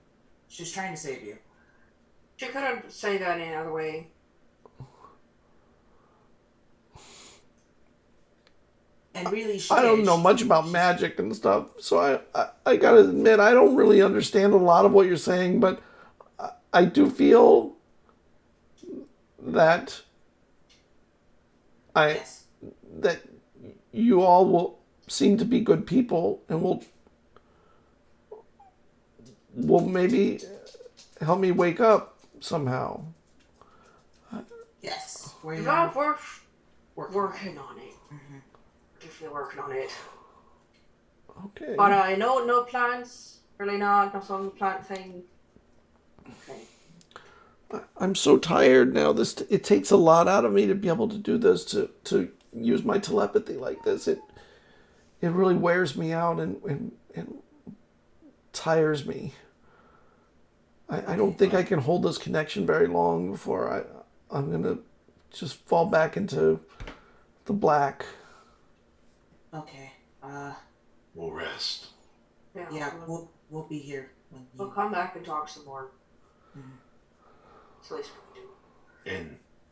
She's trying to save you. She couldn't say that any other way. And really, I don't know much about magic and stuff, so I gotta admit, I don't really understand a lot of what you're saying, but I do feel that Yes. that you all will seem to be good people and will maybe help me wake up somehow. Yes. We're working on it. Mm-hmm. Definitely working on it. Okay. But no plans. Really not some plant thing. Okay. I'm so tired now. It takes a lot out of me to be able to do this, to use my telepathy like this. It really wears me out and tires me. I don't think I can hold this connection very long before I'm gonna just fall back into the black. Okay. We'll rest. Yeah, we'll be here when you. We'll come back and talk some more. Mhm. At least we do.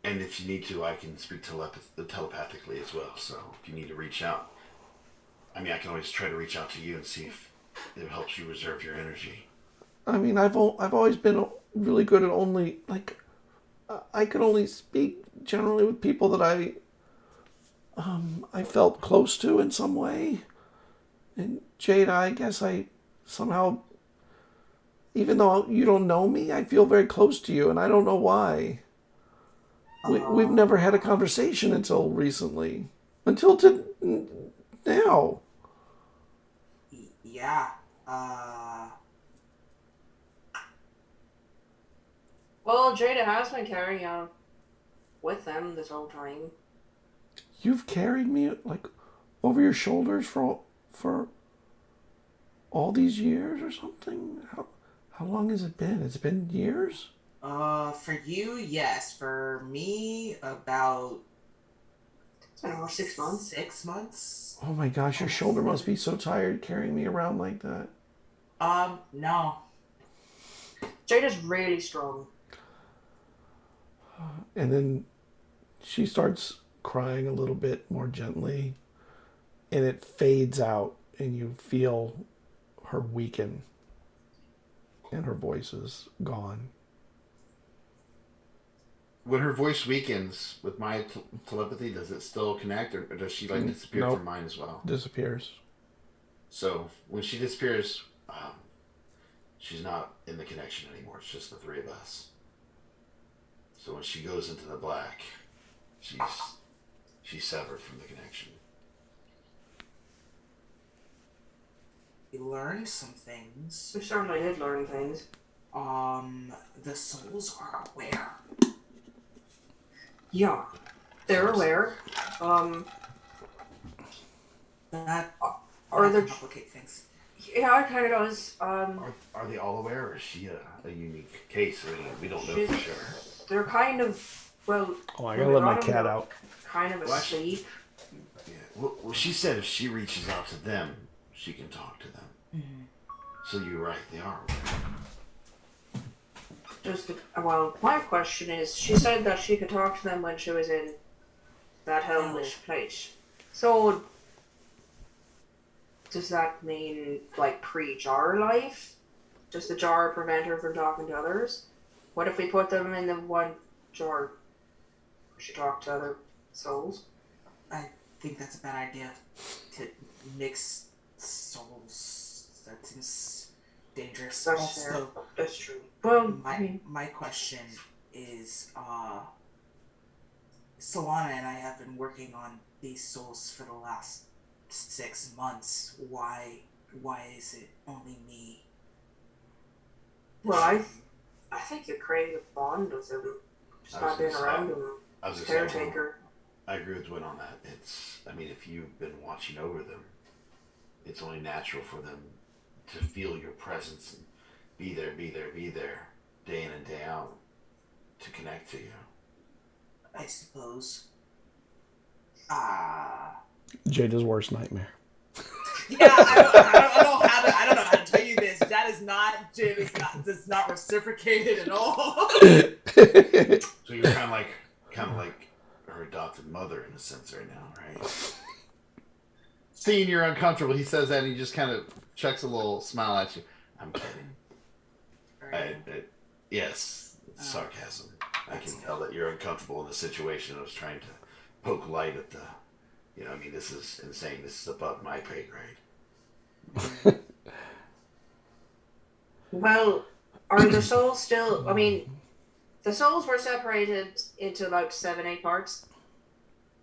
And if you need to, I can speak telepathically as well. So if you need to reach out, I mean, I can always try to reach out to you and see if it helps you reserve your energy. I mean, I've always been really good at only, like, I could only speak generally with people that I felt close to in some way. And Jada, I guess I somehow, even though you don't know me, I feel very close to you, and I don't know why. We've never had a conversation until recently. Until now. Yeah. Well, Jada has been carrying on with them this whole time. You've carried me, like, over your shoulders for all these years or something? How long has it been? It's been years? For you, yes. For me, about... It's been over 6 months. 6 months? Oh my gosh, your shoulder must be so tired carrying me around like that. No. Jada's really strong. And then she starts crying a little bit more gently, and it fades out, and you feel her weaken, and her voice is gone. When her voice weakens with my telepathy, does it still connect, or does she like disappear Nope. from mine as well? Disappears. So when she disappears, she's not in the connection anymore. It's just the three of us. So when she goes into the black, she's severed from the connection. We learned some things. We certainly did learn things. The souls are aware. Yeah, they're aware. That Are there? complicate things. Yeah, it kind of does. Are they all aware, or is she a unique case? I mean, we don't know for sure. They're kind of, well... Oh, I gotta let my cat they're out. Kind of asleep. Yeah. Well, she said if she reaches out to them, she can talk to them. Mm-hmm. So you're right, they are aware. Well, my question is, she said that she could talk to them when she was in that hellish place. So, does that mean, like, pre-jar life? Does the jar prevent her from talking to others? What if we put them in the one jar? We should talk to other souls. I think that's a bad idea. To mix souls. That seems dangerous. That's fair. Also, That's true. Well, my question is, Solana and I have been working on these souls for the last 6 months. Why is it only me? well, I think you create a bond with them. Just I was not being gonna say- around them. I was gonna say, Caretaker. I agree with Win on that. I mean, if you've been watching over them, it's only natural for them to feel your presence and be there, day in and day out, to connect to you. I suppose. Jada's worst nightmare. Yeah, I don't know how to tell you this. That is not, Jim. It's not reciprocated at all. So you're kind of like her adopted mother in a sense right now, right? Seeing you're uncomfortable, he says that and he just kind of chucks a little smile at you. I'm kidding. Yes, it's sarcasm. I can tell that you're uncomfortable in the situation. I was trying to poke light at the, I mean, this is insane. This is above my pay grade. Well, are the souls still? I mean, the souls were separated into about 7-8 parts.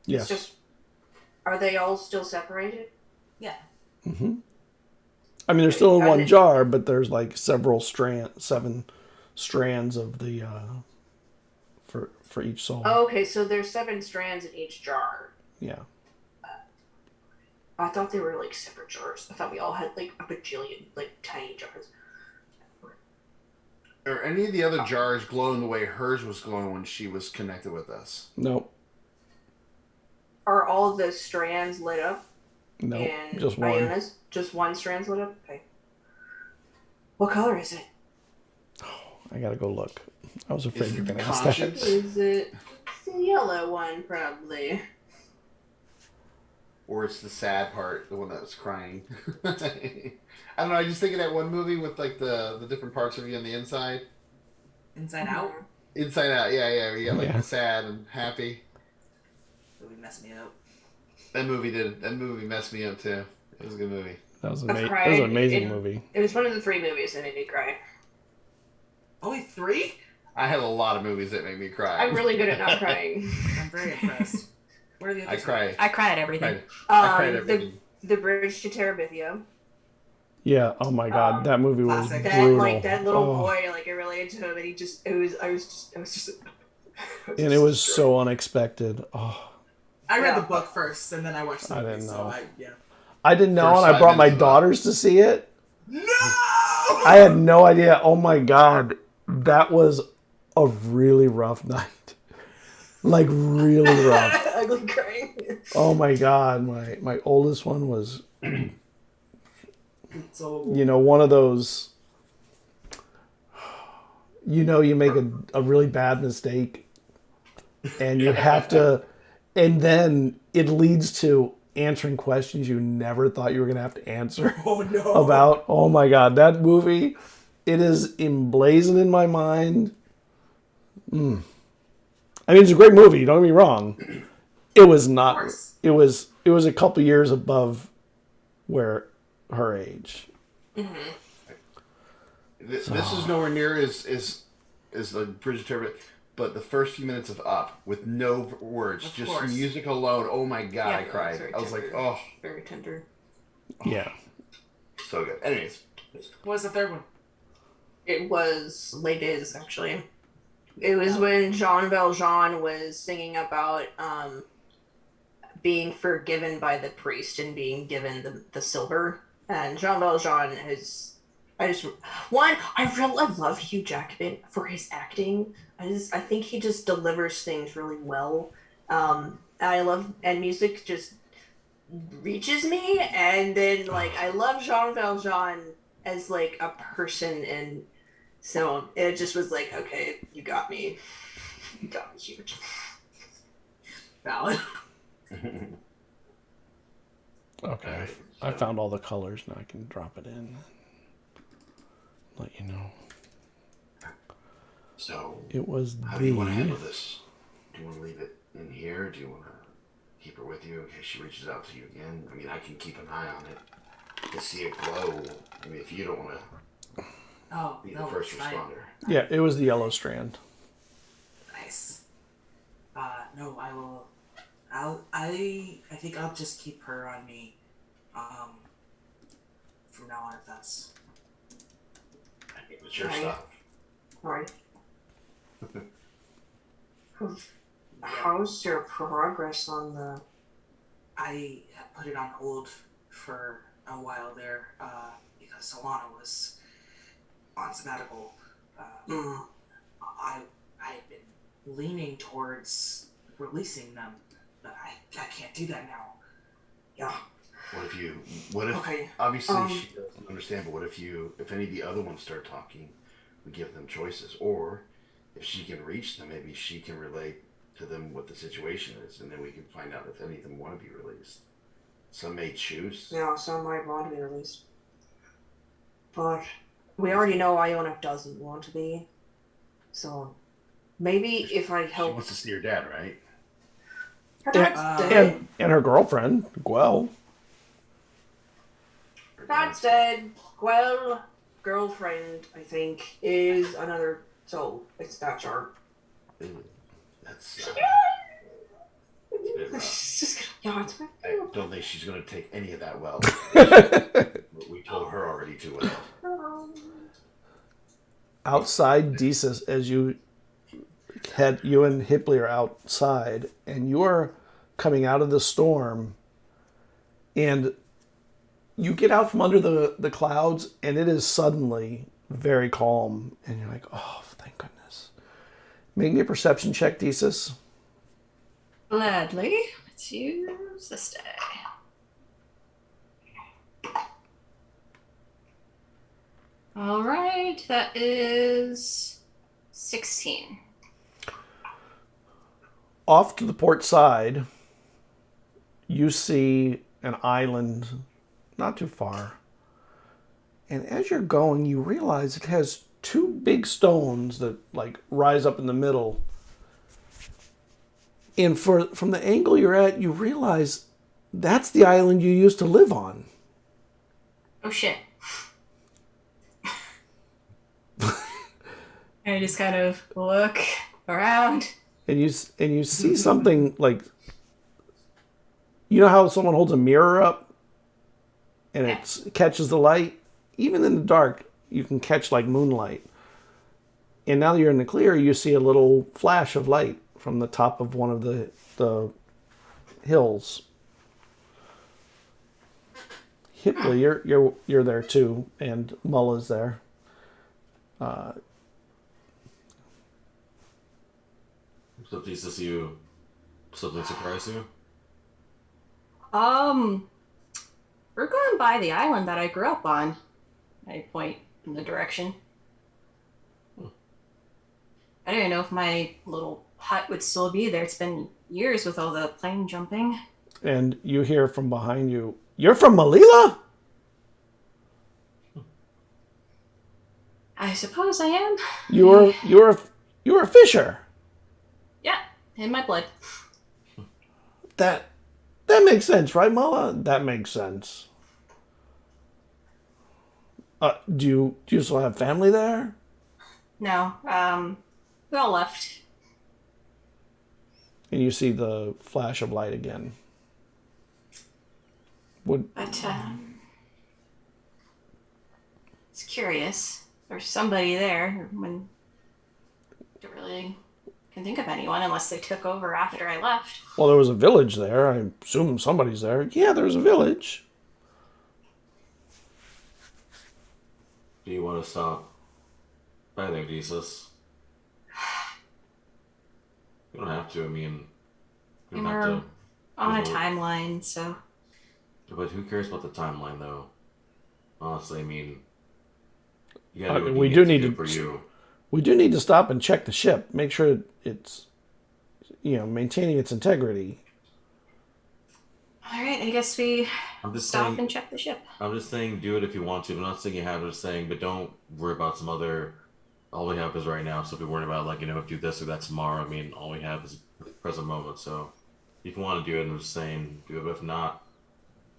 Yes. It's just, are they all still separated? Yeah. Mm-hmm. I mean, they're still in one jar, but there's like seven strands of the for each soul. Oh, okay, so there's 7 strands in each jar. Yeah. I thought they were like separate jars. I thought we all had like a bajillion like tiny jars. Are any of the other jars glowing the way hers was glowing when she was connected with us? Nope. Are all the strands lit up? No, and just one. Iona's just one strand's lit up. Okay. What color is it? I gotta go look. I was afraid you were gonna ask that. Conscience? Is it? It's the yellow one, probably. Or it's the sad part, the one that was crying. I don't know. I just think of that one movie with like the different parts of you on the inside. Inside Out. Inside Out, yeah. You got like Yeah. the sad and happy. It would mess me up. That movie messed me up too. It was a good movie. That was, I've that cried. was an amazing movie. It was one of the 3 movies that made me cry. Only 3? I have a lot of movies that make me cry. I'm really good at not crying. I'm very impressed. What are the I others? cry. I cry at everything. I cried at everything. The Bridge to Terabithia. Yeah. Oh my God, that movie was classic. That brutal. like that little Oh. boy, like I related to him, and I was just. And it was so unexpected. Oh, I read Yeah. the book first, and then I watched the I movie, didn't so know. yeah. I didn't know, First and I 5 brought my minutes of that. daughters to see it. No! I had no idea. Oh my God, that was a really rough night. Like really rough. Ugly crying. Oh my God, my oldest one was, So one of those. You make a really bad mistake, and you have to, and then it leads to answering questions you never thought you were gonna have to answer. oh no! About, oh my God, that movie, it is emblazoned in my mind. I mean, it's a great movie, don't get me wrong. It was not, course. it was a couple years above where her age. This is nowhere near as the Bridge of Terabithia, but the first few minutes of Up with no words, Of just course. music alone. Oh my God, Yeah, I cried. very I was like, tender. oh, Very tender. Yeah. so good. Anyways, What was the third one? It was Les Mis, actually. It was when Jean Valjean was singing about being forgiven by the priest and being given the silver. And Jean Valjean has, I love Hugh Jackman for his acting. I think he just delivers things really well. And music just reaches me. And then I love Jean Valjean as like a person, and so it just was like, okay, you got me. You got me huge. Valid. Okay. I found all the colors. Now I can drop it in. Let you know. so It was how do you want to handle the. this? Do you want to leave it in here? Do you want to keep her with you in case she reaches out to you again? I mean, I can keep an eye on it to see it glow. I mean, if you don't want to Oh, be no, the first it's fine. responder. Yeah, it was the yellow strand. Nice. No, I will. I think I'll just keep her on me. From now on, if that's. It's your Right. stuff. Right. How's your progress on the? I had put it on hold for a while there because Solana was on sabbatical. I had been leaning towards releasing them, but I can't do that now. Yeah. What if, Okay, obviously she doesn't understand, but what if any of the other ones start talking, we give them choices, or if she can reach them, maybe she can relate to them what the situation is, and then we can find out if any of them want to be released. Some may choose. Yeah, some might want to be released, but we already know Iona doesn't want to be. So maybe if I She help, wants to see her dad, right? her dad's dead. And her girlfriend, Gwell. Her Dad's dead. Well, girlfriend, I think, is another soul. It's that sharp. Ooh, that's. She's just gonna, yeah, it's fine. I don't think she's going to take any of that well. We told her already too well. Outside Desus, as you and Hipley are outside, and you are coming out of the storm, and you get out from under the clouds, and it is suddenly very calm, and you're like, oh, thank goodness. Make me a perception check, Desus. Gladly. Let's use this die. All right, that is 16. Off to the port side, you see an island not too far. And as you're going, you realize it has two big stones that like rise up in the middle. And from the angle you're at, you realize that's the island you used to live on. Oh shit. I just kind of look around. And you see something like, you know how someone holds a mirror up and it catches the light? Even in the dark, you can catch like moonlight. And now that you're in the clear, you see a little flash of light from the top of one of the hills. Hipley, you're there too, and Mulla's there. So Jesus, you something surprise you? We're going by the island that I grew up on. I point in the direction. I don't even know if my little hut would still be there. It's been years with all the plane jumping. And you hear from behind you, "You're from Malila?" I suppose I am. You're a fisher. Yeah, in my blood. That makes sense, right, Mulla? That makes sense. Do you still have family there? No, we all left. And you see the flash of light again. But, it's curious. There's somebody there when I don't really can think of anyone unless they took over after I left. Well, there was a village there. I assume somebody's there. Yeah, there's a village. Do you want to stop by there, Jesus? You don't have to. I mean, you don't have to. On a timeline, so. But who cares about the timeline, though? Honestly, I mean, you gotta do what we you do need need to to do for you. We do need to stop and check the ship. Make sure it's, maintaining its integrity. All right, I guess we I'm just stop saying. and check the ship. I'm just saying, do it if you want to. I'm not saying you have. I'm just saying, but don't worry about some other. All we have is right now. So if you're worried about do this or that tomorrow. I mean, all we have is the present moment. So if you want to do it, I'm just saying, do it. But if not,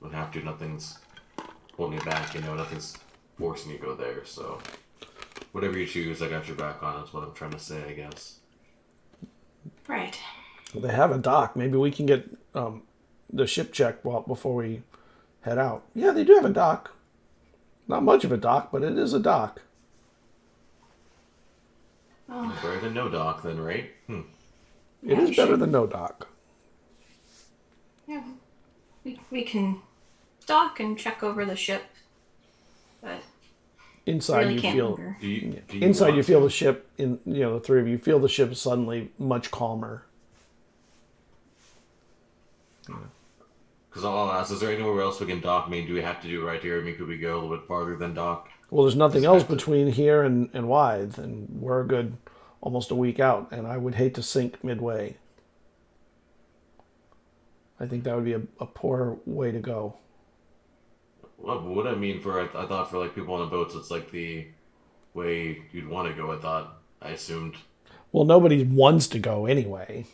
you don't have to. Nothing's holding you back. Nothing's forcing you to go there. So whatever you choose, I got your back on. That's what I'm trying to say, I guess. Right. They have a dock. Maybe we can get the ship checked before we head out. Yeah, they do have a dock. Not much of a dock, but it is a dock. Oh. Better than no dock, then, right? It is better than no dock. Yeah. We can dock and check over the ship, but Inside really you can't feel linger. Do you inside want you feel to? the ship the three of you feel the ship is suddenly much calmer. Because I'll ask, is there anywhere else we can dock? I mean, do we have to do it right here? I mean, could we go a little bit farther than dock? Well, there's nothing Just else have to- between here and Wythe, and we're a good almost a week out, and I would hate to sink midway. I think that would be a poor way to go. What I mean I thought for like people on the boats, it's like the way you'd want to go. I assumed. Well, nobody wants to go anyway.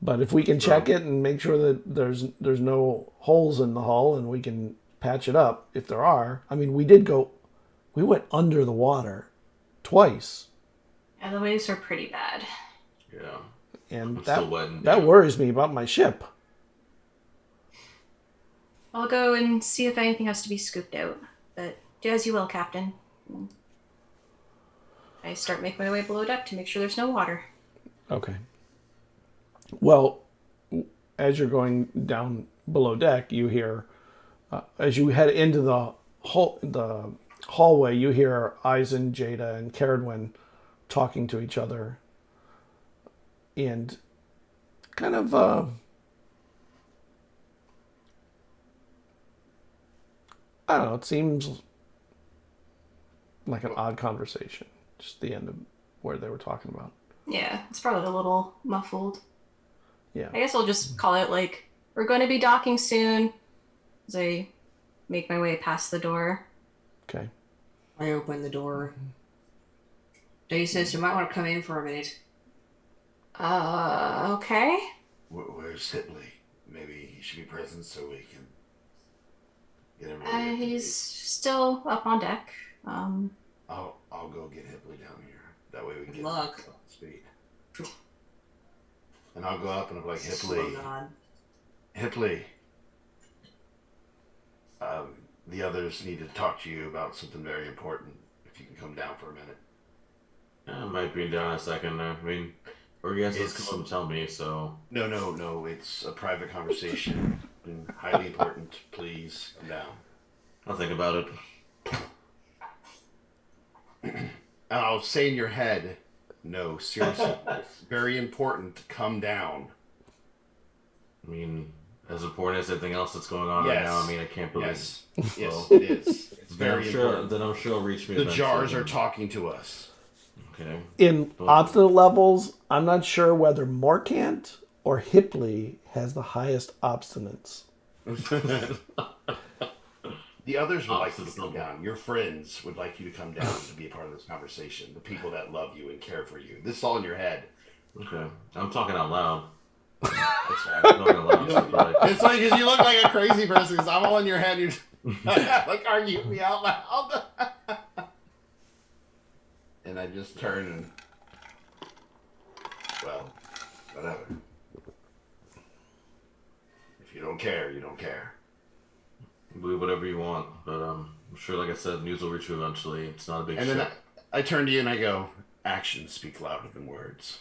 But if we can check Sure. it and make sure that there's no holes in the hull and we can patch it up if there are. I mean, we went under the water twice. Yeah, the waves are pretty bad. Yeah. And I'm still wet and that damp. worries me about my ship. I'll go and see if anything has to be scooped out. But do as you will, Captain. I start making my way below deck to make sure there's no water. Okay. Well, as you're going down below deck, you hear, as you head into the hallway, you hear Eizen, Jada, and Cerridwen talking to each other. And kind of, I don't know, it seems like an odd conversation. Just the end of where they were talking about. Yeah, it's probably a little muffled. Yeah. I guess I'll just call it like, we're going to be docking soon, as I make my way past the door. Okay. I open the door. Jay says you might want to come in for a minute. Okay. Where's Hipley? Maybe he should be present so we can get him ready. He's still up on deck. I'll go get Hipley down here. That way we can Good get luck. him up to speed. And I'll go up and I'll be like, Slow Hipley, down. Hipley. The others need to talk to you about something very important. If you can come down for a minute. I might be down in a second. I mean, or you guys just come up and tell me, so... No. It's a private conversation. And highly important. Please come down. I'll think about it. And I'll say in your head, no, seriously, it's very important. Come down. I mean, as important as everything else that's going on right now, I mean, I can't believe... Yes, So, yes, it is. It's then very important. Then I'm sure it'll reach me The eventually. jars are talking to us. Okay. In obstinate levels, I'm not sure whether Morkant or Hipley has the highest obstinance. The others would like you to Opposites come level. down. Your friends would like you to come down to be a part of this conversation. The people that love you and care for you. This is all in your head. Okay. I'm talking out loud. That's I'm fine. talking out loud. So, like, It's like, because you look like a crazy person, because I'm all in your head. You're like, argue me out loud. And I just turn and, well, whatever. If you don't care, you don't care. believe whatever you want, but I'm sure, like I said, news will reach you eventually. It's not a big And ship. then I turn to you and I go, actions speak louder than words.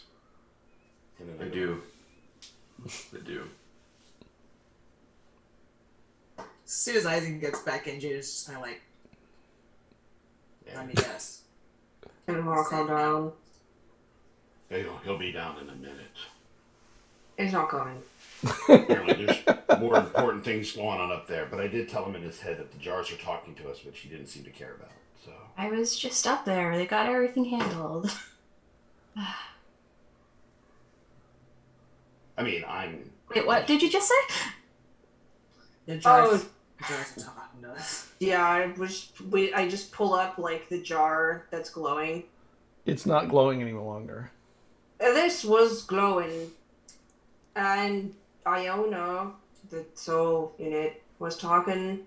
And then They do. They do. As soon as Eizen gets back in, Jada's just kind of like, Yeah. let me guess. And walk on down. He'll be down in a minute. He's not coming. Apparently there's more important things going on up there, but I did tell him in his head that the jars are talking to us, which he didn't seem to care about. So I was just up there. They got everything handled. I mean, I'm... Wait, what did you just say? The jars, Oh. the jars are talking to us. Yeah, I just pull up like the jar that's glowing. It's not glowing any longer. This was glowing, and Iona, the soul in it, was talking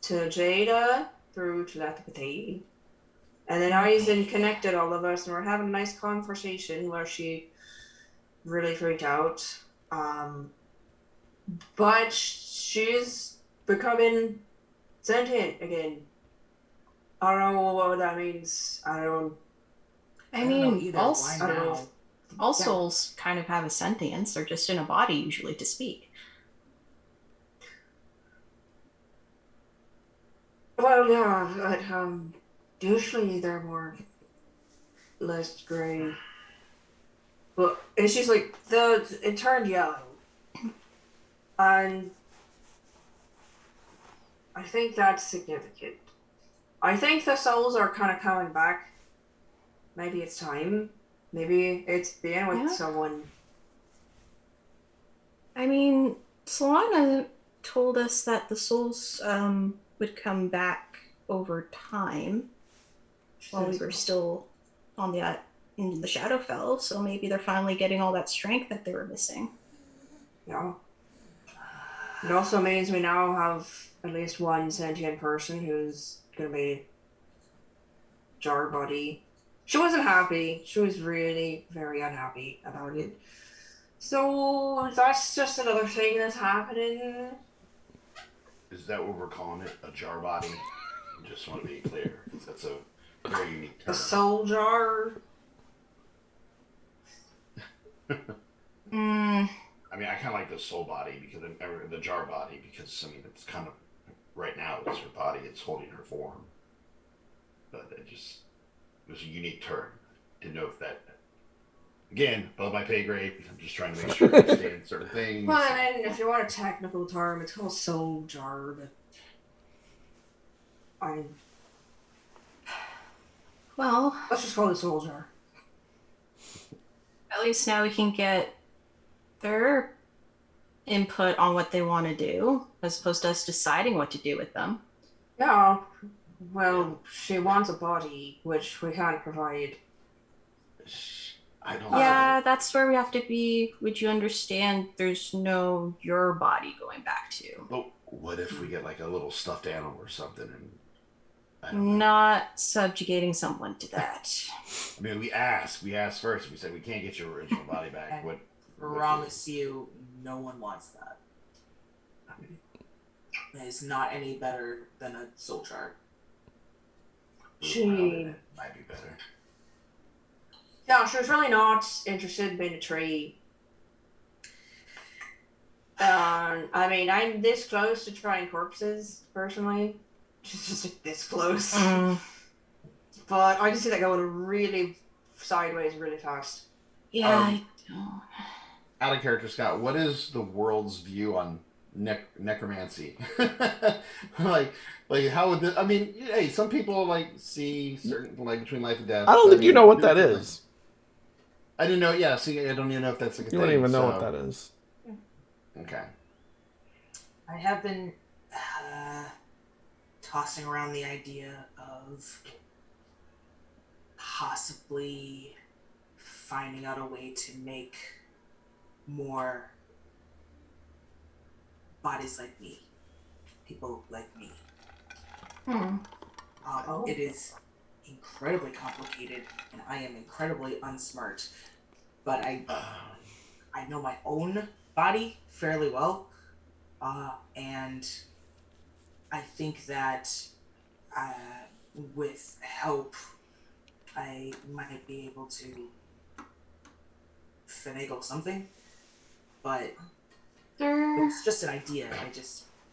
to Jada through telepathy. And then Eizen connected all of us, and we're having a nice conversation where she really freaked out. But she's becoming sentient again. I don't know what that means. I don't know mean, either. all, Why I don't now? know. all souls kind of have a sentience. They're just in a body usually to speak. Well, yeah, but usually they're more less gray. But it's just like it turned yellow, and I think that's significant. I think the souls are kind of coming back. Maybe it's time. Maybe it's being with Yeah. someone. I mean, Solana told us that the souls would come back over time while we were still on the in the Shadowfell, so maybe they're finally getting all that strength that they were missing. Yeah. It also means we now have at least one sentient person who's gonna be jar body. She wasn't happy. She was really very unhappy about it. So that's just another thing that's happening. Is that what we're calling it? A jar body? I just want to be clear, because that's a very unique term. A soul jar. I mean, I kind of like the soul body, because the jar body, because, I mean, it's kind of, right now, it's her body, it's holding her form. But it was a unique term. Didn't know if that, again, above my pay grade, I'm just trying to make sure I understand certain things. Well, I mean, if you want a technical term, it's called soul jar, but Well, Let's just call it soldier. at least now we can get their input on what they want to do, as opposed to us deciding what to do with them. Yeah. Well, she wants a body, which we can't provide. I don't Yeah, that's where we have to be. Would you understand there's no your body going back to? But what if we get like a little stuffed animal or something? And I don't know. Not subjugating someone to that. I mean, we asked first. We said we can't get your original body back. I What? promise you, no one wants that. It's not any better than a soul chart. She might be better. Yeah, she was really not interested in being a tree. I mean, I'm this close to trying corpses, personally. Just like this close. But I can see that going really sideways really fast. Yeah, I don't. Out of character, Scott, what is the world's view on necromancy? like how would this... I mean, hey, some people like see certain like between life and death. I don't think you know what that is. I didn't know. Yeah, see, I don't even know if that's like a You thing. don't even know what that is. Okay. I have been tossing around the idea of possibly finding out a way to make more bodies like me, people like me. It is incredibly complicated, and I am incredibly unsmart. But I know my own body fairly well, and I think that with help, I might be able to finagle something. But it's just an idea.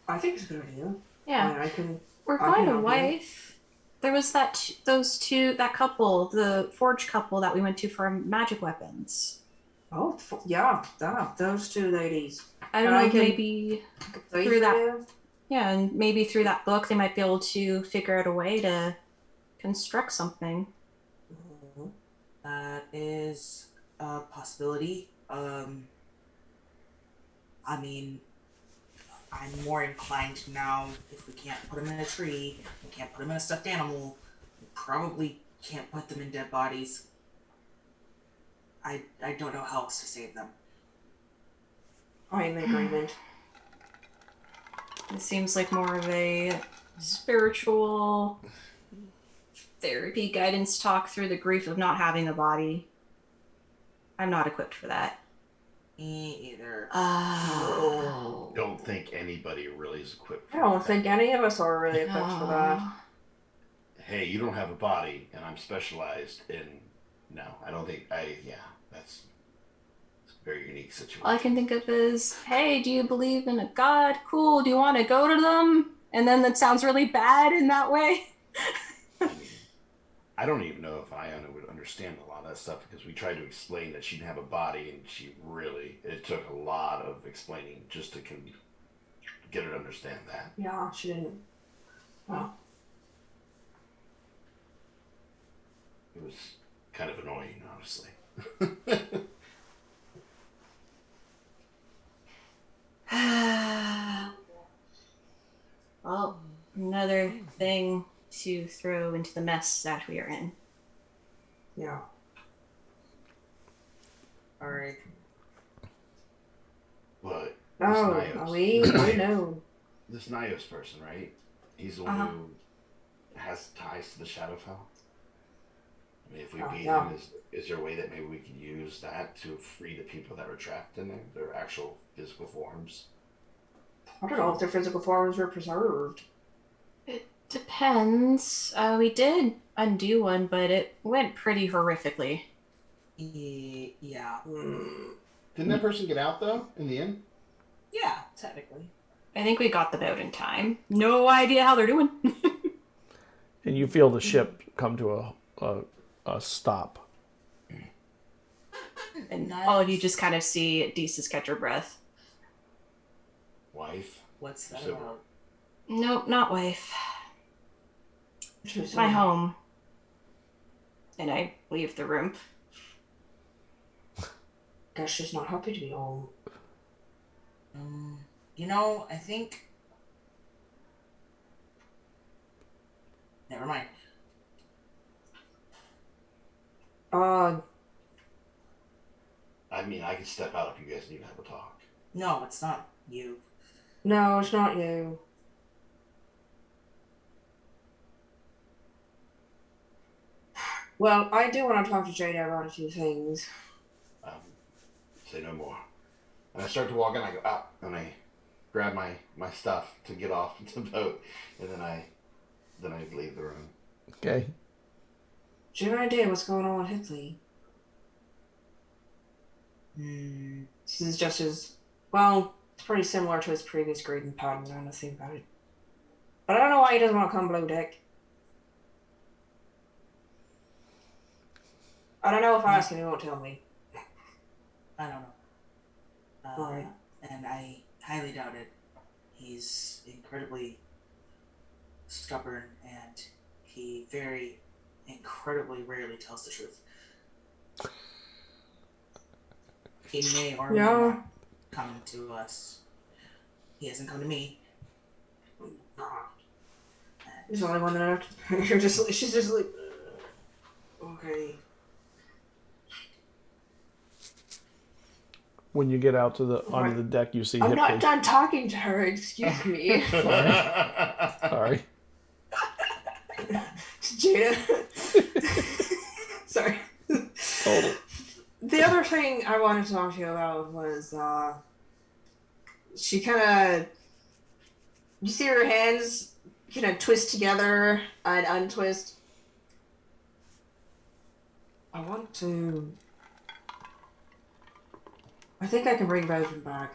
I think it's a good idea. Yeah, I can. we're going to wife. There was that couple, the Forge couple that we went to for magic weapons. Oh, yeah, those two ladies. I don't know, maybe through that. Yeah. Yeah, and maybe through that book they might be able to figure out a way to construct something. That is a possibility. I mean, I'm more inclined now, if we can't put them in a tree, we can't put them in a stuffed animal, we probably can't put them in dead bodies. I don't know how else to save them. I'm in agreement. It seems like more of a spiritual therapy guidance talk through the grief of not having a body. I'm not equipped for that. Me either. Don't think anybody really is equipped for I don't that. think any of us are really equipped for that. Hey, you don't have a body, and I'm specialized in... No, I don't think... that's a very unique situation. All I can think of is, hey, do you believe in a god? Cool, do you want to go to them? And then that sounds really bad in that way. I mean, I don't even know if Iona would understand a lot of that stuff, because we tried to explain that she didn't have a body, and it took a lot of explaining just to get her to understand that. Yeah, she didn't. Well, It was kind of annoying, honestly. Well, another thing to throw into the mess that we are in. yeah. Alright. But Oh, we know. this Nyos person, right? He's the one who has ties to the Shadowfell. I mean, if we beat him, is there a way that maybe we could use that to free the people that were trapped in there, their actual physical forms? I don't know if their physical forms were preserved. It depends. We did undo one, but it went pretty horrifically. Yeah. Didn't that person get out, though, in the end? Yeah, technically. I think we got them out in time. No idea how they're doing. And you feel the ship come to a stop. And all of you just kind of see Deezus catch her breath. Wife? What's that So- about? Nope, not wife. My home. And I leave the room. Guess she's not happy to be home. I think. Never mind. I mean, I can step out if you guys need to have a talk. No, it's not you. No, it's not you. Well, I do want to talk to Jada about a few things. Say no more. And I start to walk in, I go out, and I grab my stuff to get off the boat, and then I leave the room. Okay. Do you have an idea what's going on with Hitley? This is just as well. It's pretty similar to his previous grading pattern. Now that I think about it, but I don't know why he doesn't want to come below deck. I don't know if I ask him, he won't tell me. I don't know. Alright. And I highly doubt it. He's incredibly stubborn, and he incredibly rarely tells the truth. He may or may not come to us. He hasn't come to me. He's the only one that I have to. She's just like, okay. When you get out to onto the deck, you see I'm Hipley. not done talking to her. Excuse me. Sorry. Jada. Sorry. Total. The other thing I wanted to talk to you about was she kind of, you see her hands kind of twist together and untwist. I think I can bring both of them back.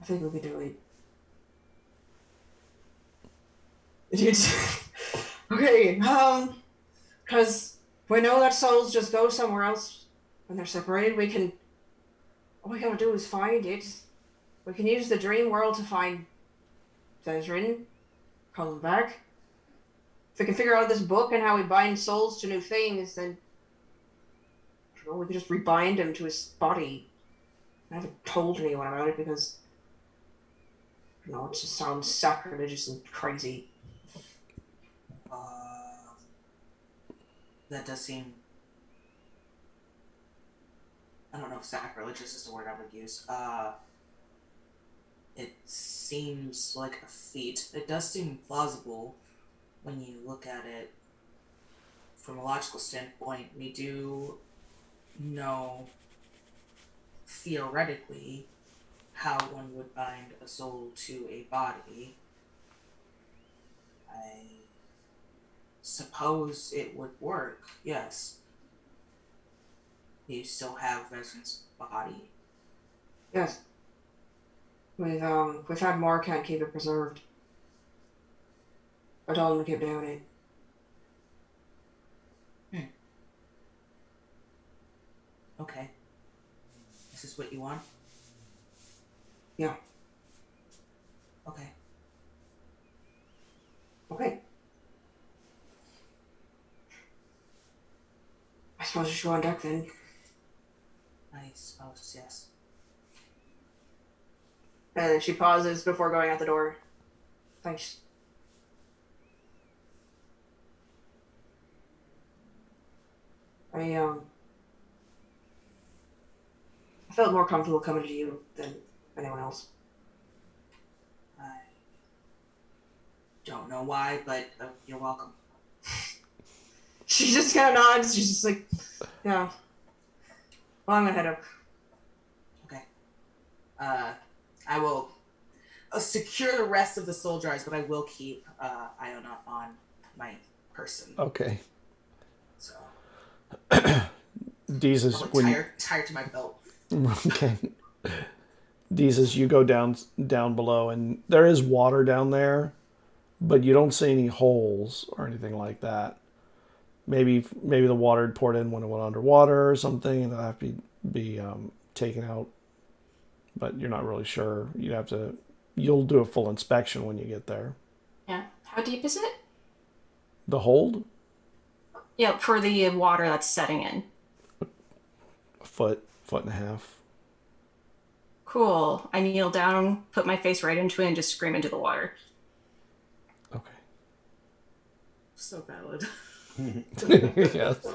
I think we can do it. Okay, because we know that souls just go somewhere else when they're separated. All we gotta do is find it. We can use the dream world to find Zealzaddy, call them back. If we can figure out this book and how we bind souls to new things, then we could just rebind him to his body. I haven't told anyone about it because it just sounds sacrilegious and crazy. That does seem... I don't know if sacrilegious is the word I would use. It seems like a feat. It does seem plausible when you look at it from a logical standpoint. We do know, theoretically, how one would bind a soul to a body. I suppose it would work, yes. You still have Resin's body. Yes. We've had Marquand keep it preserved. I told him to keep doing it. Okay. This is what you want? Yeah. Okay. Okay. I suppose you should go on deck then. I suppose, yes. And then she pauses before going out the door. Thanks. I felt more comfortable coming to you than anyone else. I don't know why, but you're welcome. She just kind of nods. She's just like, yeah. Well, I'm gonna head up. Okay. I will secure the rest of the soul jars, but I will keep Iona on my person. Okay. So. Deez is tired to my belt. Okay. Deez is you go down below, and there is water down there, but you don't see any holes or anything like that. Maybe the water had poured in when it went underwater or something, and it'll have to be taken out. But you're not really sure. You'll do a full inspection when you get there. Yeah. How deep is it? The hold? Yeah, for the water that's setting in. A foot and a half. Cool. I kneel down, put my face right into it, and just scream into the water. Okay. So valid. Yes.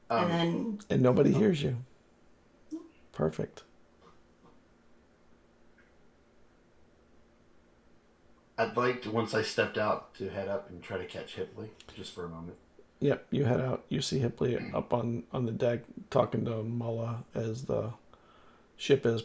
And then... And nobody hears you. Perfect. I'd like to, once I stepped out, to head up and try to catch Hipley, just for a moment. Yep, you head out. You see Hipley up on the deck talking to Mullah as the ship is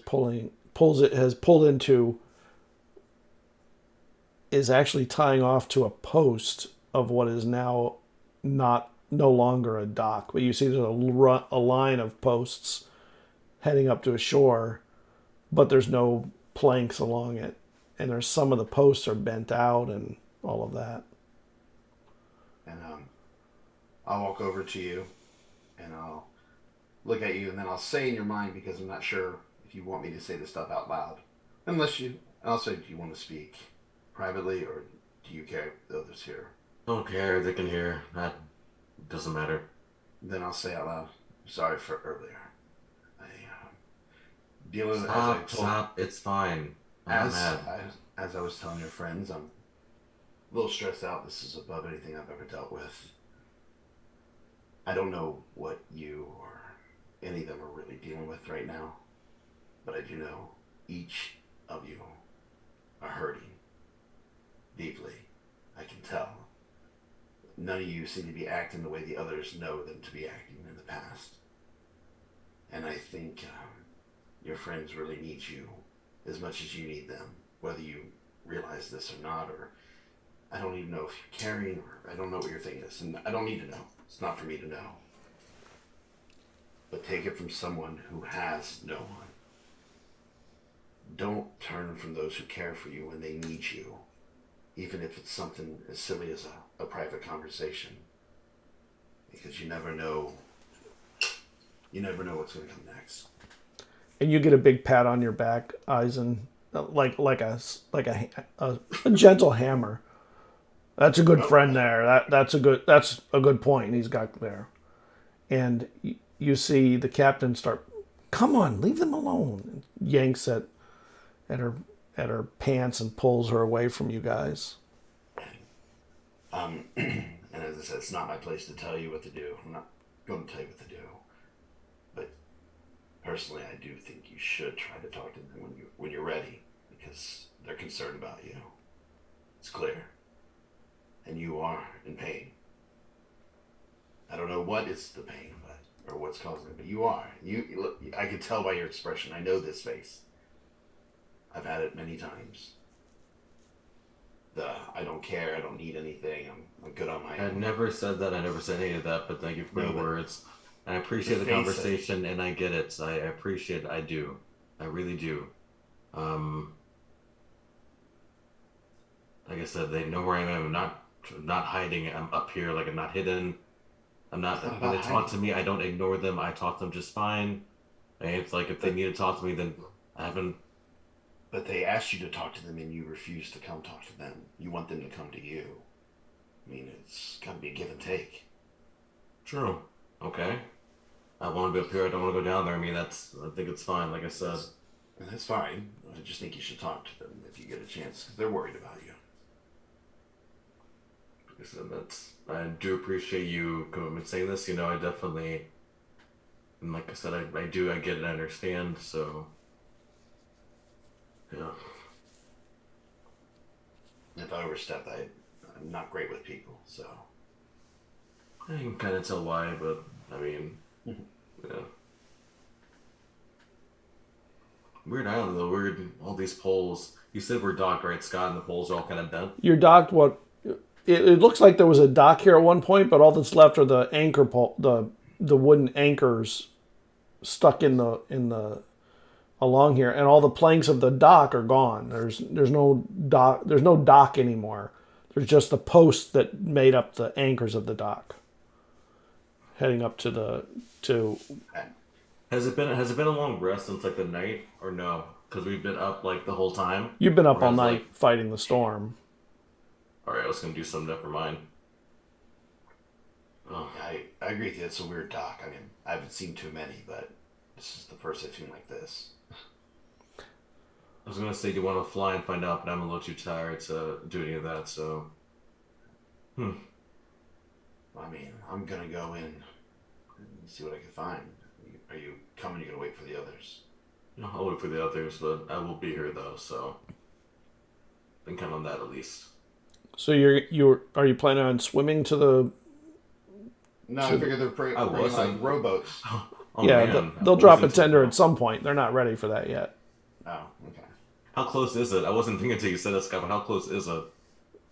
is actually tying off to a post of what is now no longer a dock. But you see there's a line of posts heading up to a shore, but there's no planks along it. And there's some of the posts are bent out and all of that. And I'll walk over to you, and I'll look at you, and then I'll say in your mind, because I'm not sure if you want me to say this stuff out loud. I'll say, do you want to speak privately, or do you care if the others hear? Don't care. They can hear. That doesn't matter. Then I'll say out loud, sorry for earlier. Stop. It's fine. I'm mad. As I was telling your friends, I'm a little stressed out. This is above anything I've ever dealt with. I don't know what you or any of them are really dealing with right now, but I do know each of you are hurting deeply. I can tell. None of you seem to be acting the way the others know them to be acting in the past. And I think your friends really need you as much as you need them, whether you realize this or not, or I don't even know if you're caring, or I don't know what your thing is, and I don't need to know. It's not for me to know. But take it from someone who has no one. Don't turn from those who care for you when they need you, even if it's something as silly as a private conversation. Because you never know what's going to come next. And you get a big pat on your back, Eizen, like a gentle hammer. That's a good friend there. That's a good point he's got there. And you see the captain start, come on, leave them alone. And yanks at her pants and pulls her away from you guys. And as I said, it's not my place to tell you what to do. I'm not going to tell you what to do. But personally, I do think you should try to talk to them when you're ready, because they're concerned about you. It's clear. And you are in pain. I don't know what is the pain, or what's causing it, but you are. I can tell by your expression. I know this face. I've had it many times. I don't care. I don't need anything. I'm good on my own. I never said that. I never said any of that. But thank you for the words. I appreciate the conversation, and I get it. I appreciate it. I do. I really do. Like I said, they know where I am. I'm not hiding. I'm up here. Like, I'm not hidden. I'm not. When they talk to me, I don't ignore them. I talk to them just fine. And it's like if they need to talk to me, then I haven't. But they asked you to talk to them, and you refuse to come talk to them. You want them to come to you. I mean, it's got to be a give and take. True. Okay. I want to be up here. I don't want to go down there. I mean, I think it's fine. Like I said. That's fine. I just think you should talk to them if you get a chance. They're worried about you. Like I said, I do appreciate you saying this. You know, I definitely, and like I said, I get it, I understand. So, yeah. If I overstep, I'm not great with people, so. I can kind of tell why, but I mean, yeah. Weird island though. Weird. All these poles. You said we're docked, right, Scott? And the poles are all kind of bent. You're docked. It looks like there was a dock here at one point, but all that's left are the anchor pole, the wooden anchors stuck in the along here, and all the planks of the dock are gone. There's no dock. There's no dock anymore. There's just the posts that made up the anchors of the dock, heading up to. Has it been a long rest since like the night or no? Because we've been up like the whole time. You've been up Or all has, night like- fighting the storm. All right, I was gonna do something. Never mind. Oh, I agree with you. It's a weird dock. I mean, I haven't seen too many, but this is the first I've seen like this. I was gonna say, do you want to fly and find out, but I'm a little too tired to do any of that. So, I mean, I'm gonna go in and see what I can find. Are you coming? You're gonna wait for the others? no, I'll wait for the others, but I will be here though. So, then count on that at least. So are you planning on swimming to the? No, I figured they're bringing like wasn't. rowboats. Oh, Yeah, man. they'll drop a Wasn't- tender at some point. They're not ready for that yet. Oh, okay. How close is it? I wasn't thinking until you said that, Scott. But how close is it?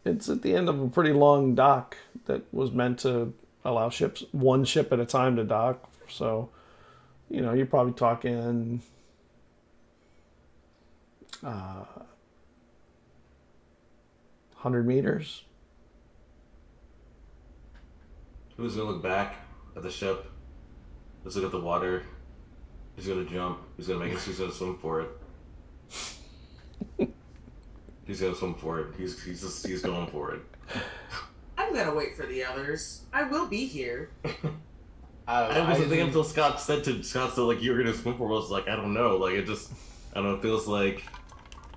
It's at the end of a pretty long dock that was meant to allow one ship at a time to dock. So, you're probably talking 100 meters. Who's gonna look back at the ship? Let's look at the water. He's gonna jump. He's gonna swim for it. He's gonna swim for it. He's going for it. I'm gonna wait for the others. I will be here. I wasn't thinking until Scott said like you were gonna swim for it. I was like, I don't know. Like it just, I don't know. It feels like,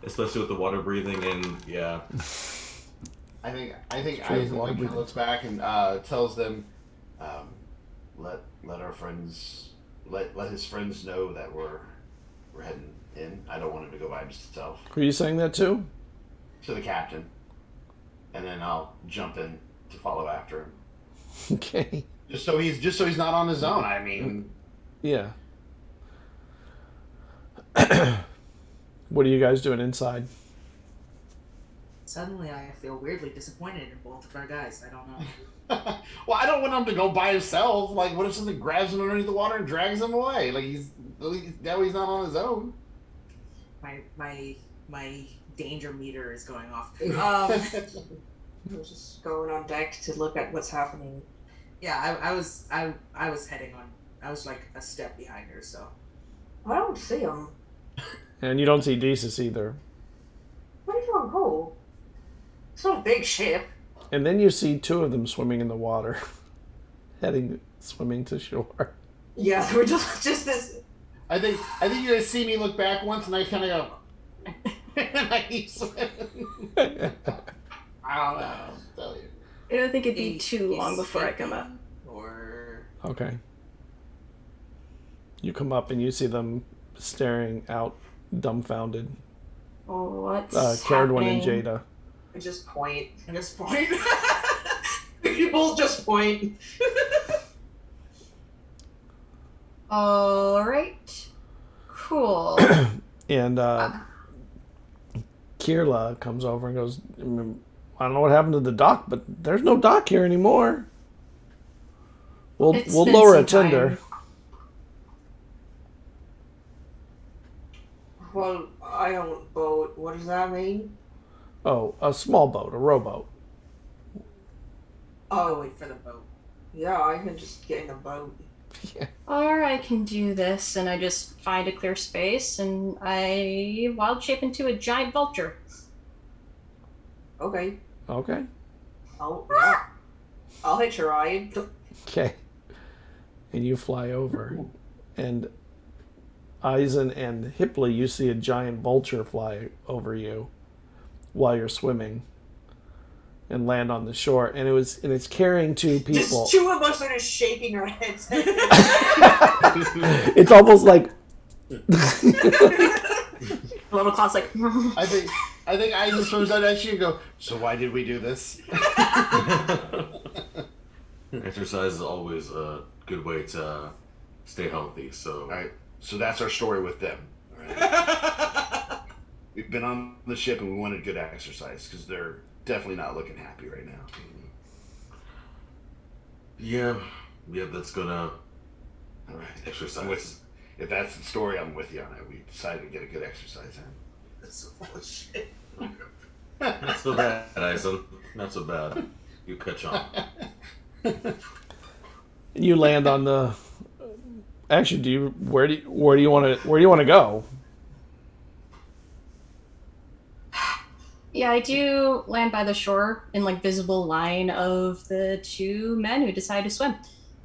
especially with the water breathing and yeah. I think Sure, Eizen water breathing. looks back and tells them, let our friends let his friends know that we're heading in. I don't want him to go by himself. Were you saying that too? To the captain, and then I'll jump in to follow after him. Okay. Just so he's not on his own. I mean, Yeah. What are you guys doing inside? Suddenly, I feel weirdly disappointed in both of our guys. I don't know. well, I don't want him to go by himself. Like, what if something grabs him underneath the water and drags him away? Like now he's not on his own. My danger meter is going off. I was just going on deck to look at what's happening. Yeah, I was heading on. I was like a step behind her, so. I don't see him. And you don't see Desus either. Where did you go? It's not a big ship. And then you see two of them swimming in the water, swimming to shore. Yeah, we're just this. I think you guys see me look back once, and I kind of go, and I keep swimming. I don't know. I'll tell you. I don't think it'd be too long before I come up. Or Okay. You come up and you see them staring out, dumbfounded. Oh, what's Cerridwen and happening? Jada. I just point. at this point. You both just point. All right. Cool. And Kirla comes over and goes, I don't know what happened to the dock, but there's no dock here anymore. We'll It's we'll been lower a some tender. time. Well, I don't boat. What does that mean? Oh, a small boat, a rowboat. Oh, wait for the boat. Yeah, I can just get in the boat. Or I can do this, and I just find a clear space, and I wild shape into a giant vulture. Okay. Okay. I'll hitch a ride. Okay. And you fly over, and Eizen and Hipley, you see a giant vulture fly over you while you're swimming and land on the shore, and it's carrying two people. Just two of us are just shaking our heads. It's almost like Little Claw's like, I think Eizen throws out at you and go, so why did we do this? Exercise is always a good way to stay healthy. So All right, so that's our story with them. All right? We've been on the ship and we wanted good exercise because they're definitely not looking happy right now. yeah, that's gonna All right, exercise. if that's the story, I'm with you on it. We decided to get a good exercise in. That's so full of shit. Not so bad, Eizen. Not so bad. You catch on. you land on the Actually, where do you want to go? Yeah, I do land by the shore in like visible line of the two men who decide to swim,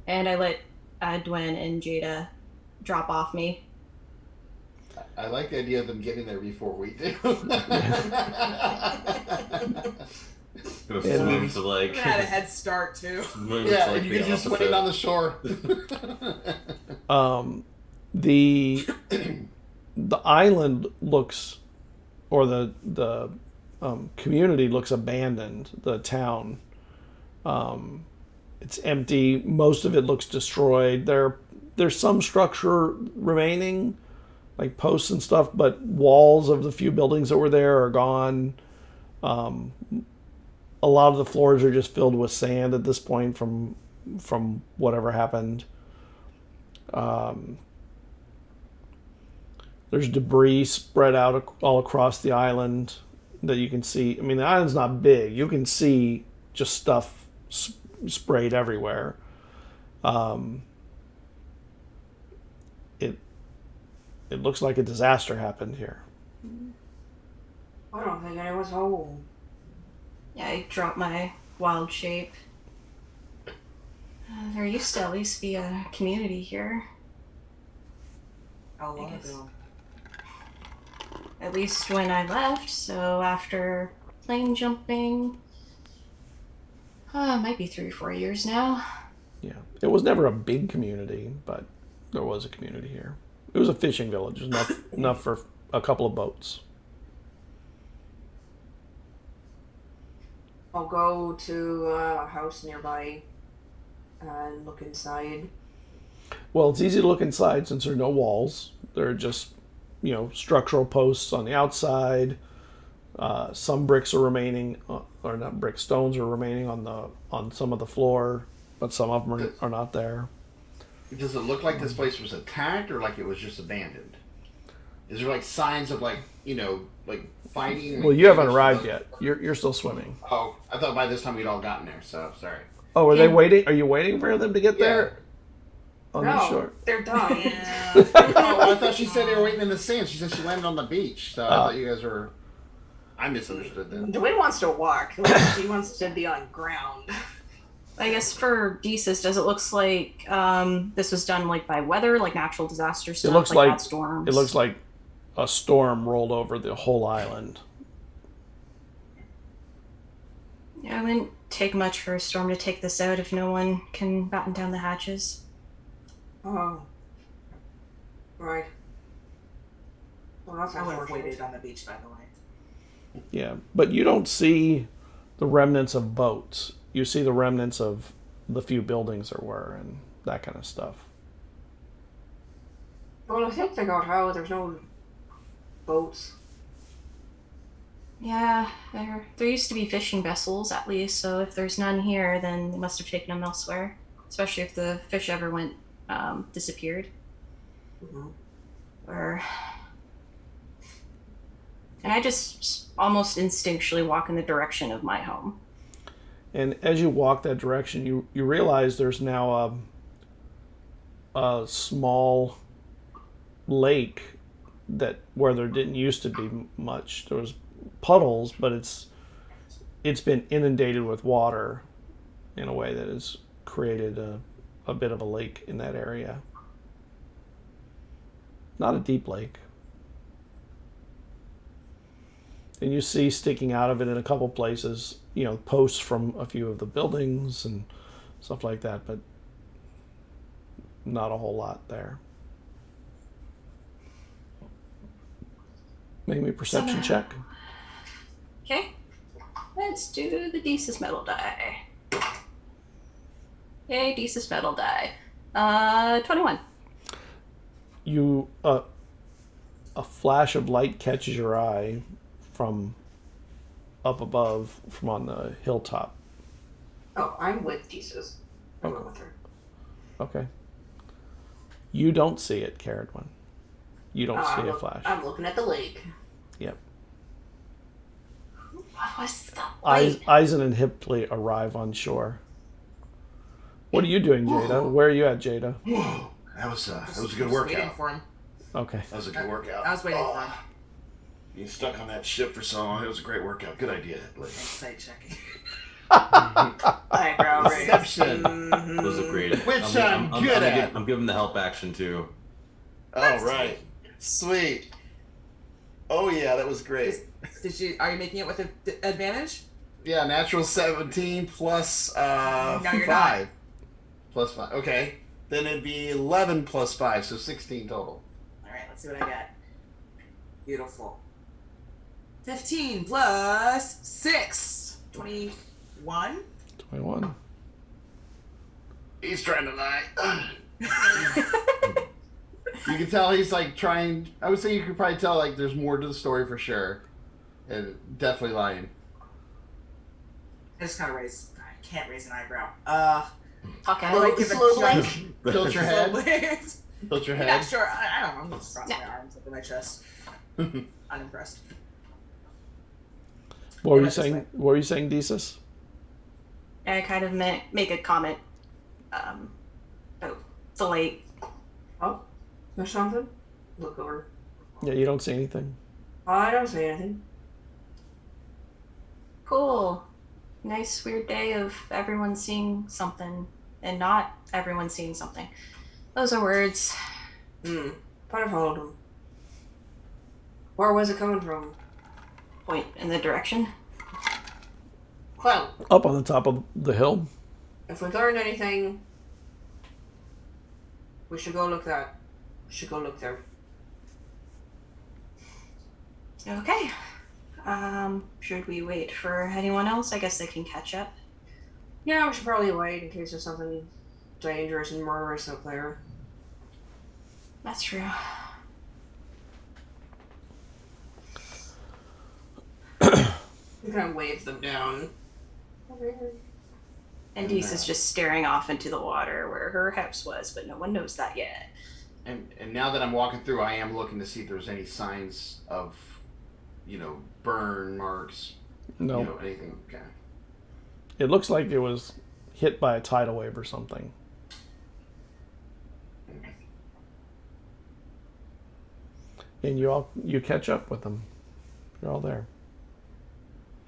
and I let Dwen and Jada drop off me. I like the idea of them getting there before we do. Gonna swim to like. I had a head start too. swim Yeah, to, like, you the can just opposite. wait on the shore. The island looks, or the community looks abandoned. The town, it's empty. Most of it looks destroyed. There's some structure remaining, like posts and stuff, but walls of the few buildings that were there are gone. A lot of the floors are just filled with sand at this point from whatever happened. There's debris spread out all across the island that you can see. I mean, the island's not big. You can see just stuff sprayed everywhere. It looks like a disaster happened here. I don't think anyone's home. Yeah, I drop my wild shape. There used to at least be a community here. How long I guess. ago? At least when I left, so after plane jumping, it might be 3 or 4 years now. Yeah, it was never a big community, but there was a community here. It was a fishing village, enough for a couple of boats. I'll go to a house nearby and look inside. Well, it's easy to look inside since there are no walls. There are just, structural posts on the outside. Some bricks are remaining, or not bricks, stones are remaining on some of the floor, but some of them are not there. Does it look like this place was attacked or like it was just abandoned? Is there like signs of like fighting? Well, you haven't arrived yet. You're still swimming. Oh, I thought by this time we'd all gotten there. So sorry. Oh, are they waiting? Are you waiting for them to get there? On the No, shore. they're done. Yeah. Oh, I thought she said they were waiting in the sand. She said she landed on the beach. So I thought you guys were. I misunderstood then. Dwayne wants to walk. He wants to be on ground. I guess for Desis, does it looks like this was done like by weather, like natural disaster stuff, looks like like bad storms? It looks like a storm rolled over the whole island. Yeah, it wouldn't take much for a storm to take this out if no one can batten down the hatches. Oh. Right. Well, that's I would have unfortunate. waited on the beach, by the way. Yeah, but you don't see the remnants of boats. You see the remnants of the few buildings there were and that kind of stuff. Well, I think they got out. There's no boats. Yeah, there used to be fishing vessels at least, so if there's none here, then they must have taken them elsewhere. Especially if the fish ever went disappeared. Mm-hmm. And I just almost instinctually walk in the direction of my home. And as you walk that direction, you realize there's now a small lake where there didn't used to be much. There was puddles, but it's been inundated with water in a way that has created a bit of a lake in that area. Not a deep lake. And you see sticking out of it in a couple places, posts from a few of the buildings and stuff like that, but not a whole lot there. Make me a perception check. Okay, let's do the Desis metal die. Yay, Desis metal die. 21. You a flash of light catches your eye from up above, from on the hilltop. Oh, I'm with Jesus. I'm Okay. with her. Okay. You don't see it, Cerridwen. You don't see a flash. I'm looking at the lake. Yep. What was the light? Eizen and Hipley arrive on shore. What are you doing, Jada? Where are you at, Jada? That was a good Waiting workout. for him. Okay. That was a good workout. I was waiting for him. Being stuck on that ship for so long, it was a great workout. Good idea, Blake. Side checking. Eyebrow raise. Deception. It was a great. Which I'm good at. I'm giving the help action too. Oh, right. Sweet. Oh, yeah, that was great. Are you making it with advantage? Yeah, natural 17 plus No, you're 5. not. Plus 5. Okay. Then it'd be 11 plus 5, so 16 total. Alright, let's see what I got. Beautiful. 15 plus 6. 21? 21. He's trying to lie. You can tell he's like trying. I would say you could probably tell like there's more to the story for sure. And definitely lying. I just kind of can't raise an eyebrow. Okay. Well, Like give the it slow a shot. blink. Tilt your head. Blink. Tilt your Yeah, head. sure. I don't know. I'm just crossing Yeah. my arms over my chest. Unimpressed. What were you That's saying? fine. What were you saying, Desus? I kind of make a comment about the lake. Oh, there's something? Look over. Yeah, you don't see anything. I don't see anything. Cool. Nice weird day of everyone seeing something and not everyone seeing something. Those are words. But I followed him. Where was it coming from? Point in the direction. Well, Up on the top of the hill. if we learned anything, we should go look there. Okay. Should we wait for anyone else? I guess they can catch up. Yeah, we should probably wait in case there's something dangerous and murderous up there. That's true. You kind of wave them down. And Dees is just staring off into the water where her house was, but no one knows that yet. And now that I'm walking through, I am looking to see if there's any signs of, burn marks. No. Anything. Okay. It looks like it was hit by a tidal wave or something. And you catch up with them. You're all there.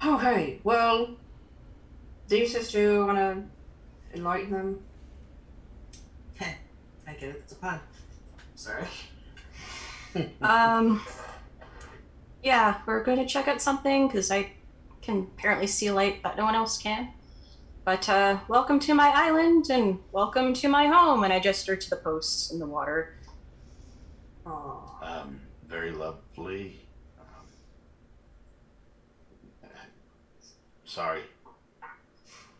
Okay, well, do you sister want to enlighten them? I get it. It's a pun. Sorry. Yeah, we're going to check out something because I can apparently see light, but no one else can. But welcome to my island and welcome to my home. And I gesture to the posts in the water. Oh, Very lovely. Sorry.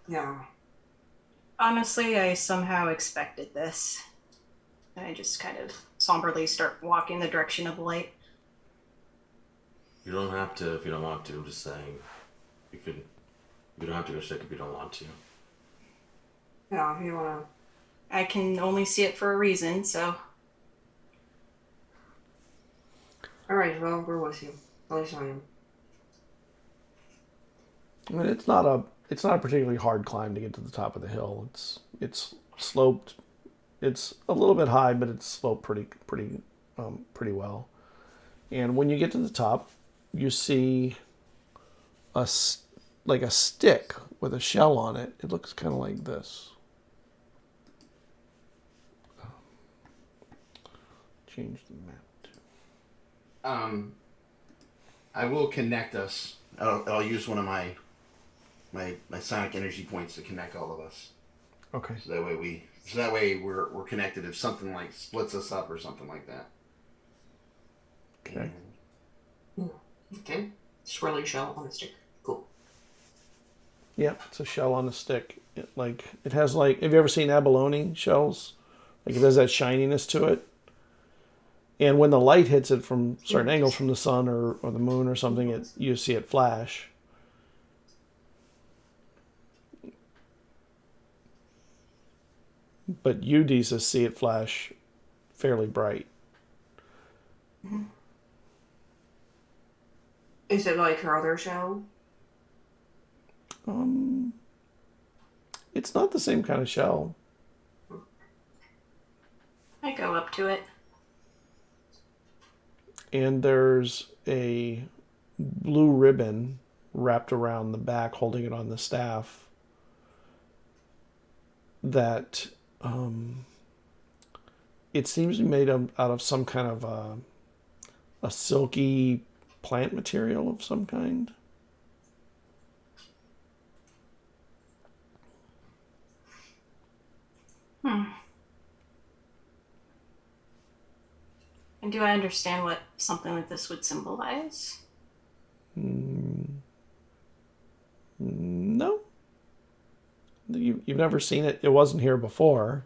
yeah. Honestly, I somehow expected this. I just kind of somberly start walking the direction of the light. You don't have to if you don't want to. I'm just saying. You don't have to go check if you don't want to. Yeah, if you want to. I can only see it for a reason, so Alright, well, we're with you. At least I am. I mean, it's not a particularly hard climb to get to the top of the hill. It's sloped. It's a little bit high, but it's sloped pretty well. And when you get to the top, you see a stick with a shell on it. It looks kind of like this. Change the map to. I will connect us. I'll use one of my sonic energy points to connect all of us. Okay. So that way we're connected if something like splits us up or something like that. Okay. Okay. Swirly shell on a stick. Cool. Yeah, it's a shell on a stick. It has have you ever seen abalone shells? Like it has that shininess to it. And when the light hits it from certain angles from the sun or the moon or something, you see it flash. But you, Deesa, see it flash fairly bright. Is it like her other shell? It's not the same kind of shell. I I go up to it. And there's a blue ribbon wrapped around the back, holding it on the staff, that it seems to be made out of some kind of a silky plant material of some kind. And do I understand what something like this would symbolize? No. You've never seen it. It wasn't here before.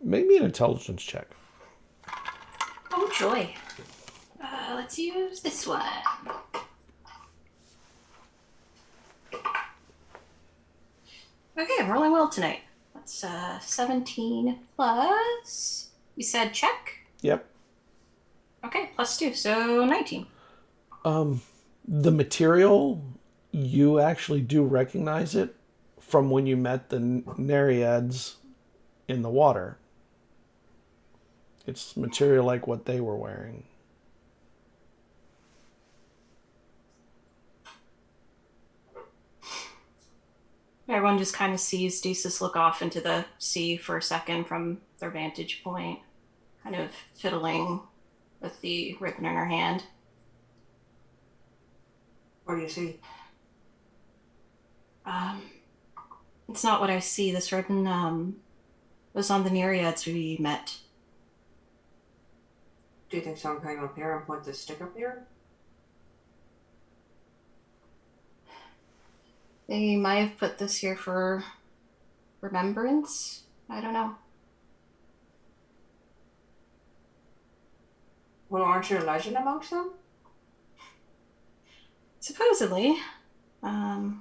Maybe an intelligence check. Oh, joy. Let's use this one. Okay, I'm rolling well tonight. That's 17 plus... You said check? Yep. Okay, plus 2, so 19. The material, you actually do recognize it from when you met the Nereids in the water. It's material like what they were wearing. Everyone just kind of sees Desus look off into the sea for a second from their vantage point, kind of fiddling with the ribbon in her hand. What do you see? It's not what I see. This ribbon was on the Nereids we met. Do you think someone came up here and put this stick up here? They might have put this here for remembrance. I don't know. Well, aren't you a legend amongst them? Supposedly. I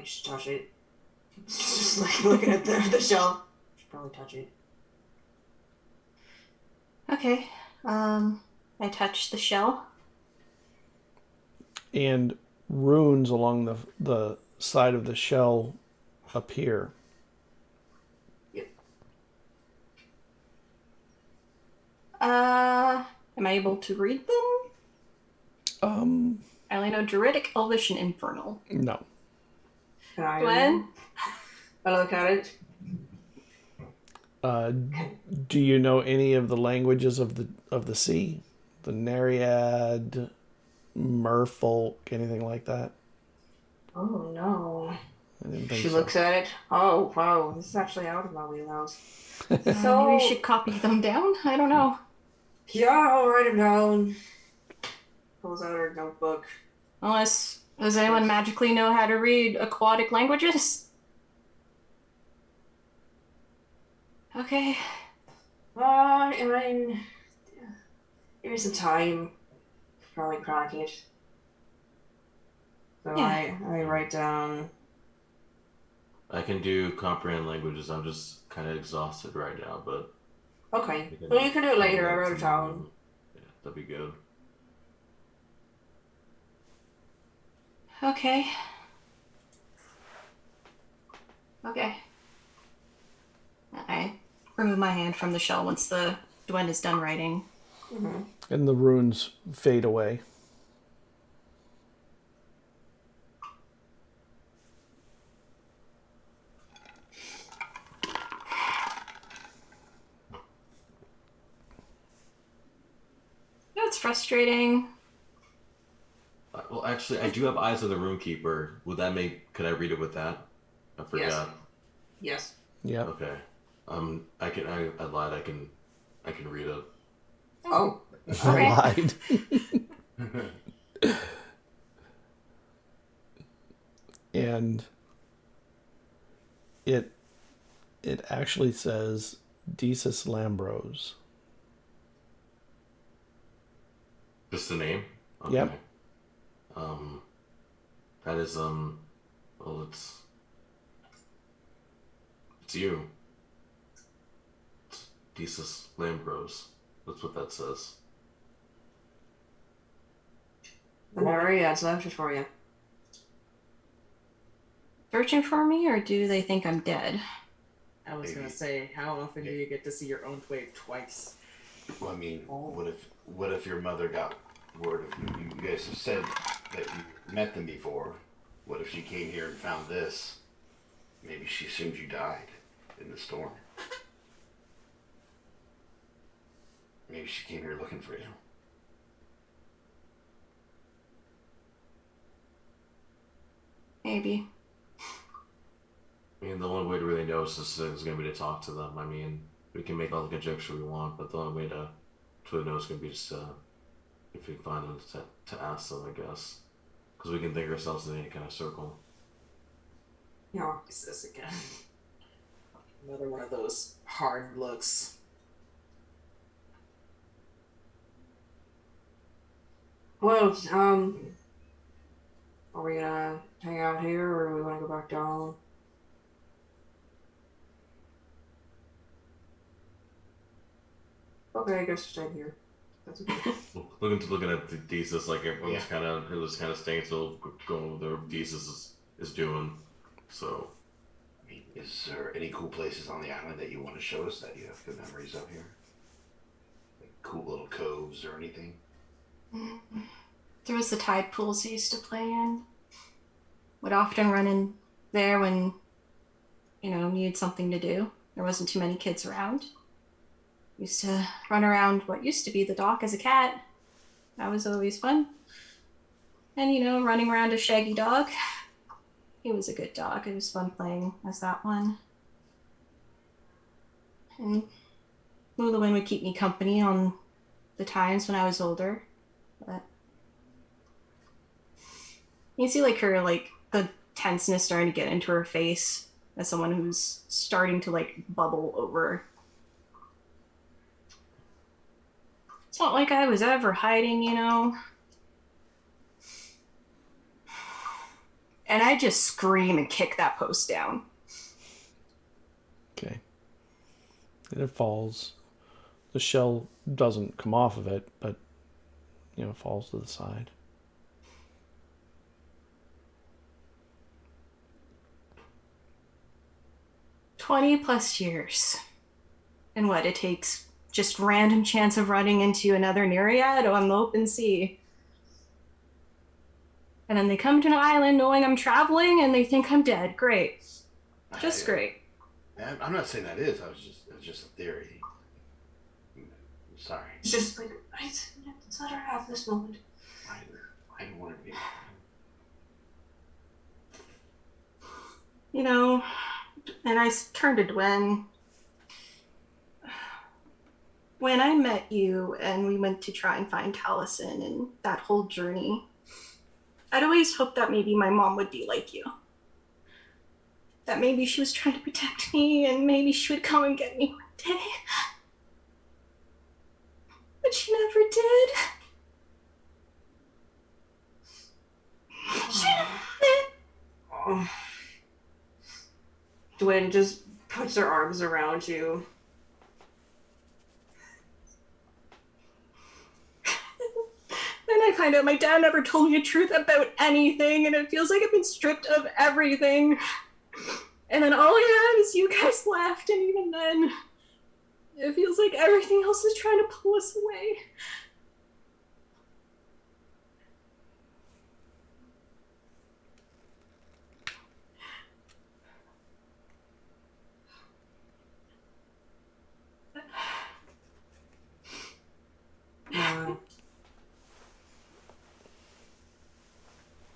just touch it. It's just like looking at the shell. Should probably touch it. Okay. I touched the shell. And runes along the side of the shell appear. Am I able to read them? I only know Druidic, Elvish, and Infernal. No. Can I Gwen? I look at it. Do you know any of the languages of the sea? The Nereid, Merfolk, anything like that? Oh no. I didn't think She so. looks at it. Oh wow, this is actually out of my wheelhouse. So maybe we should copy them down? I don't know. Yeah, I'll write them down. Pulls out her notebook. Unless, does anyone magically know how to read aquatic languages? Okay. I mean, here's some time. Probably crack it. So Yeah. I write down. I can do comprehend languages. I'm just kind of exhausted right now, but Okay. Well, you can do it later. I wrote it down. Yeah, that'd be good. Okay. Okay. I remove my hand from the shell once the Dwen is done writing. Mm-hmm. And the runes fade away. That's frustrating. Well, actually, I do have Eyes of the Runekeeper. Would that make? Could I read it with that? I forgot. Yes. Yeah. Okay. I can. I lied. I can read it. Oh. I lied. And it actually says Desus Lambros. Just the name. Okay. Yep. That is well, it's you. It's Desus Lambros. That's what that says. The Nereids left it for you. Searching for me, or do they think I'm dead? I was Maybe. gonna say, how often do you get to see your own twig twice? Well, I mean, what if your mother got word of you? You guys have said that you met them before. What if she came here and found this? Maybe she assumed you died in the storm. Maybe she came here looking for you. Maybe. I mean, the only way to really know is going to be to talk to them. I mean, we can make all the conjecture we want, but the only way to really know is going to be just if we find them to ask them, I guess. Because we can think ourselves in any kind of circle. Yeah. What's this again? Another one of those hard looks. Well, are we gonna hang out here, or do we want to go back down? Okay, I guess stay here. That's okay. Looking at the thesis, like everyone's kind of staying still, going with their thesis is doing. So, I mean, is there any cool places on the island that you want to show us that you have good memories of here? Like cool little coves or anything? There was the tide pools I used to play in. Would often run in there when, needed something to do. There wasn't too many kids around. Used to run around what used to be the dock as a cat. That was always fun. And, running around a shaggy dog. He was a good dog. It was fun playing as that one. And Lulawin would keep me company on the times when I was older. But you see the tenseness starting to get into her face as someone who's starting to bubble over. It's not like I was ever hiding, And I just scream and kick that post down. Okay. And it falls. The shell doesn't come off of it, but, falls to the side. +20 years. And what, it takes just random chance of running into another Nereid on the open sea. And then they come to an island knowing I'm traveling and they think I'm dead. Great. Just great. I'm not saying that is. It's just a theory. I'm sorry. It's just like, let's let her have this moment. I don't want to be. And I turned to Dwen. When I met you and we went to try and find Taliesin and that whole journey, I'd always hoped that maybe my mom would be like you. That maybe she was trying to protect me and maybe she would come and get me one day. But she never did. She never did. Oh. Dwayne just puts her arms around you. Then I find out my dad never told me the truth about anything, and it feels like I've been stripped of everything. And then all I have is you guys left, and even then, it feels like everything else is trying to pull us away.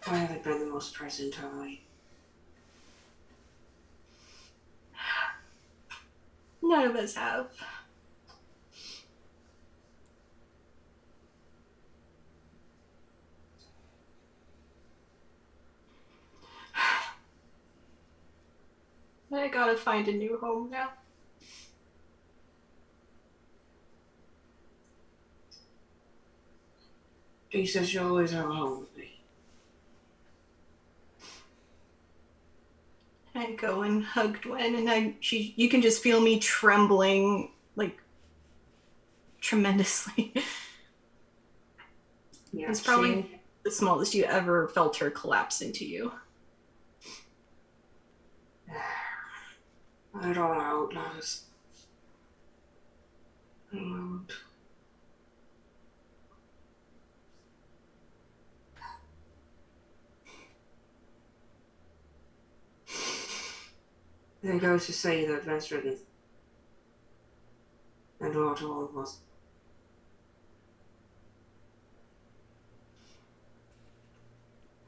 I haven't been the most present, have I? None of us have. But I gotta find a new home now. He says you'll always have a home with me. I go and hug Dwen, and you can just feel me trembling, tremendously. Yeah, It's probably the smallest you ever felt her collapse into you. Let it all out, lads. Out. I think I was to say that Vesrid and all of us.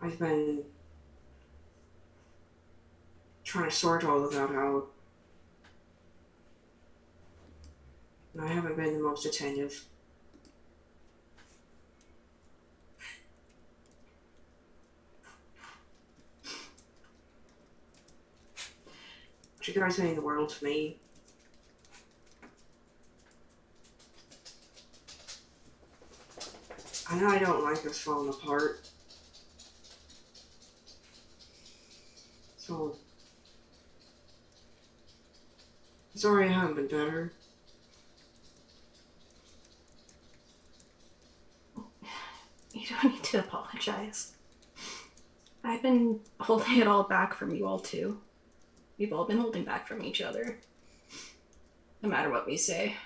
I've been trying to sort all of that out. And I haven't been the most attentive. But you guys mean the world to me. I know I don't like us falling apart. So, sorry I haven't been better. You don't need to apologize. I've been holding it all back from you all too. We've all been holding back from each other. No matter what we say.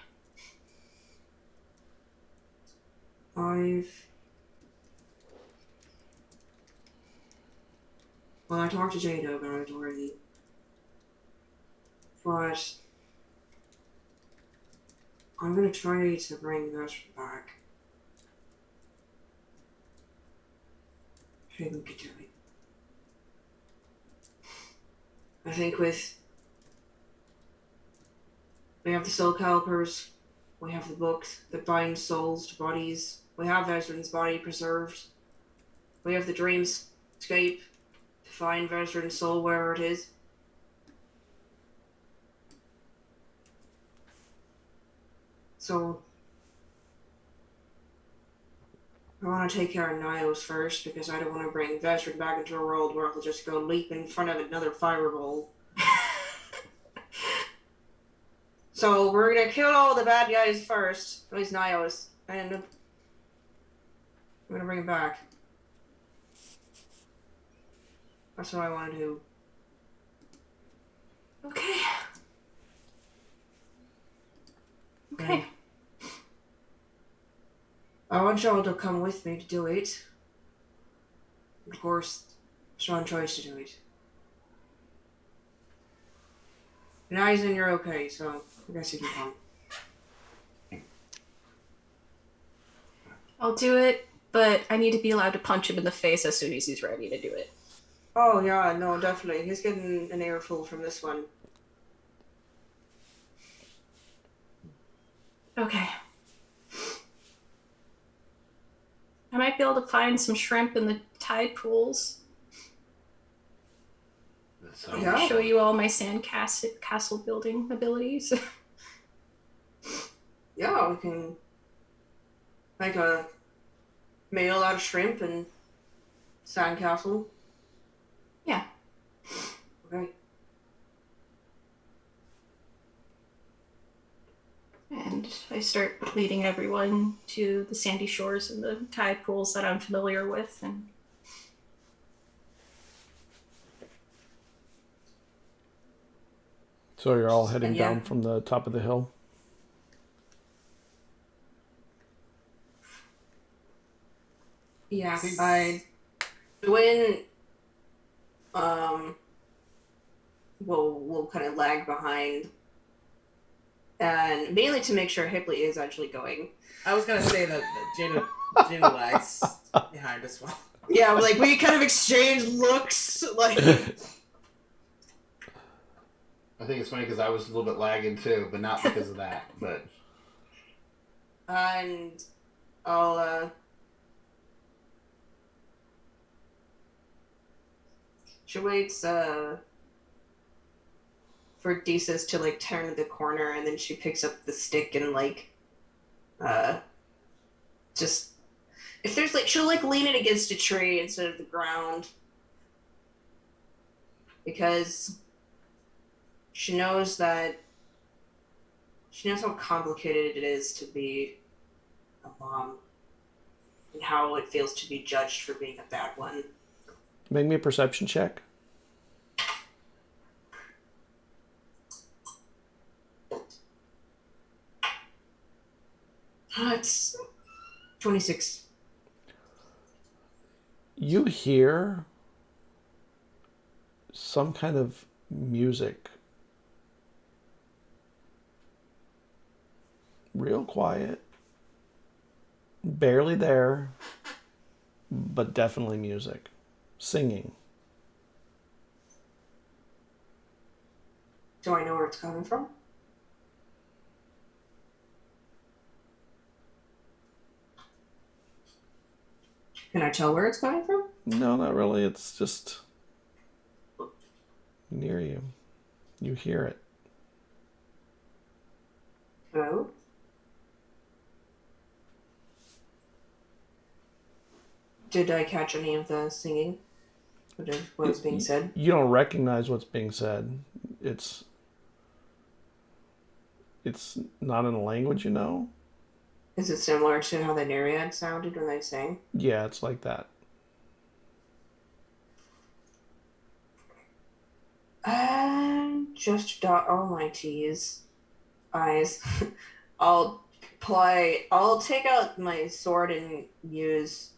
Well, I talked to Jada about it already. But I'm gonna try to bring this back. I think we could do it. I think we have the soul calipers, we have the book that binds souls to bodies, we have Vesrin's body preserved, we have the dreamscape to find Vesrin's soul wherever it is. So, I want to take care of Nios first because I don't want to bring Vesrin back into a world where he'll just go leap in front of another Firbolg. So we're gonna kill all the bad guys first, at least Nios, and I'm gonna bring him back. That's what I want to do. Okay. Okay. I want y'all to come with me to do it. Of course, Sean tries to do it. And Eizen, you're okay, so I guess you can come. I'll do it, but I need to be allowed to punch him in the face as soon as he's ready to do it. Oh yeah, no, definitely. He's getting an earful from this one. Okay. I might be able to find some shrimp in the tide pools. Yeah. Show you all my sand castle building abilities. Yeah, we can make a meal out of shrimp and sandcastle. Yeah. Okay. And I start leading everyone to the sandy shores and the tide pools that I'm familiar with. And So you're all heading Yeah. down from the top of the hill? Yeah, Gwyn, will kind of lag behind, and mainly to make sure Hipley is actually going. I was gonna say that Jada lags behind as well. Yeah, like we kind of exchange looks, like. I think it's funny because I was a little bit lagging too, but not because of that. But And I'll she waits for Desus to like turn the corner, and then she picks up the stick and like just if there's like she'll like lean it against a tree instead of the ground because she knows how complicated it is to be a mom and how it feels to be judged for being a bad one. Make me a perception check. It's 26. You hear some kind of music. Real quiet. Barely there, but definitely music. Singing. Do I know where it's coming from? Can I tell where it's coming from? No, not really. It's just near you. You hear it. Hello? Did I catch any of the singing? What was being said? You don't recognize what's being said. It's not in a language you know. Is it similar to how the Nereid sounded when they sang? Yeah, it's like that. Just dot all my T's. Eyes. I'll take out my sword and use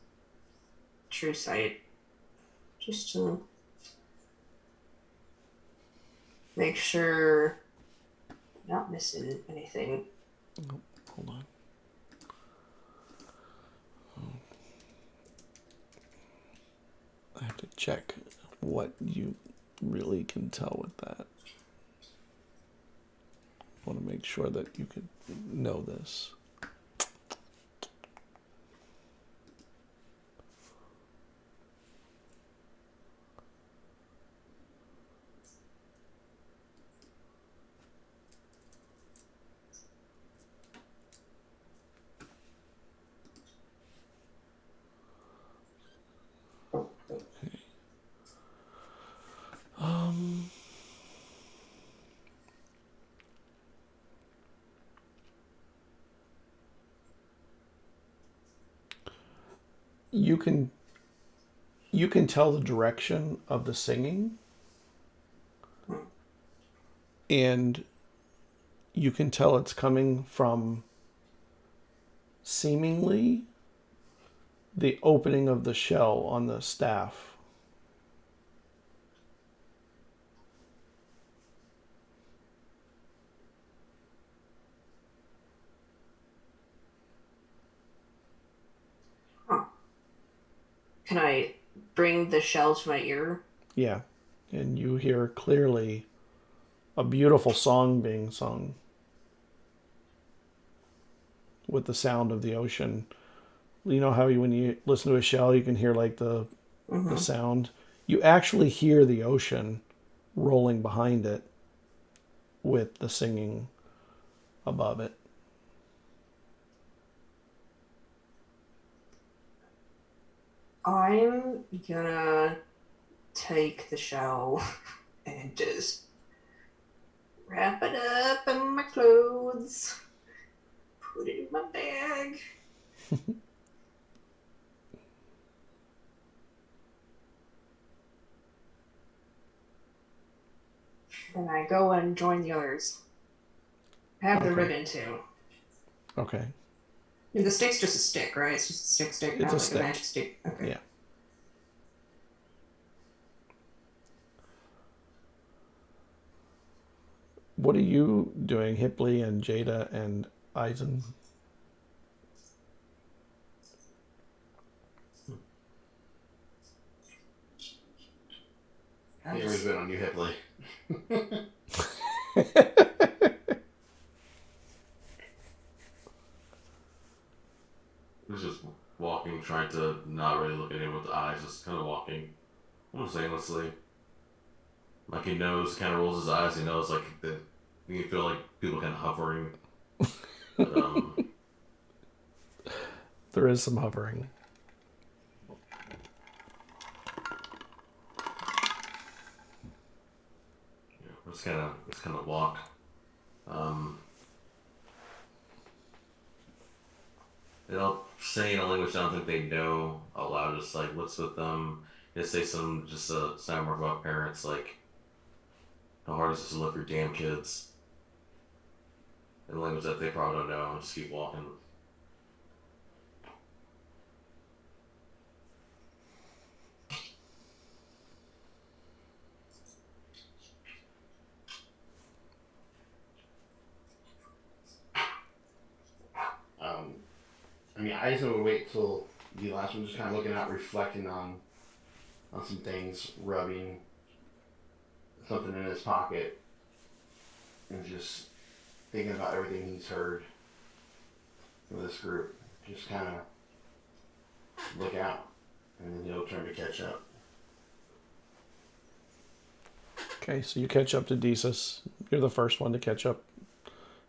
True Sight. Just to make sure I'm not missing anything. Oh, hold on. I have to check what you really can tell with that. I want to make sure that you could know this. You can tell the direction of the singing, and you can tell it's coming from seemingly the opening of the shell on the staff. Can I bring the shell to my ear? Yeah, and you hear clearly a beautiful song being sung with the sound of the ocean. You know how when you listen to a shell, you can hear like the sound? You actually hear the ocean rolling behind it with the singing above it. I'm gonna take the shell and just wrap it up in my clothes, put it in my bag. And I go and join the others. I have the ribbon too. Okay. And the stick's just a stick, right? It's just a stick, It's not a like stick. a magic stick. Okay. Yeah. What are you doing, Hipley and Jada and Eizen? Here's been on you, Hipley. He's just walking, trying to not really look at him with the eyes, just kind of walking, almost aimlessly. Like he knows, kind of rolls his eyes. He knows, like that. You can feel like people kind of hovering. But, There is some hovering. Just kind of walk. They don't say in a language I don't think they know out loud. Just like looks with them. They say some just a sound more about parents, like how hard is it to love your damn kids? In a language that they probably don't know. Just keep walking. Eizen would wait till the last one, just kind of looking out, reflecting on some things, rubbing something in his pocket, and just thinking about everything he's heard from this group. Just kind of look out, and then he'll turn to catch up. Okay, so you catch up to Desus. You're the first one to catch up.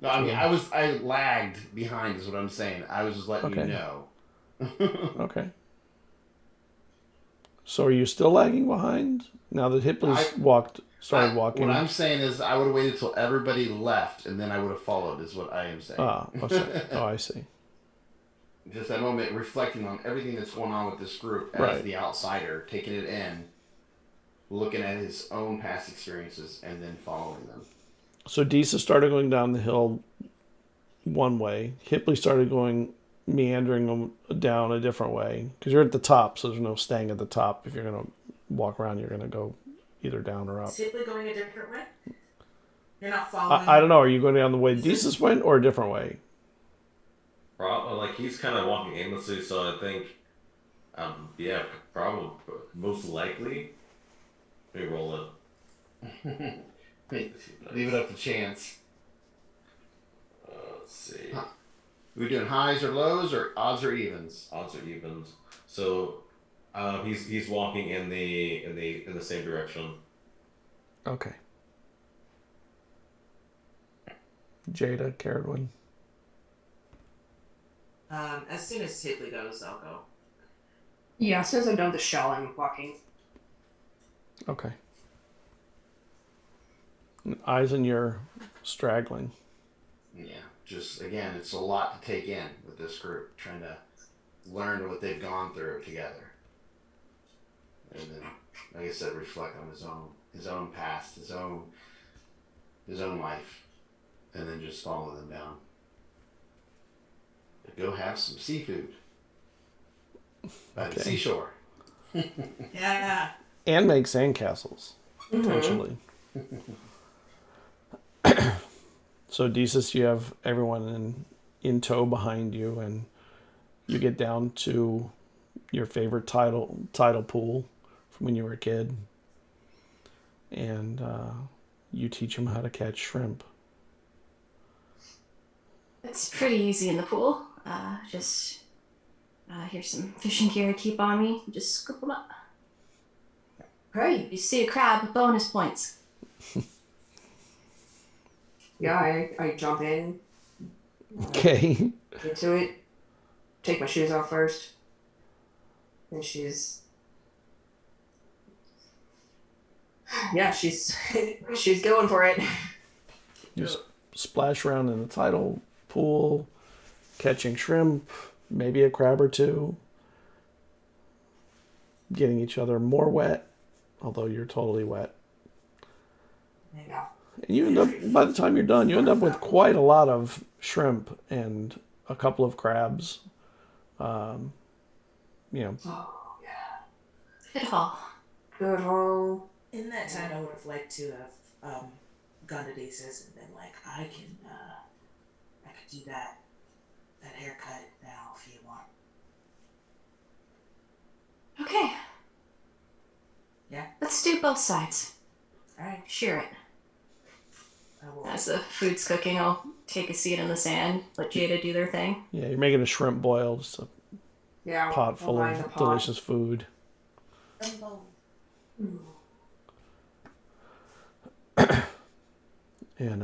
No, I mean, I lagged behind is what I'm saying. I was just letting you know. Okay. So are you still lagging behind? Now that Hipley's started walking. What I'm saying is I would have waited till everybody left, and then I would have followed, is what I am saying. I see. Just that moment, reflecting on everything that's going on with this group as the outsider, taking it in, looking at his own past experiences, and then following them. So Desus started going down the hill one way. Hipley started going meandering down a different way because you're at the top, so there's no staying at the top. If you're gonna walk around, you're gonna go either down or up. Is Hipley going a different way? You're not following. I don't know. Are you going down the way Desus went or a different way? Like he's kind of walking aimlessly, so I think, probably most likely, we roll it. Leave it up to chance. Let's see. Are we doing highs or lows or odds or evens? Odds or evens. So, he's walking in the same direction. Okay. Jada, Cerridwen. As soon as Hipley goes, I'll go. Yeah, as soon as I'm done with the shell, I'm walking. Okay. Eizen, you're straggling. Yeah, just again, it's a lot to take in with this group, trying to learn what they've gone through together, and then, like I said, reflect on his own past, his own life, and then just follow them down. Go have some seafood by the seashore. Yeah. And make sandcastles, potentially. So Desus, you have everyone in tow behind you, and you get down to your favorite tidal pool from when you were a kid, and you teach them how to catch shrimp. It's pretty easy in the pool. Here's some fishing gear I keep on me. Just scoop them up. Right. You see a crab, bonus points. Yeah, I jump in. Okay. Into it. Take my shoes off first. And she's going for it. You splash around in the tidal pool, catching shrimp, maybe a crab or two, getting each other more wet, although you're totally wet. Yeah. And you end up, by the time you're done, you end up with quite a lot of shrimp and a couple of crabs. Oh, yeah. Good haul. Good haul. In that time, I would have liked to have gone to Desus and been like, I could do that haircut now if you want. Okay. Yeah. Let's do both sides. All right. Share it. I will. As the food's cooking, I'll take a seat in the sand, let Jada do their thing. Yeah, you're making a shrimp boil, just a pot full of delicious food. And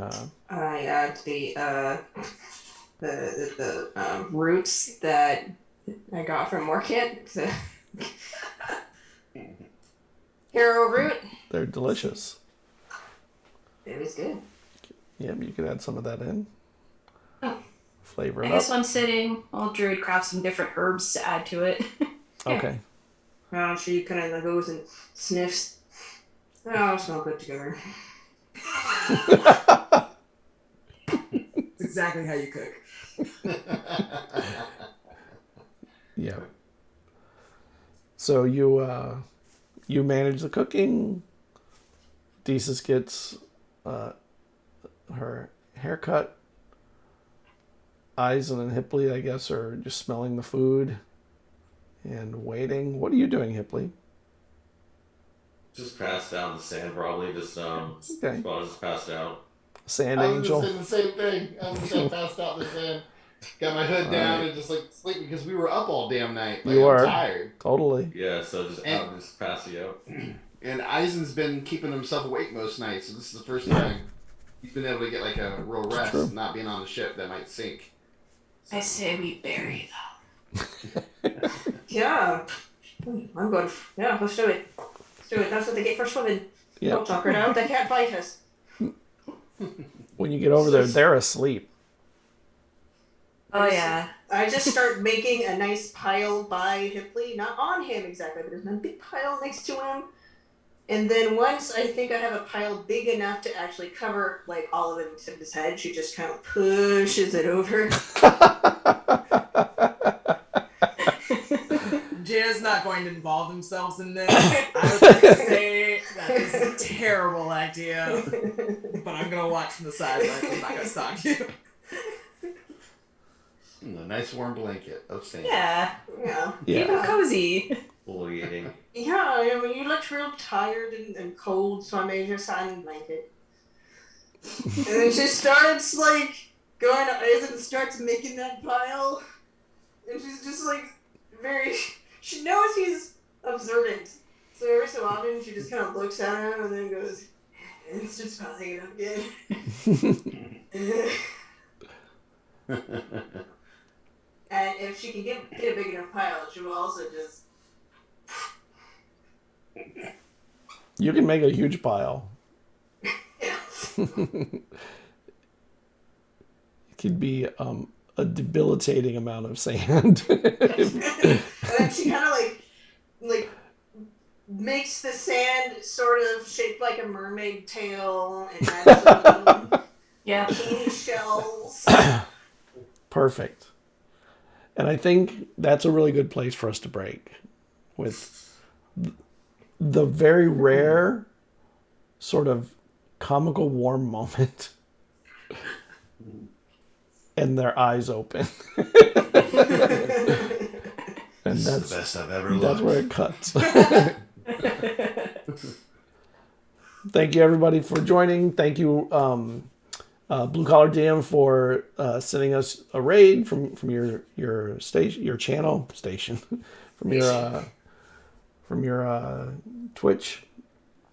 I add the roots that I got from Market. Hero root. they're delicious. It was good. Yeah, you could add some of that in. Oh. Flavor I it guess up. when sitting, I'll druid craft some different herbs to add to it. Okay. She kind of goes and sniffs. Oh, smell good together. It's exactly how you cook. Yeah. So you manage the cooking. Desus gets her haircut, Eizen and Hipley, I guess, are just smelling the food and waiting. What are you doing, Hipley? Just passed out in the sand, probably. Just Okay. well, just passed out. Sand I was angel. just saying the same thing. I was just passed out in the sand. Got my hood down and just like sleeping because we were up all damn night. Like, You I'm were. tired. Totally. Yeah, so just And- out, just passing out. And Eisen's been keeping himself awake most nights, so this is the first time he's been able to get like a real rest, True. not being on the ship that might sink. I say we bury Yeah. I'm good. Yeah, let's do it. Let's do it. That's what they get for swimming. Yeah. Don't tuck her out. They can't bite us. When you get over there, they're asleep. Oh yeah. I just start making a nice pile by Hipley, not on him exactly, but there's a big pile next to him. And then once I think I have a pile big enough to actually cover like all of it except his head, she just kind of pushes it over. Jada's not going to involve themselves in this. I would like to say that is a terrible idea. But I'm gonna watch from the sidelines. I'm not gonna stop you. A nice warm blanket of sand. Yeah. Yeah. Yeah. Keep them cozy. Fully eating. Yeah, I mean, you looked real tired and cold, so I made her satin blanket. And then she starts, like, going to Eizen and starts making that pile. And she's just, like, she knows he's observant. So every so often, she just kind of looks at him and then goes, and starts piling it up again. And if she can get a big enough pile, she will also just... You can make a huge pile. Yeah. It could be a debilitating amount of sand. And then she kind of like makes the sand sort of shaped like a mermaid tail and adds some little Yeah. bikini shells. Perfect. And I think that's a really good place for us to break with the very rare sort of comical warm moment and their eyes open. And This is that's the best I've ever that's looked. where it cuts. Thank you everybody for joining. Thank you Blue Collar DM for sending us a raid from your station, your channel station, from your Twitch.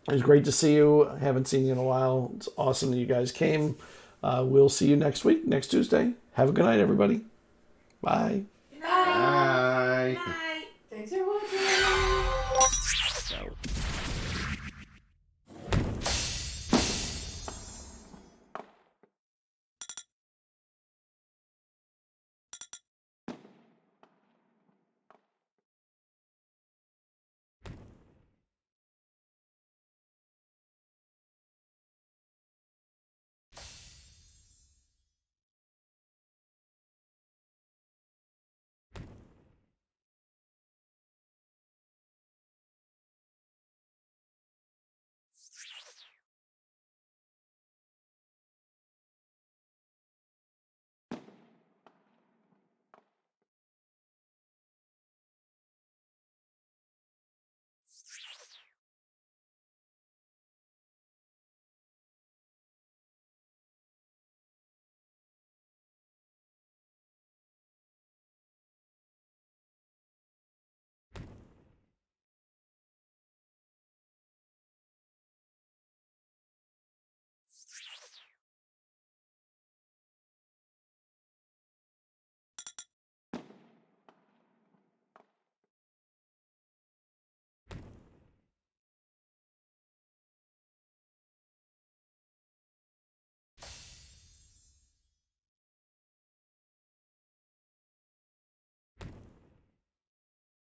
It was great to see you. I haven't seen you in a while. It's awesome that you guys came. We'll see you next week, next Tuesday. Have a good night, everybody. Bye.